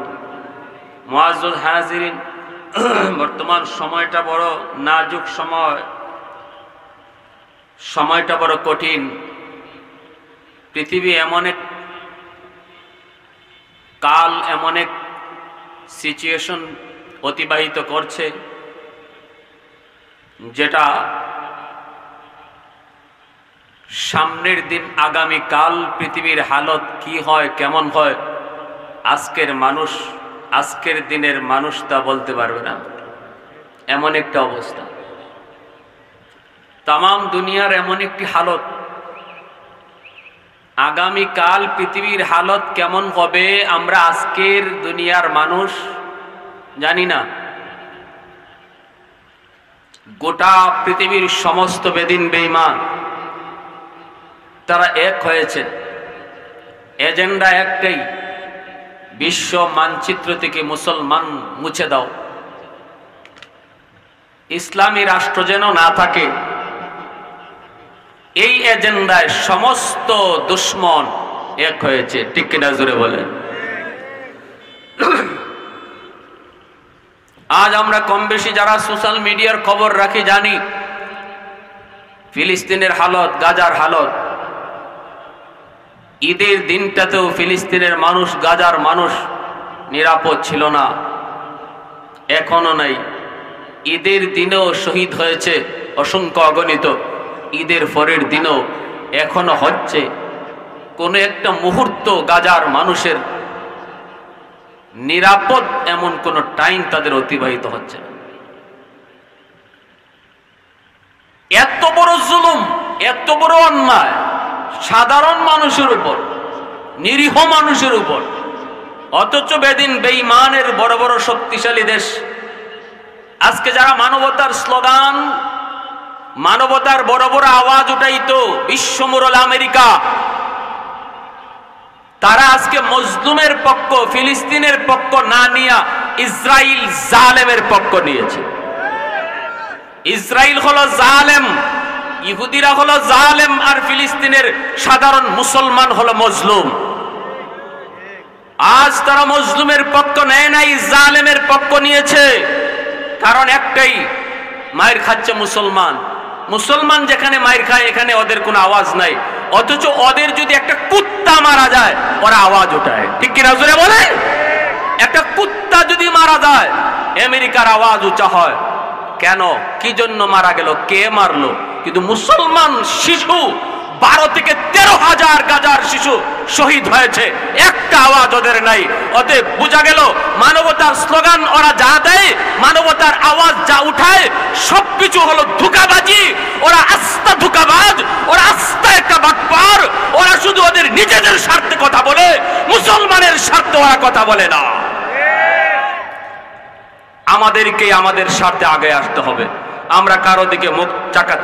মুআজ্জাজ হাজিরিন বর্তমান সময়টা বড় নাজুক সময়টা বড় কঠিন পৃথিবী এমন এক কাল এমন এক সিচুয়েশন অতিবাহিত করছে যেটা সামনের দিন আগামী কাল পৃথিবীর হালত কি হয় কেমন হয় আজকের মানুষ আজকের দিনের মানুষ তা বলতে পারবে না, এমন একটা অবস্থা। তামাম দুনিয়ার এমন একটি হালত, আগামী কাল পৃথিবীর হালত কেমন হবে আমরা আজকের দুনিয়ার মানুষ জানি না। গোটা পৃথিবীর সমস্ত বেদিন বেঈমান তারা এক হয়েছে, এজেন্ডা একটাই, বিশ্ব মানচিত্র থেকে মুসলমান মুছে দাও, ইসলামী রাষ্ট্র যেন না থাকে। এই এজেন্ডায় সমস্ত দুশ্মন এক হয়েছে, ঠিক কিনা জোরে বলেন। আজ আমরা কম বেশি যারা সোশ্যাল মিডিয়ার খবর রাখি জানি ফিলিস্তিনের হালত, গাজার হালত। ঈদের দিনটাতেও ফিলিস্তিনের মানুষ, গাজার মানুষ নিরাপদ ছিল না, এখনো নাই। ঈদের দিনেও শহীদ হয়েছে অসংখ্য অগণিত, ঈদের পরের দিনও এখনো হচ্ছে। কোনো একটা মুহূর্ত গাজার মানুষের নিরাপদ এমন কোন টাইম তাদের অতিবাহিত হচ্ছে না। এত বড় জুলুম, এত বড় অন্যায় সাধারণ মানুষের উপর, নিরীহ মানুষের উপর, অথচ বেদিন বেঈমানের বড় বড় শক্তিশালী দেশ আজকে যারা মানবতার স্লোগান, মানবতার বড় বড় আওয়াজ উঠাইতো, বিশ্বমোড়ল আমেরিকা, তারা আজকে মজলুমের পক্ষ, ফিলিস্তিনের পক্ষ না নিয়ে ইসরাইল জালেমের পক্ষ নিয়েছে। ইসরাইল হলো জালেম, ইহুদিরা হলো জালেম, আর ফিলিস্তিনের সাধারণ মুসলমান হলো মজলুম। আজ তারা মজলুমের পক্ষ নেয় নাই, জালেমের পক্ষ নিয়েছে। কারণ একটাই, মায়ের খাচ্ছে মুসলমান। মুসলমান যেখানে মায়ের খায় এখানে ওদের কোনো আওয়াজ নাই, অথচ ওদের যদি একটা কুত্তা মারা যায় ওরা আওয়াজ ওঠায়, ঠিক কিনা জোরে বলে। একটা কুত্তা যদি মারা যায় আমেরিকার আওয়াজ উঁচা হয়। কেন, কি জন্য মারা গেল, কে মারলো? কিন্তু মুসলমান শিশু 12 থেকে 13,000 গাজার শিশু শহীদ হয়েছে, একটা আওয়াজ ওদের নাই। অতএব বোঝা গেল মানবতার স্লোগান ওরা যা দেয়, মানবতার আওয়াজ যা উঠায়, সবকিছু হলো ধোঁকাবাজি। ওরা আস্তা ধোঁকাবাজ, ওরা আস্তা একটা বাটপার। ওরা শুধু ওদের নিজেদের স্বার্থে কথা বলে, মুসলমানের স্বার্থে ওরা কথা বলে না। আমাদেরকে আমাদের স্বার্থে আগে আসতে হবে। আমরা কারো দিকে মুখ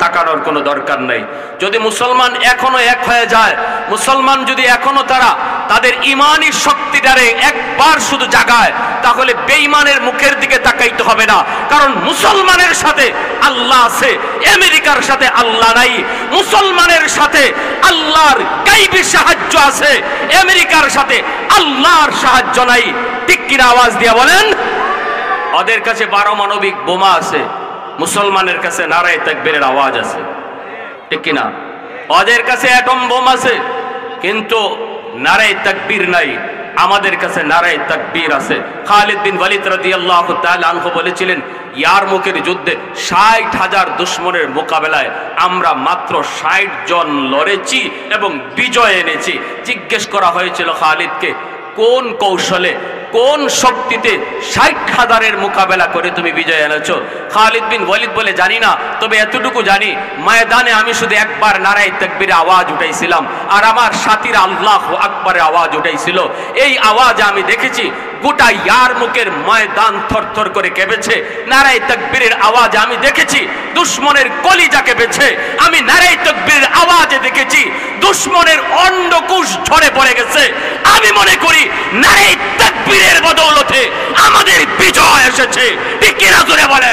তাকানোর কোনো দরকার নেই। যদি মুসলমান এখনো এক হয়ে যায়, মুসলমান যদি এখনো তারা তাদের ইমানি শক্তিটারে একবার শুধু জাগায়, তাহলে বেঈমানের মুখের দিকে তাকাইতে হবে না। কারণ মুসলমানের সাথে আল্লাহ আছে, আমেরিকার সাথে আল্লাহ নাই। মুসলমানের সাথে আল্লাহর গায়বী সাহায্য আছে, আমেরিকার সাথে আল্লাহর সাহায্য নাই। ঠিক কিনা আওয়াজ দিয়ে বলেন। ওদের কাছে পারমাণবিক বোমা আছে, মুসলমানের কাছে নারায়ে তাকবীরের আওয়াজ আছে, ঠিক কিনা। ওদের কাছে অ্যাটম বোম আছে কিন্তু নারায়ে তাকবীর নাই, আমাদের কাছে নারায়ে তাকবীর আছে। খালিদ বিন ওয়ালিদ রাদিয়াল্লাহু তাআলা আনহু বলেছিলেন, ইয়ারমুকের যুদ্ধে 60,000 দুশমনের মোকাবেলায় আমরা মাত্র 60 জন লড়েছি এবং বিজয় এনেছি। জিজ্ঞেস করা হয়েছিল খালিদকে, কোন কৌশলে, কোন শক্তিতে 60,000-এর মোকাবেলা করে তুমি বিজয় এনেছো? খালিদ বিন ওয়ালিদ বলে, জানি না, তবে এতটুকু জানি ময়দানে আমি শুধু একবার নারায়ে তাকবীরের আওয়াজ উঠাইছিলাম আর আমার সাথীরা আল্লাহু আকবারের আওয়াজ উঠাইছিল। এই আওয়াজে আমি দেখেছি গোটা ইয়ারমুকের ময়দান থরথর করে কেঁপেছে। নারায়ে তাকবীরের আওয়াজে আমি দেখেছি দুশমনের কলিজা কেঁপেছে। আমি নারায়ে তাকবীরের আওয়াজে দেখেছি দুশমনের অন্ডকোষ ঝরে পড়ে গেছে। আমি মনে করি নারায়ে তাকবীরের বদৌলতে আমাদের বিজয় এসেছে, ঠিক কিনা জোরে বলে।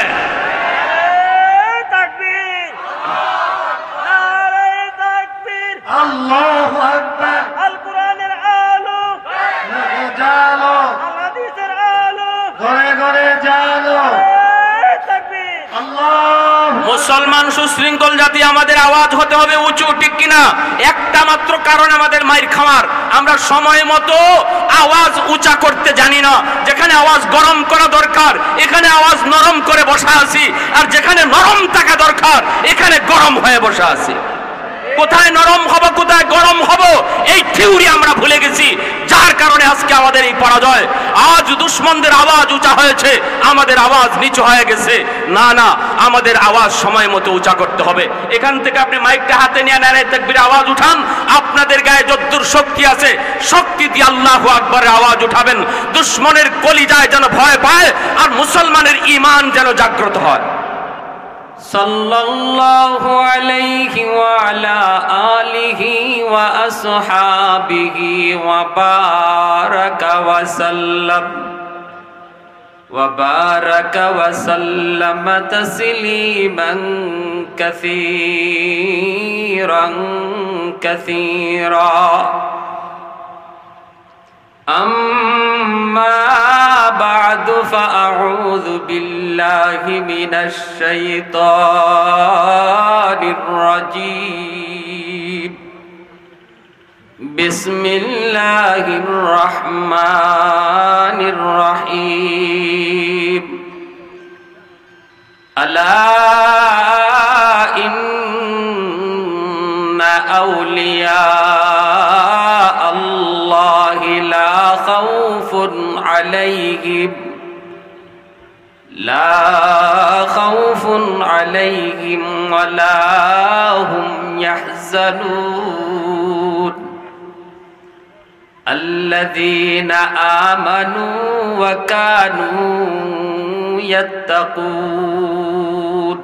আল্লাহু আকবার। আল কোরআনের আলো জালো, আল হাদিসের আলো ঘরে ঘরে জালো। তাকবীর। আল্লাহ। মুসলমান সুশৃঙ্খল জাতি, আমাদের আওয়াজ হতে হবে উঁচু, ঠিক কিনা? একটা মাত্র কারণ আমাদের মায়ের খামার, আমরা সময় মতো আওয়াজ উঁচা করতে জানি না। যেখানে আওয়াজ গরম করা দরকার এখানে আওয়াজ নরম করে বসা আছি, আর যেখানে নরম থাকা দরকার এখানে গরম হয়ে বসা আছি। কোথায় নরম হব কোথায় গরম হব এই থিওরি আমরা ভুলে গেছি, যার কারণে আজকে আমাদের এই পরাজয়। আজ দুশমনদের আওয়াজ উঁচা হয়েছে, আমাদের আওয়াজ নিচু হয়ে গেছে। না না, আমাদের আওয়াজ সময় মতো উঁচা করতে হবে। এখান থেকে আপনি মাইকটা হাতে নিয়ে নারায়ে তাকবীর আওয়াজ উঠান। আপনাদের গায়ে যদ্দুর শক্তি আছে শক্তি দিয়ে আল্লাহু আকবারের আওয়াজ উঠাবেন। দুশমনের কলিজায় যেন ভয় পায় আর মুসলমানের ঈমান যেন জাগ্রত হয়। সাল্লাল্লাহু আলাইহি ওয়া আলা আলিহি ওয়া আসহাবিহি ওয়া বারাকা ওয়া সাল্লাম ওয়া বারাকা ওয়া সাল্লাম তাসলিমান কাসীরান কাসীরা। أما بعد فأعوذ بالله من الشيطان الرجيم. بسم الله الرحمن الرحيم. ألا إن أولياء الله لا خوف عليهم ولا هم يحزنون. الذين آمنوا وكانوا يتقون.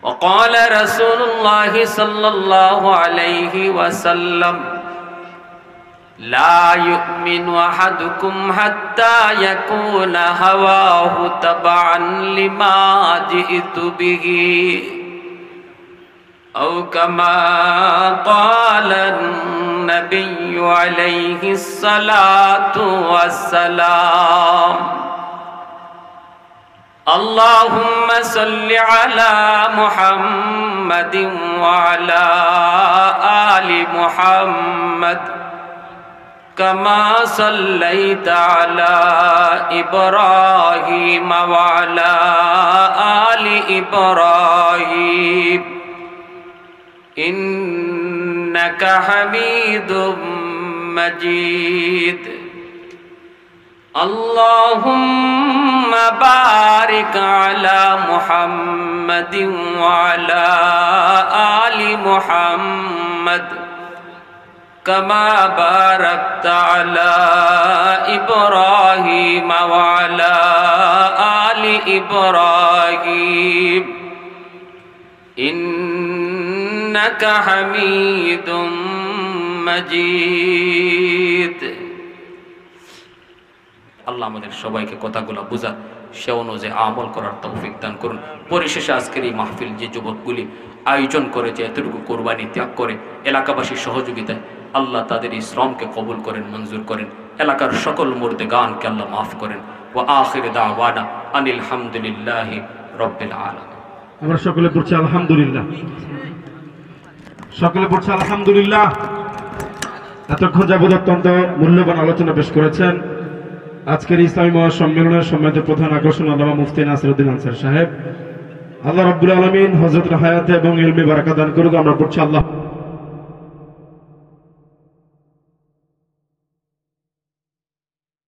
وقال رسول الله صلى الله عليه وسلم لا يؤمن أحدكم حتى يكون هواه تبعا لما جئت به أو كما قال النبي عليه الصلاة والسلام. اللهم صل على محمد وعلى آل محمد كما صليت على إبراهيم وعلى آل إبراهيم إنك حميد مجيد. اللهم بارك على محمد وعلى آل محمد كما باركت على إبراهيم وعلى آل إبراهيم إنك حميد مجيد. আল্লাহ আমাদের সবাইকে কথাগুলো বুঝা সে অনুযায়ী আমল করার তৌফিক দান করুন। পরিশেষে আজকের এই মাহফিল যে যুবকগুলি আয়োজন করেছে, এতটুকু কোরবানি ত্যাগ করে এলাকাবাসীর সহযোগিতায় আল্লাহ তাদের এই শ্রমকে কবুল করেন, মঞ্জুর করেন। এলাকার সকল মুর্দেগানকে আল্লাহ মাফ করেন। ওয়া আখির দাওয়ানা আনিল হামদুলিল্লাহি রাব্বিল আলামিন। আমরা সকলে পড়ছি আলহামদুলিল্লাহ, সকলে পড়ছি আলহামদুলিল্লাহ। এতক্ষণ যাবত অত্যন্ত মূল্যবান আলোচনা পেশ করেছেন আজকের ইসলামী মহাসম্মেলনের সম্মানিত প্রধান আকর্ষণ আল্লামা মুফতি নাসিরউদ্দিন আনসারী সাহেব। আল্লাহ রাব্বুল আলামিন হযরতের হায়াতে এবং ইলমে বারাকা দান করুক। আমরা পড়ছি আল্লাহ